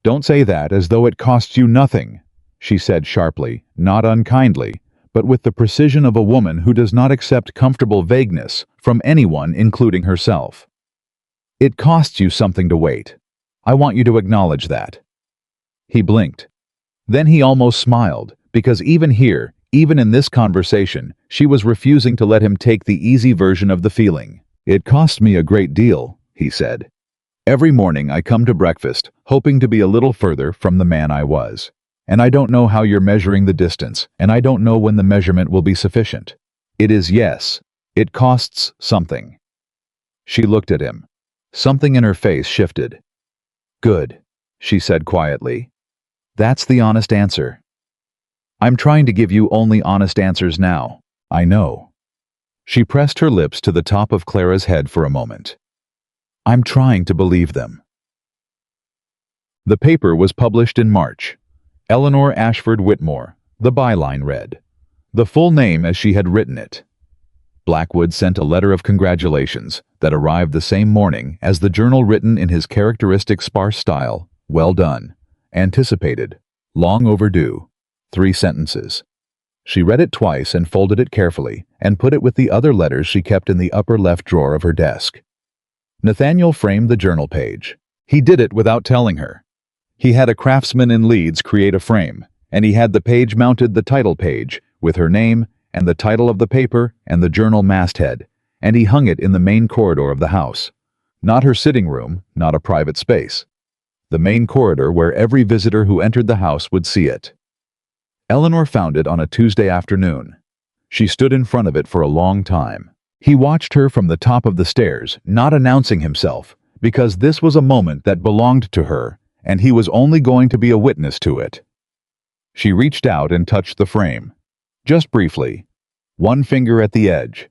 "Don't say that as though it costs you nothing," she said sharply, not unkindly, but with the precision of a woman who does not accept comfortable vagueness from anyone, including herself. "It costs you something to wait. I want you to acknowledge that." He blinked. Then he almost smiled, because even here, even in this conversation, she was refusing to let him take the easy version of the feeling. "It cost me a great deal," he said. "Every morning I come to breakfast, hoping to be a little further from the man I was. And I don't know how you're measuring the distance, and I don't know when the measurement will be sufficient. It is yes, it costs something." She looked at him. Something in her face shifted. "Good," she said quietly. "That's the honest answer. I'm trying to give you only honest answers now. I know." She pressed her lips to the top of Clara's head for a moment. "I'm trying to believe them." The paper was published in March. Eleanor Ashford Whitmore, the byline read. The full name as she had written it. Blackwood sent a letter of congratulations that arrived the same morning as the journal, written in his characteristic sparse style. Well done. Anticipated. Long overdue. 3 sentences. She read it twice and folded it carefully and put it with the other letters she kept in the upper left drawer of her desk. Nathaniel framed the journal page. He did it without telling her. He had a craftsman in Leeds create a frame, and he had the page mounted, the title page, with her name and the title of the paper and the journal masthead, and he hung it in the main corridor of the house. Not her sitting room, not a private space. The main corridor where every visitor who entered the house would see it. Eleanor found it on a Tuesday afternoon. She stood in front of it for a long time. He watched her from the top of the stairs, not announcing himself, because this was a moment that belonged to her, and he was only going to be a witness to it. She reached out and touched the frame. Just briefly. One finger at the edge.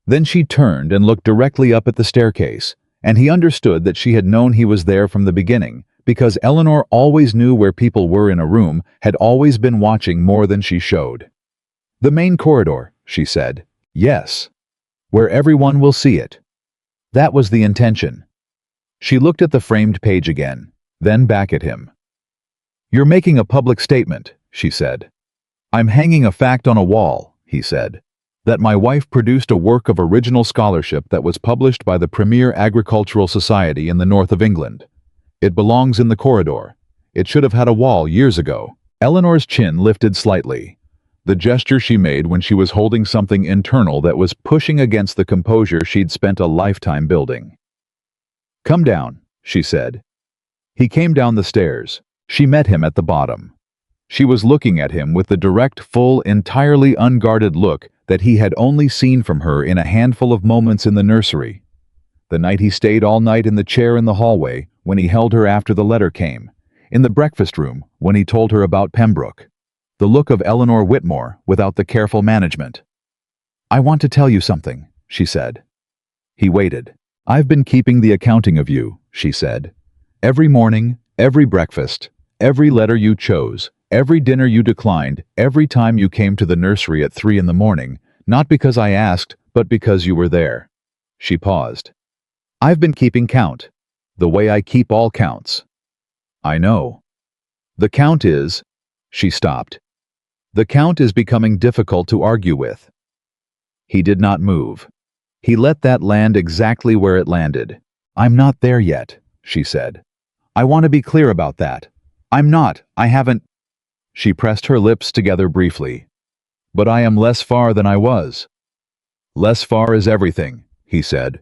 Then she turned and looked directly up at the staircase, and he understood that she had known he was there from the beginning, because Eleanor always knew where people were in a room, had always been watching more than she showed. The main corridor, she said. Yes. Where everyone will see it. That was the intention. She looked at the framed page again, then back at him. You're making a public statement, she said. I'm hanging a fact on a wall, he said. That my wife produced a work of original scholarship that was published by the premier agricultural society in the north of England. It belongs in the corridor. It should have had a wall years ago. Eleanor's chin lifted slightly. The gesture she made when she was holding something internal that was pushing against the composure she'd spent a lifetime building. Come down, she said. He came down the stairs. She met him at the bottom. She was looking at him with the direct, full, entirely unguarded look that he had only seen from her in a handful of moments in the nursery. The night he stayed all night in the chair in the hallway, when he held her after the letter came, in the breakfast room when he told her about Pembroke. The look of Eleanor Whitmore without the careful management. I want to tell you something, she said. He waited. I've been keeping the accounting of you, she said. Every morning, every breakfast, every letter you chose, every dinner you declined, every time you came to the nursery at 3 a.m, not because I asked, but because you were there. She paused. I've been keeping count. The way I keep all counts. I know. The count is... She stopped. The count is becoming difficult to argue with. He did not move. He let that land exactly where it landed. I'm not there yet, she said. I want to be clear about that. I'm not, I haven't... She pressed her lips together briefly. But I am less far than I was. Less far is everything, he said.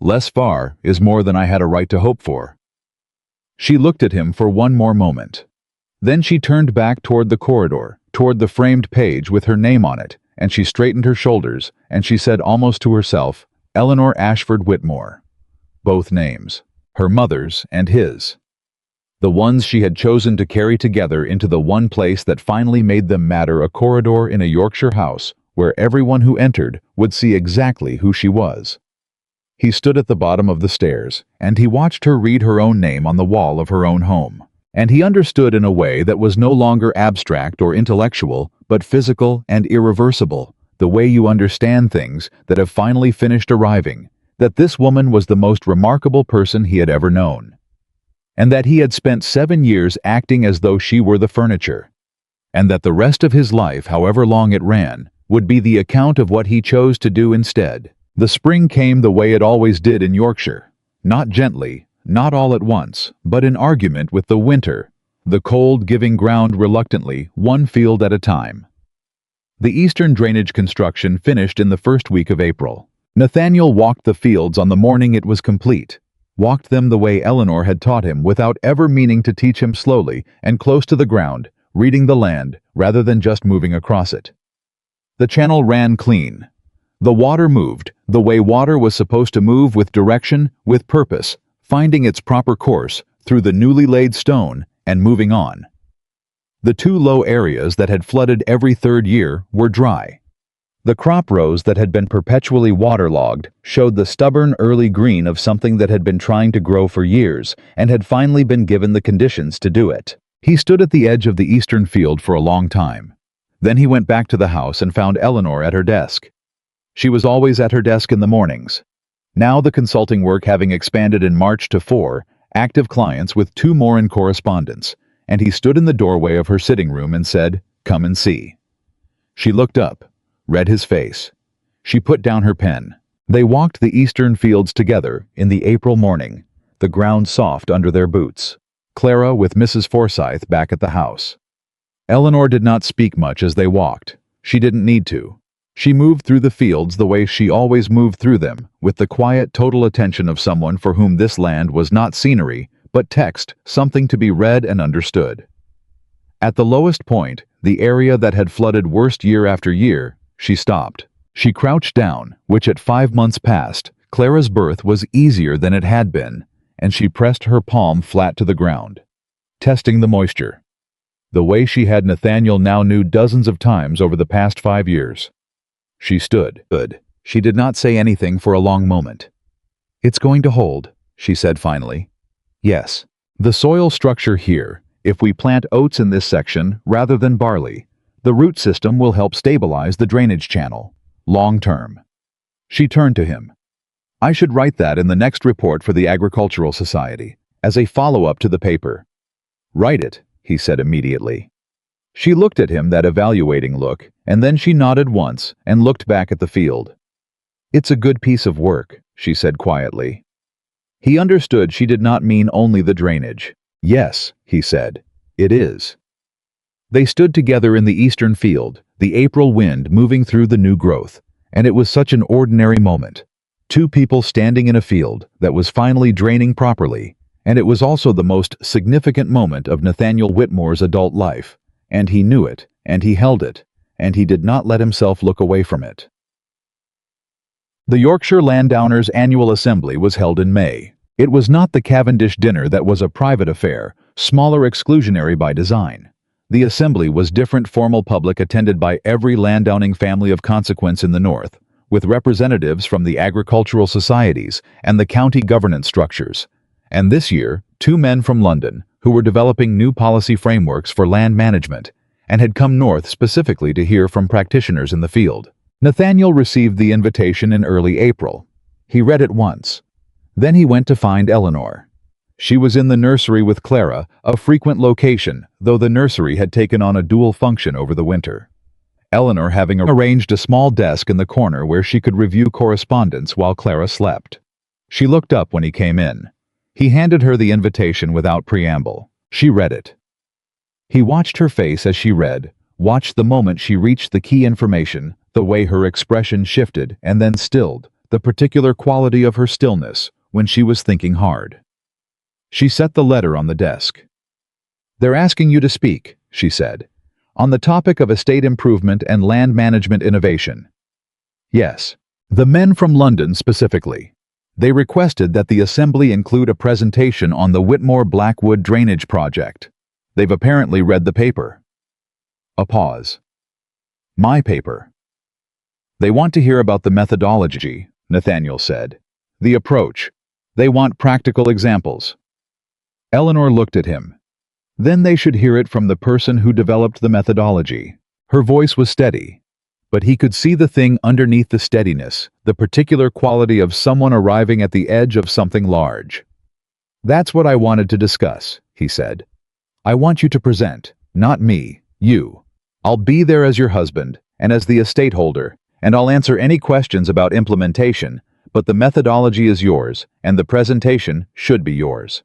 Less far is more than I had a right to hope for. She looked at him for one more moment. Then she turned back toward the corridor, toward the framed page with her name on it, and she straightened her shoulders, and she said almost to herself, Eleanor Ashford Whitmore. Both names, her mother's and his. The ones she had chosen to carry together into the one place that finally made them matter, a corridor in a Yorkshire house where everyone who entered would see exactly who she was. He stood at the bottom of the stairs, and he watched her read her own name on the wall of her own home. And he understood in a way that was no longer abstract or intellectual, but physical and irreversible, the way you understand things that have finally finished arriving, that this woman was the most remarkable person he had ever known. And that he had spent 7 years acting as though she were the furniture. And that the rest of his life, however long it ran, would be the account of what he chose to do instead. The spring came the way it always did in Yorkshire, not gently, not all at once, but in argument with the winter, the cold giving ground reluctantly, one field at a time. The eastern drainage construction finished in the first week of April. Nathaniel walked the fields on the morning it was complete, walked them the way Eleanor had taught him without ever meaning to teach him, slowly and close to the ground, reading the land rather than just moving across it. The channel ran clean. The water moved the way water was supposed to move, with direction, with purpose, finding its proper course through the newly laid stone and moving on. The 2 low areas that had flooded every 3rd year were dry. The crop rows that had been perpetually waterlogged showed the stubborn early green of something that had been trying to grow for years and had finally been given the conditions to do it. He stood at the edge of the eastern field for a long time. Then he went back to the house and found Eleanor at her desk. She was always at her desk in the mornings. Now the consulting work having expanded in March to 4 active clients with 2 more in correspondence, and he stood in the doorway of her sitting room and said, "Come and see." She looked up, read his face. She put down her pen. They walked the eastern fields together in the April morning, the ground soft under their boots. Clara with Mrs. Forsyth back at the house. Eleanor did not speak much as they walked. She didn't need to. She moved through the fields the way she always moved through them, with the quiet, total attention of someone for whom this land was not scenery, but text, something to be read and understood. At the lowest point, the area that had flooded worst year after year, she stopped. She crouched down, which at 5 months past, Clara's birth was easier than it had been, and she pressed her palm flat to the ground, testing the moisture. The way she had Nathaniel now knew dozens of times over the past 5 years. She stood. Good. She did not say anything for a long moment. "It's going to hold," she said finally. "Yes. The soil structure here, if we plant oats in this section rather than barley, the root system will help stabilize the drainage channel, long term." She turned to him. "I should write that in the next report for the Agricultural Society, as a follow-up to the paper." "Write it," he said immediately. She looked at him, that evaluating look, and then she nodded once and looked back at the field. "It's a good piece of work," she said quietly. He understood she did not mean only the drainage. "Yes," he said, "it is." They stood together in the eastern field, the April wind moving through the new growth, and it was such an ordinary moment. 2 people standing in a field that was finally draining properly, and it was also the most significant moment of Nathaniel Whitmore's adult life. And he knew it, and he held it, and he did not let himself look away from it. The Yorkshire Landowners' annual assembly was held in May. It was not the Cavendish dinner that was a private affair, smaller, exclusionary by design. The assembly was different, formal, public, attended by every landowning family of consequence in the north, with representatives from the agricultural societies and the county governance structures. And this year, 2 men from London, who were developing new policy frameworks for land management, and had come north specifically to hear from practitioners in the field. Nathaniel received the invitation in early April. He read it once. Then he went to find Eleanor. She was in the nursery with Clara, a frequent location, though the nursery had taken on a dual function over the winter. Eleanor having arranged a small desk in the corner where she could review correspondence while Clara slept. She looked up when he came in. He handed her the invitation without preamble. She read it. He watched her face as she read, watched the moment she reached the key information, the way her expression shifted and then stilled, the particular quality of her stillness when she was thinking hard. She set the letter on the desk. "They're asking you to speak," she said, "on the topic of estate improvement and land management innovation." "Yes." The men from London specifically. They requested that the assembly include a presentation on the Whitmore Blackwood drainage project. They've apparently read the paper. A pause. "My paper." "They want to hear about the methodology," Nathaniel said. "The approach. They want practical examples." Eleanor looked at him. "Then they should hear it from the person who developed the methodology." Her voice was steady, but he could see the thing underneath the steadiness, the particular quality of someone arriving at the edge of something large. "That's what I wanted to discuss," he said. "I want you to present, not me, you. I'll be there as your husband and as the estate holder, and I'll answer any questions about implementation, but the methodology is yours, and the presentation should be yours."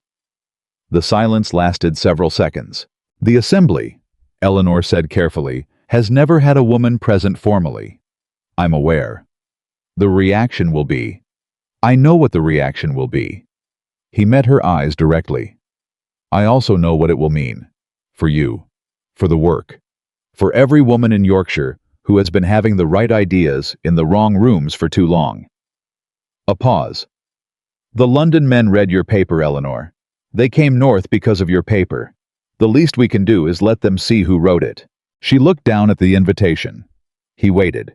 The silence lasted several seconds. "The assembly," Eleanor said carefully, "has never had a woman present formally. I'm aware. The reaction will be. I know what the reaction will be." He met her eyes directly. "I also know what it will mean. For you. For the work. For every woman in Yorkshire who has been having the right ideas in the wrong rooms for too long." A pause. "The London men read your paper, Eleanor. They came north because of your paper. The least we can do is let them see who wrote it." She looked down at the invitation. He waited.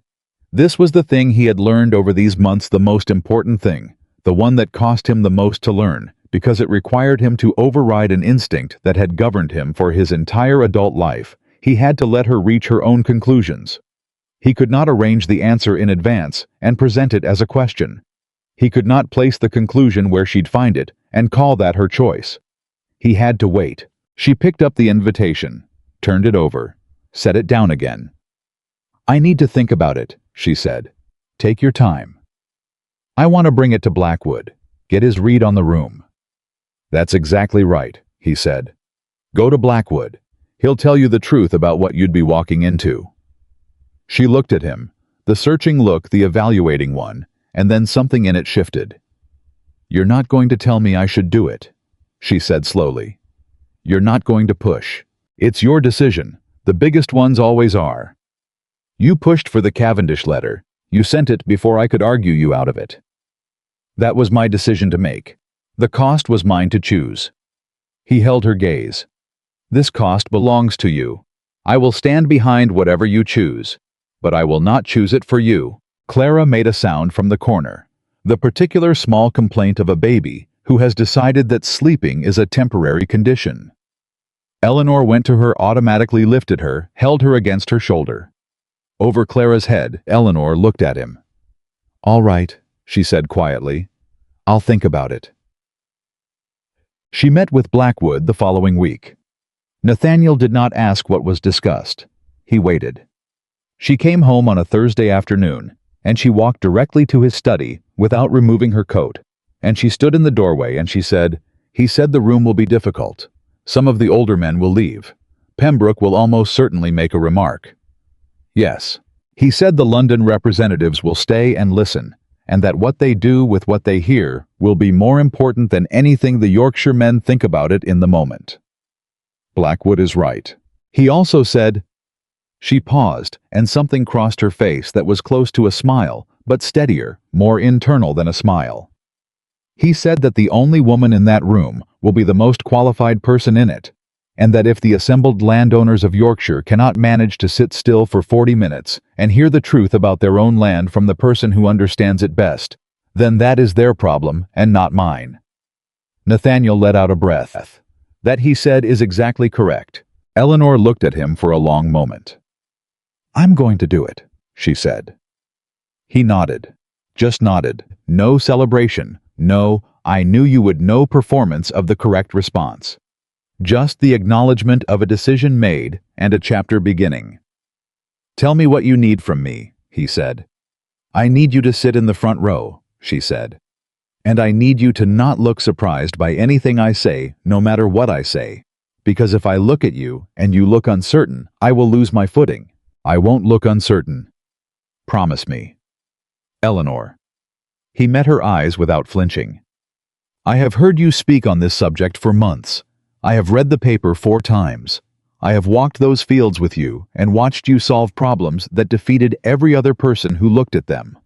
This was the thing he had learned over these months, the most important thing, the one that cost him the most to learn, because it required him to override an instinct that had governed him for his entire adult life. He had to let her reach her own conclusions. He could not arrange the answer in advance and present it as a question. He could not place the conclusion where she'd find it and call that her choice. He had to wait. She picked up the invitation, turned it over, set it down again. "I need to think about it," she said. "Take your time." "I want to bring it to Blackwood, get his read on the room." "That's exactly right," he said. "Go to Blackwood. He'll tell you the truth about what you'd be walking into." She looked at him, the searching look, the evaluating one, and then something in it shifted. "You're not going to tell me I should do it," she said slowly. "You're not going to push. It's your decision. The biggest ones always are. You pushed for the Cavendish letter. You sent it before I could argue you out of it. That was my decision to make. The cost was mine to choose." He held her gaze. "This cost belongs to you. I will stand behind whatever you choose, but I will not choose it for you." Clara made a sound from the corner, the particular small complaint of a baby who has decided that sleeping is a temporary condition. Eleanor went to her, automatically lifted her, held her against her shoulder. Over Clara's head, Eleanor looked at him. "All right," she said quietly. "I'll think about it." She met with Blackwood the following week. Nathaniel did not ask what was discussed. He waited. She came home on a Thursday afternoon, and she walked directly to his study without removing her coat, and she stood in the doorway and she said, "He said the room will be difficult. Some of the older men will leave. Pembroke will almost certainly make a remark." "Yes. He said the London representatives will stay and listen, and that what they do with what they hear will be more important than anything the Yorkshire men think about it in the moment." Blackwood is right. He also said. She paused, and something crossed her face that was close to a smile, but steadier, more internal than a smile. He said that the only woman in that room will be the most qualified person in it, and that if the assembled landowners of Yorkshire cannot manage to sit still for 40 minutes and hear the truth about their own land from the person who understands it best, then that is their problem and not mine. Nathaniel let out a breath. That, he said, is exactly correct. Eleanor looked at him for a long moment. "I'm going to do it," she said. He nodded. Just nodded. No celebration. No, "I knew you would," no performance of the correct response. Just the acknowledgement of a decision made and a chapter beginning. "Tell me what you need from me," he said. "I need you to sit in the front row," she said. "And I need you to not look surprised by anything I say, no matter what I say. Because if I look at you and you look uncertain, I will lose my footing. I won't look uncertain. Promise me." "Eleanor." He met her eyes without flinching. "I have heard you speak on this subject for months. I have read the paper 4 times. I have walked those fields with you and watched you solve problems that defeated every other person who looked at them."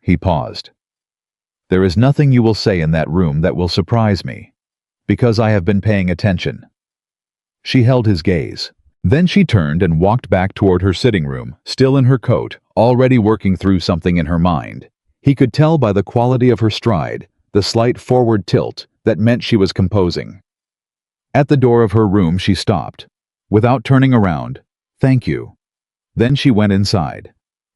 He paused. "There is nothing you will say in that room that will surprise me, because I have been paying attention." She held his gaze. Then she turned and walked back toward her sitting room, still in her coat, already working through something in her mind. He could tell by the quality of her stride, the slight forward tilt that meant she was composing. At the door of her room she stopped. Without turning around, "Thank you." Then she went inside.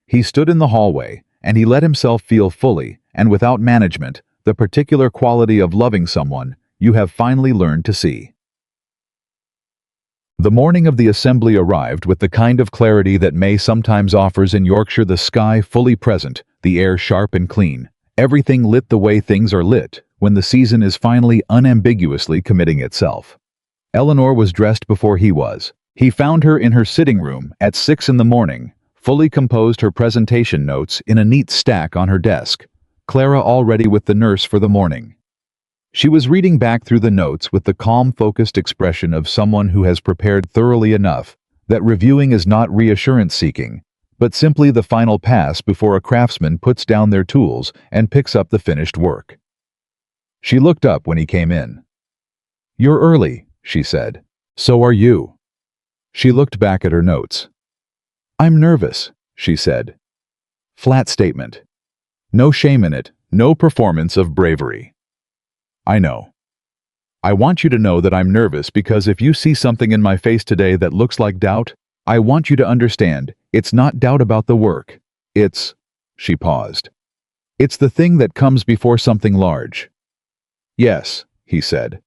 He stood in the hallway, and he let himself feel fully, and without management, the particular quality of loving someone you have finally learned to see. The morning of the assembly arrived with the kind of clarity that May sometimes offers in Yorkshire, the sky fully present, the air sharp and clean, everything lit the way things are lit when the season is finally unambiguously committing itself. Eleanor was dressed before he was. He found her in her sitting room at 6 in the morning, fully composed, her presentation notes in a neat stack on her desk, Clara already with the nurse for the morning. She was reading back through the notes with the calm, focused expression of someone who has prepared thoroughly enough that reviewing is not reassurance-seeking, but simply the final pass before a craftsman puts down their tools and picks up the finished work. She looked up when he came in. "You're early," she said. "So are you." She looked back at her notes. "I'm nervous," she said. Flat statement. No shame in it, no performance of bravery. "I know. I want you to know that I'm nervous because if you see something in my face today that looks like doubt, I want you to understand It's not doubt about the work. It's—" she paused. "It's the thing that comes before something large." "Yes," he said.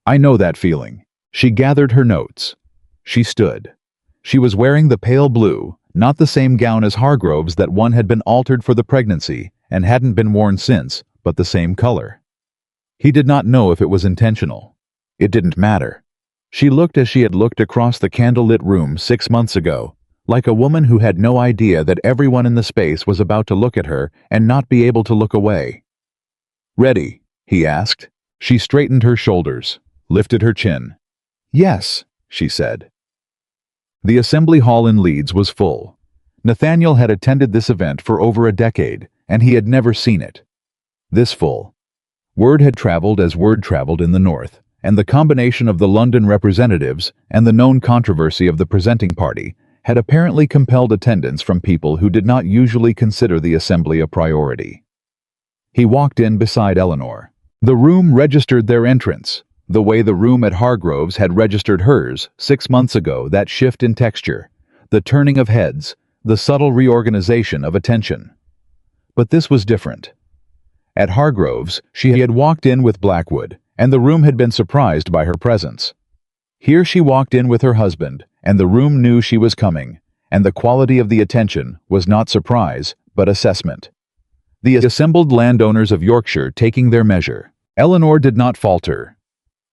"I know that feeling." She gathered her notes. She stood. She was wearing the pale blue, not the same gown as Hargrove's. That one had been altered for the pregnancy and hadn't been worn since, but the same color. He did not know if it was intentional. It didn't matter. She looked as she had looked across the candlelit room 6 months ago, like a woman who had no idea that everyone in the space was about to look at her and not be able to look away. "Ready?" he asked. She straightened her shoulders, lifted her chin. "Yes," she said. The assembly hall in Leeds was full. Nathaniel had attended this event for over a decade, and he had never seen it this full. Word had traveled as word traveled in the north, and the combination of the London representatives and the known controversy of the presenting party had apparently compelled attendance from people who did not usually consider the assembly a priority. He walked in beside Eleanor. The room registered their entrance, the way the room at Hargrove's had registered hers 6 months ago. That shift in texture, the turning of heads, the subtle reorganization of attention. But this was different. At Hargrove's, she had walked in with Blackwood, and the room had been surprised by her presence. Here she walked in with her husband, and the room knew she was coming, and the quality of the attention was not surprise, but assessment. The assembled landowners of Yorkshire taking their measure. Eleanor did not falter.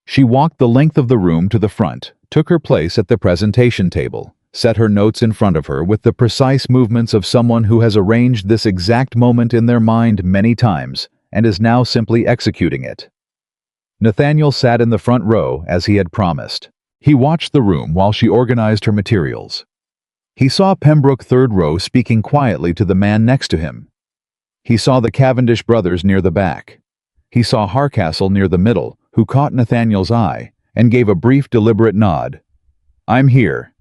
She walked the length of the room to the front, took her place at the presentation table, set her notes in front of her with the precise movements of someone who has arranged this exact moment in their mind many times and is now simply executing it. Nathaniel sat in the front row as he had promised. He watched the room while she organized her materials. He saw Pembroke, third row, speaking quietly to the man next to him. He saw the Cavendish brothers near the back. He saw Harcastle near the middle, who caught Nathaniel's eye and gave a brief, deliberate nod. "I'm here."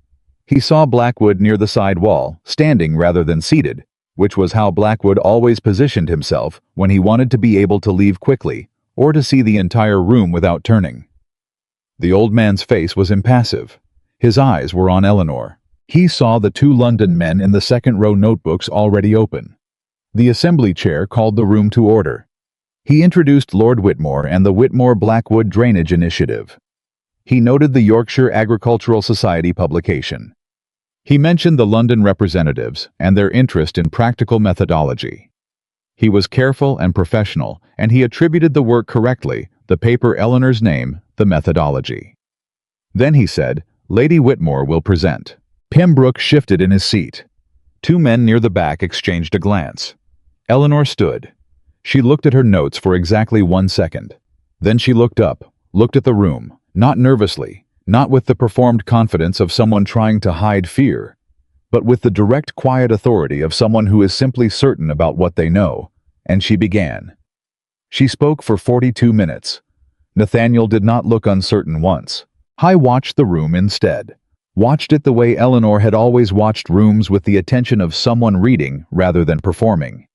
He saw Blackwood near the side wall, standing rather than seated, which was how Blackwood always positioned himself when he wanted to be able to leave quickly or to see the entire room without turning. The old man's face was impassive. His eyes were on Eleanor. He saw the 2 London men in the second row, notebooks already open. The assembly chair called the room to order. He introduced Lord Whitmore and the Whitmore-Blackwood Drainage Initiative. He noted the Yorkshire Agricultural Society publication. He mentioned the London representatives and their interest in practical methodology. He was careful and professional, and he attributed the work correctly, the paper Eleanor's name, the methodology. Then he said, "Lady Whitmore will present." Pembroke shifted in his seat. 2 men near the back exchanged a glance. Eleanor stood. She looked at her notes for exactly 1 second. Then she looked up, looked at the room, not nervously, not with the performed confidence of someone trying to hide fear, but with the direct, quiet authority of someone who is simply certain about what they know, and she began. She spoke for 42 minutes. Nathaniel did not look uncertain once. I watched the room instead. Watched it the way Eleanor had always watched rooms, with the attention of someone reading rather than performing.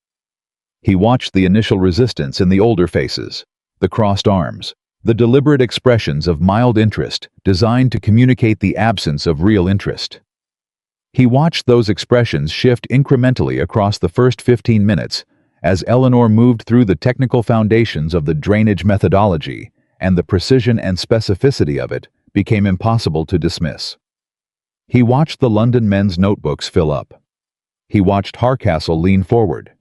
He watched the initial resistance in the older faces, the crossed arms, the deliberate expressions of mild interest designed to communicate the absence of real interest. He watched those expressions shift incrementally across the first 15 minutes as Eleanor moved through the technical foundations of the drainage methodology, and the precision and specificity of it became impossible to dismiss. He watched the London men's notebooks fill up. He watched Harcastle lean forward.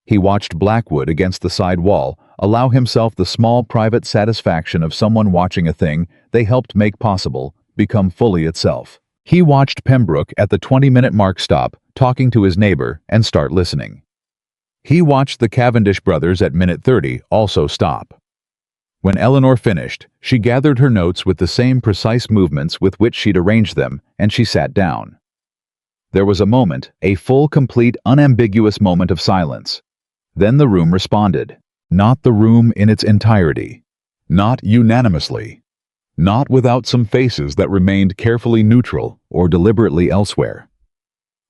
He watched Blackwood against the side wall allow himself the small private satisfaction of someone watching a thing they helped make possible become fully itself. He watched Pembroke at the 20-minute mark stop talking to his neighbor and start listening. He watched the Cavendish brothers at minute 30 also stop. When Eleanor finished, she gathered her notes with the same precise movements with which she'd arranged them, and she sat down. There was a moment, a full, complete, unambiguous moment of silence. Then the room responded. Not the room in its entirety. Not unanimously. Not without some faces that remained carefully neutral or deliberately elsewhere.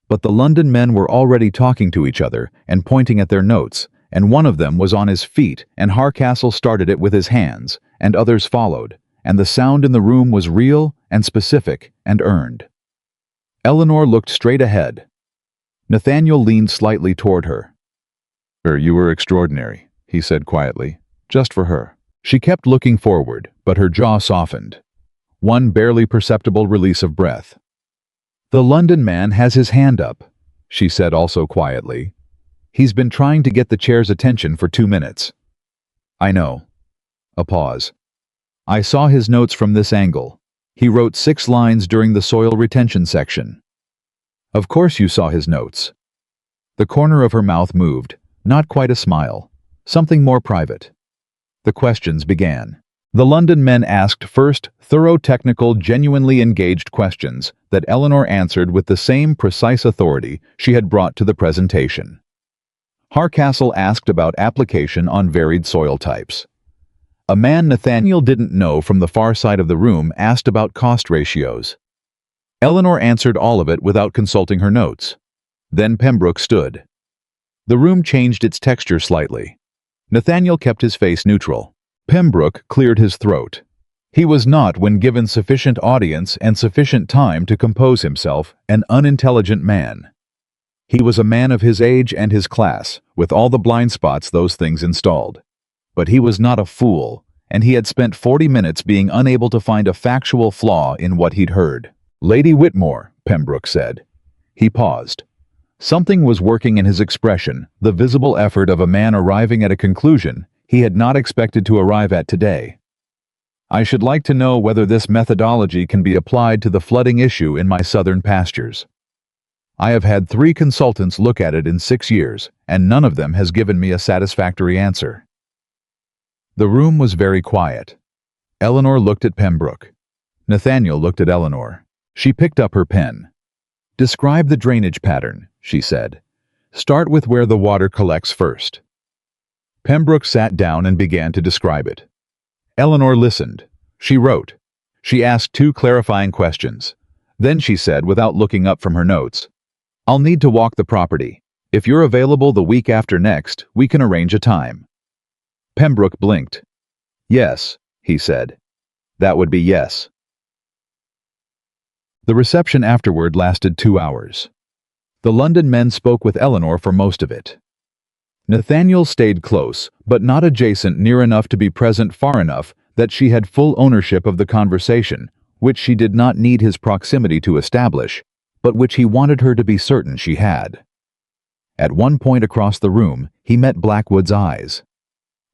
But the London men were already talking to each other and pointing at their notes, and one of them was on his feet, and Harcastle started it with his hands, and others followed, and the sound in the room was real and specific and earned. Eleanor looked straight ahead. Nathaniel leaned slightly toward her. You were extraordinary, he said quietly, just for her. She kept looking forward, but her jaw softened. One barely perceptible release of breath. The London man has his hand up, she said also quietly. He's been trying to get the chair's attention for 2 minutes. I know. A pause. I saw his notes from this angle. He wrote 6 lines during the soil retention section. Of course you saw his notes. The corner of her mouth moved, not quite a smile, something more private. The questions began. The London men asked first thorough, technical, genuinely engaged questions that Eleanor answered with the same precise authority she had brought to the presentation. Hardcastle asked about application on varied soil types. A man Nathaniel didn't know from the far side of the room asked about cost ratios. Eleanor answered all of it without consulting her notes. Then Pembroke stood. The room changed its texture slightly. Nathaniel kept his face neutral. Pembroke cleared his throat. He was not, when given sufficient audience and sufficient time to compose himself, an unintelligent man. He was a man of his age and his class, with all the blind spots those things installed. But he was not a fool, and he had spent 40 minutes being unable to find a factual flaw in what he'd heard. Lady Whitmore, Pembroke said. He paused. Something was working in his expression, the visible effort of a man arriving at a conclusion he had not expected to arrive at today. I should like to know whether this methodology can be applied to the flooding issue in my southern pastures. I have had 3 consultants look at it in 6 years, and none of them has given me a satisfactory answer. The room was very quiet. Eleanor looked at Pembroke. Nathaniel looked at Eleanor. She picked up her pen. Describe the drainage pattern, she said. Start with where the water collects first. Pembroke sat down and began to describe it. Eleanor listened. She wrote. She asked 2 clarifying questions. Then she said, without looking up from her notes, I'll need to walk the property. If you're available the week after next, we can arrange a time. Pembroke blinked. Yes, he said. That would be yes. The reception afterward lasted 2 hours. The London men spoke with Eleanor for most of it. Nathaniel stayed close, but not adjacent near enough to be present far enough that she had full ownership of the conversation, which she did not need his proximity to establish, but which he wanted her to be certain she had. At one point across the room, he met Blackwood's eyes.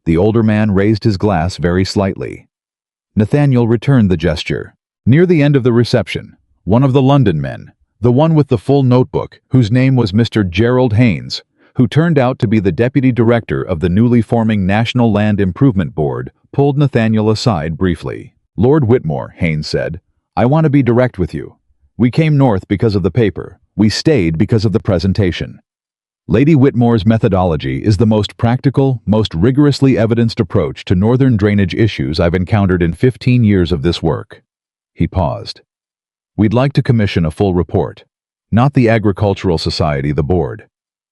The older man raised his glass very slightly. Nathaniel returned the gesture. Near the end of the reception, one of the London men, the one with the full notebook, whose name was Mr. Gerald Haynes, who turned out to be the deputy director of the newly forming National Land Improvement Board, pulled Nathaniel aside briefly. Lord Whitmore, Haynes said, I want to be direct with you. We came north because of the paper. We stayed because of the presentation. Lady Whitmore's methodology is the most practical, most rigorously evidenced approach to northern drainage issues I've encountered in 15 years of this work. He paused. We'd like to commission a full report. Not the Agricultural Society, the board.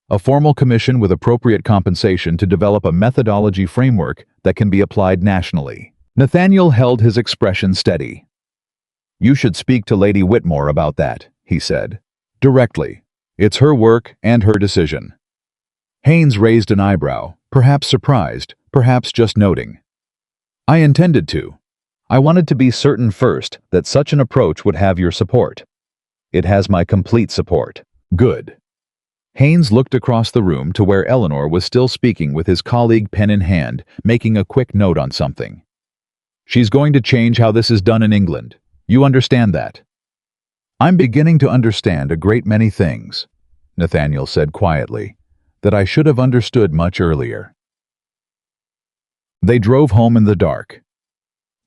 A formal commission with appropriate compensation to develop a methodology framework that can be applied nationally. Nathaniel held his expression steady. You should speak to Lady Whitmore about that, he said. Directly. It's her work and her decision. Haynes raised an eyebrow, perhaps surprised, perhaps just noting. I intended to. I wanted to be certain first that such an approach would have your support. It has my complete support. Good. Haynes looked across the room to where Eleanor was still speaking with his colleague, pen in hand, making a quick note on something. She's going to change how this is done in England. You understand that? I'm beginning to understand a great many things, Nathaniel said quietly, that I should have understood much earlier. They drove home in the dark.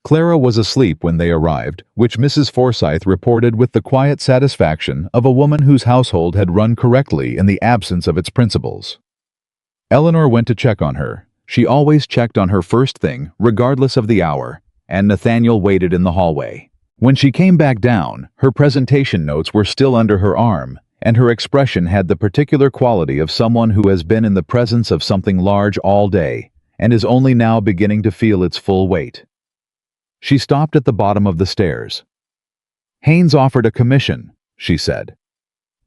Clara was asleep when they arrived, which Mrs. Forsyth reported with the quiet satisfaction of a woman whose household had run correctly in the absence of its principals. Eleanor went to check on her. She always checked on her first thing, regardless of the hour, and Nathaniel waited in the hallway. When she came back down, her presentation notes were still under her arm, and her expression had the particular quality of someone who has been in the presence of something large all day, and is only now beginning to feel its full weight. She stopped at the bottom of the stairs. Haynes offered a commission, she said.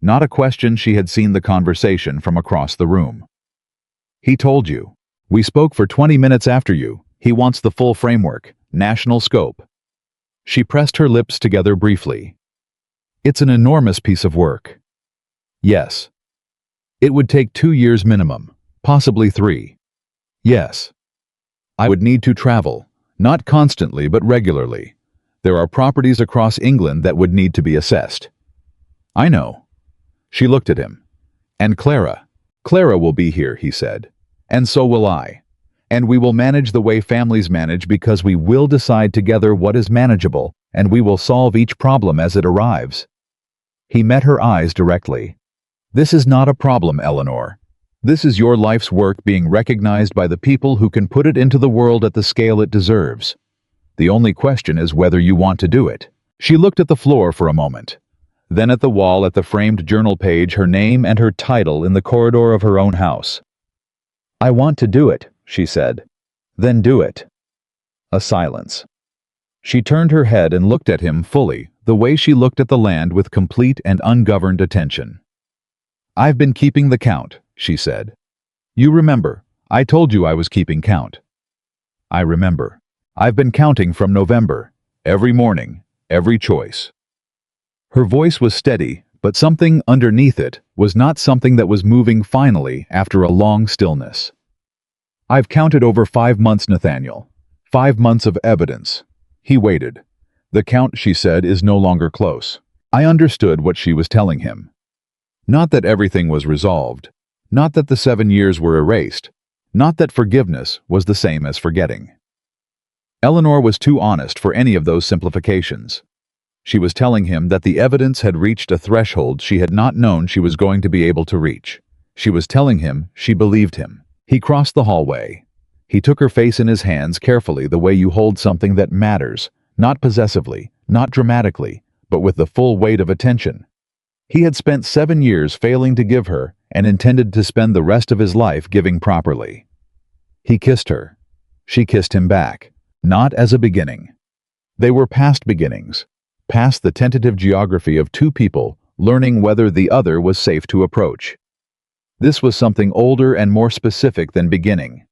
not a question. She had seen the conversation from across the room. He told you. We spoke for 20 minutes after you. He wants the full framework, national scope. She pressed her lips together briefly. It's an enormous piece of work. Yes. It would take 2 years minimum, possibly 3. Yes. I would need to travel, not constantly but regularly. There are properties across England that would need to be assessed. I know. She looked at him. And Clara. Clara will be here, he said. And so will I. And we will manage the way families manage because we will decide together what is manageable, and we will solve each problem as it arrives. He met her eyes directly. This is not a problem, Eleanor. This is your life's work being recognized by the people who can put it into the world at the scale it deserves. The only question is whether you want to do it. She looked at the floor for a moment, then at the wall at the framed journal page, her name and her title in the corridor of her own house. I want to do it, she said. Then do it. A silence. She turned her head and looked at him fully, the way she looked at the land with complete and ungoverned attention. I've been keeping the count, she said. You remember, I told you I was keeping count. I remember. I've been counting from November, every morning, every choice. Her voice was steady, but something underneath it was not something that was moving finally after a long stillness. I've counted over 5 months, Nathaniel. 5 months of evidence. He waited. The count, she said, is no longer close. I understood what she was telling him. Not that everything was resolved. Not that the 7 years were erased. Not that forgiveness was the same as forgetting. Eleanor was too honest for any of those simplifications. She was telling him that the evidence had reached a threshold she had not known she was going to be able to reach. She was telling him she believed him. He crossed the hallway. He took her face in his hands carefully, the way you hold something that matters, not possessively, not dramatically, but with the full weight of attention. He had spent 7 years failing to give her and intended to spend the rest of his life giving properly. He kissed her. She kissed him back, not as a beginning. They were past beginnings, past the tentative geography of two people learning whether the other was safe to approach. This was something older and more specific than beginning.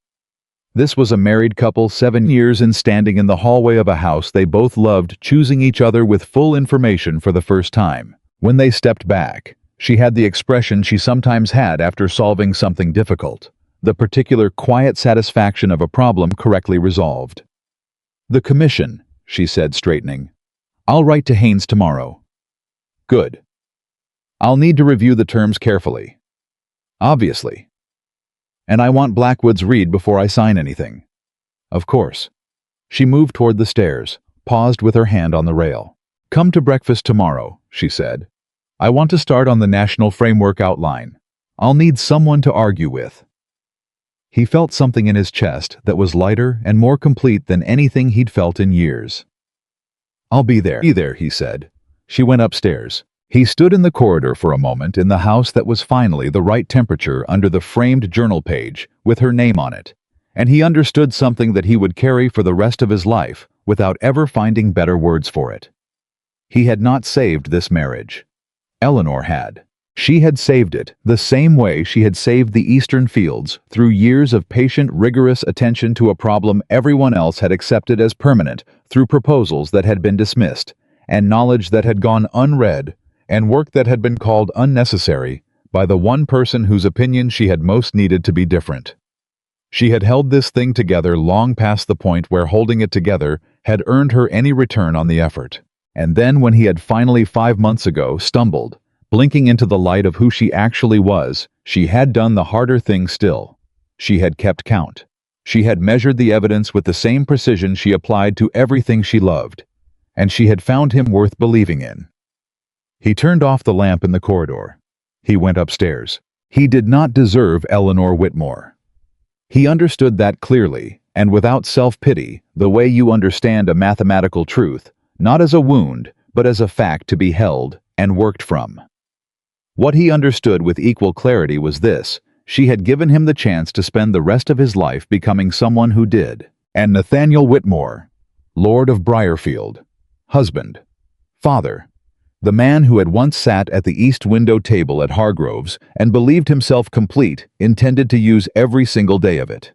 This was a married couple 7 years in, standing in the hallway of a house they both loved, choosing each other with full information for the first time. When they stepped back, she had the expression she sometimes had after solving something difficult, the particular quiet satisfaction of a problem correctly resolved. The commission, she said, straightening. I'll write to Haynes tomorrow. Good. I'll need to review the terms carefully. Obviously. And I want Blackwood's read before I sign anything. Of course. She moved toward the stairs, paused with her hand on the rail. Come to breakfast tomorrow, she said. I want to start on the national framework outline. I'll need someone to argue with. He felt something in his chest that was lighter and more complete than anything he'd felt in years. I'll be there, he said. She went upstairs. He stood in the corridor for a moment in the house that was finally the right temperature under the framed journal page with her name on it, and he understood something that he would carry for the rest of his life without ever finding better words for it. He had not saved this marriage. Eleanor had. She had saved it the same way she had saved the Eastern fields, through years of patient, rigorous attention to a problem everyone else had accepted as permanent, through proposals that had been dismissed, and knowledge that had gone unread, and work that had been called unnecessary by the one person whose opinion she had most needed to be different. She had held this thing together long past the point where holding it together had earned her any return on the effort. And then when he had finally 5 months ago stumbled, blinking into the light of who she actually was, she had done the harder thing still. She had kept count. She had measured the evidence with the same precision she applied to everything she loved, and she had found him worth believing in. He turned off the lamp in the corridor. He went upstairs. He did not deserve Eleanor Whitmore. He understood that clearly, and without self-pity, the way you understand a mathematical truth, not as a wound, but as a fact to be held and worked from. What he understood with equal clarity was this: she had given him the chance to spend the rest of his life becoming someone who did. And Nathaniel Whitmore, Lord of Briarfield, husband, father, The man who had once sat at the east window table at Hargrove's and believed himself complete intended to use every single day of it.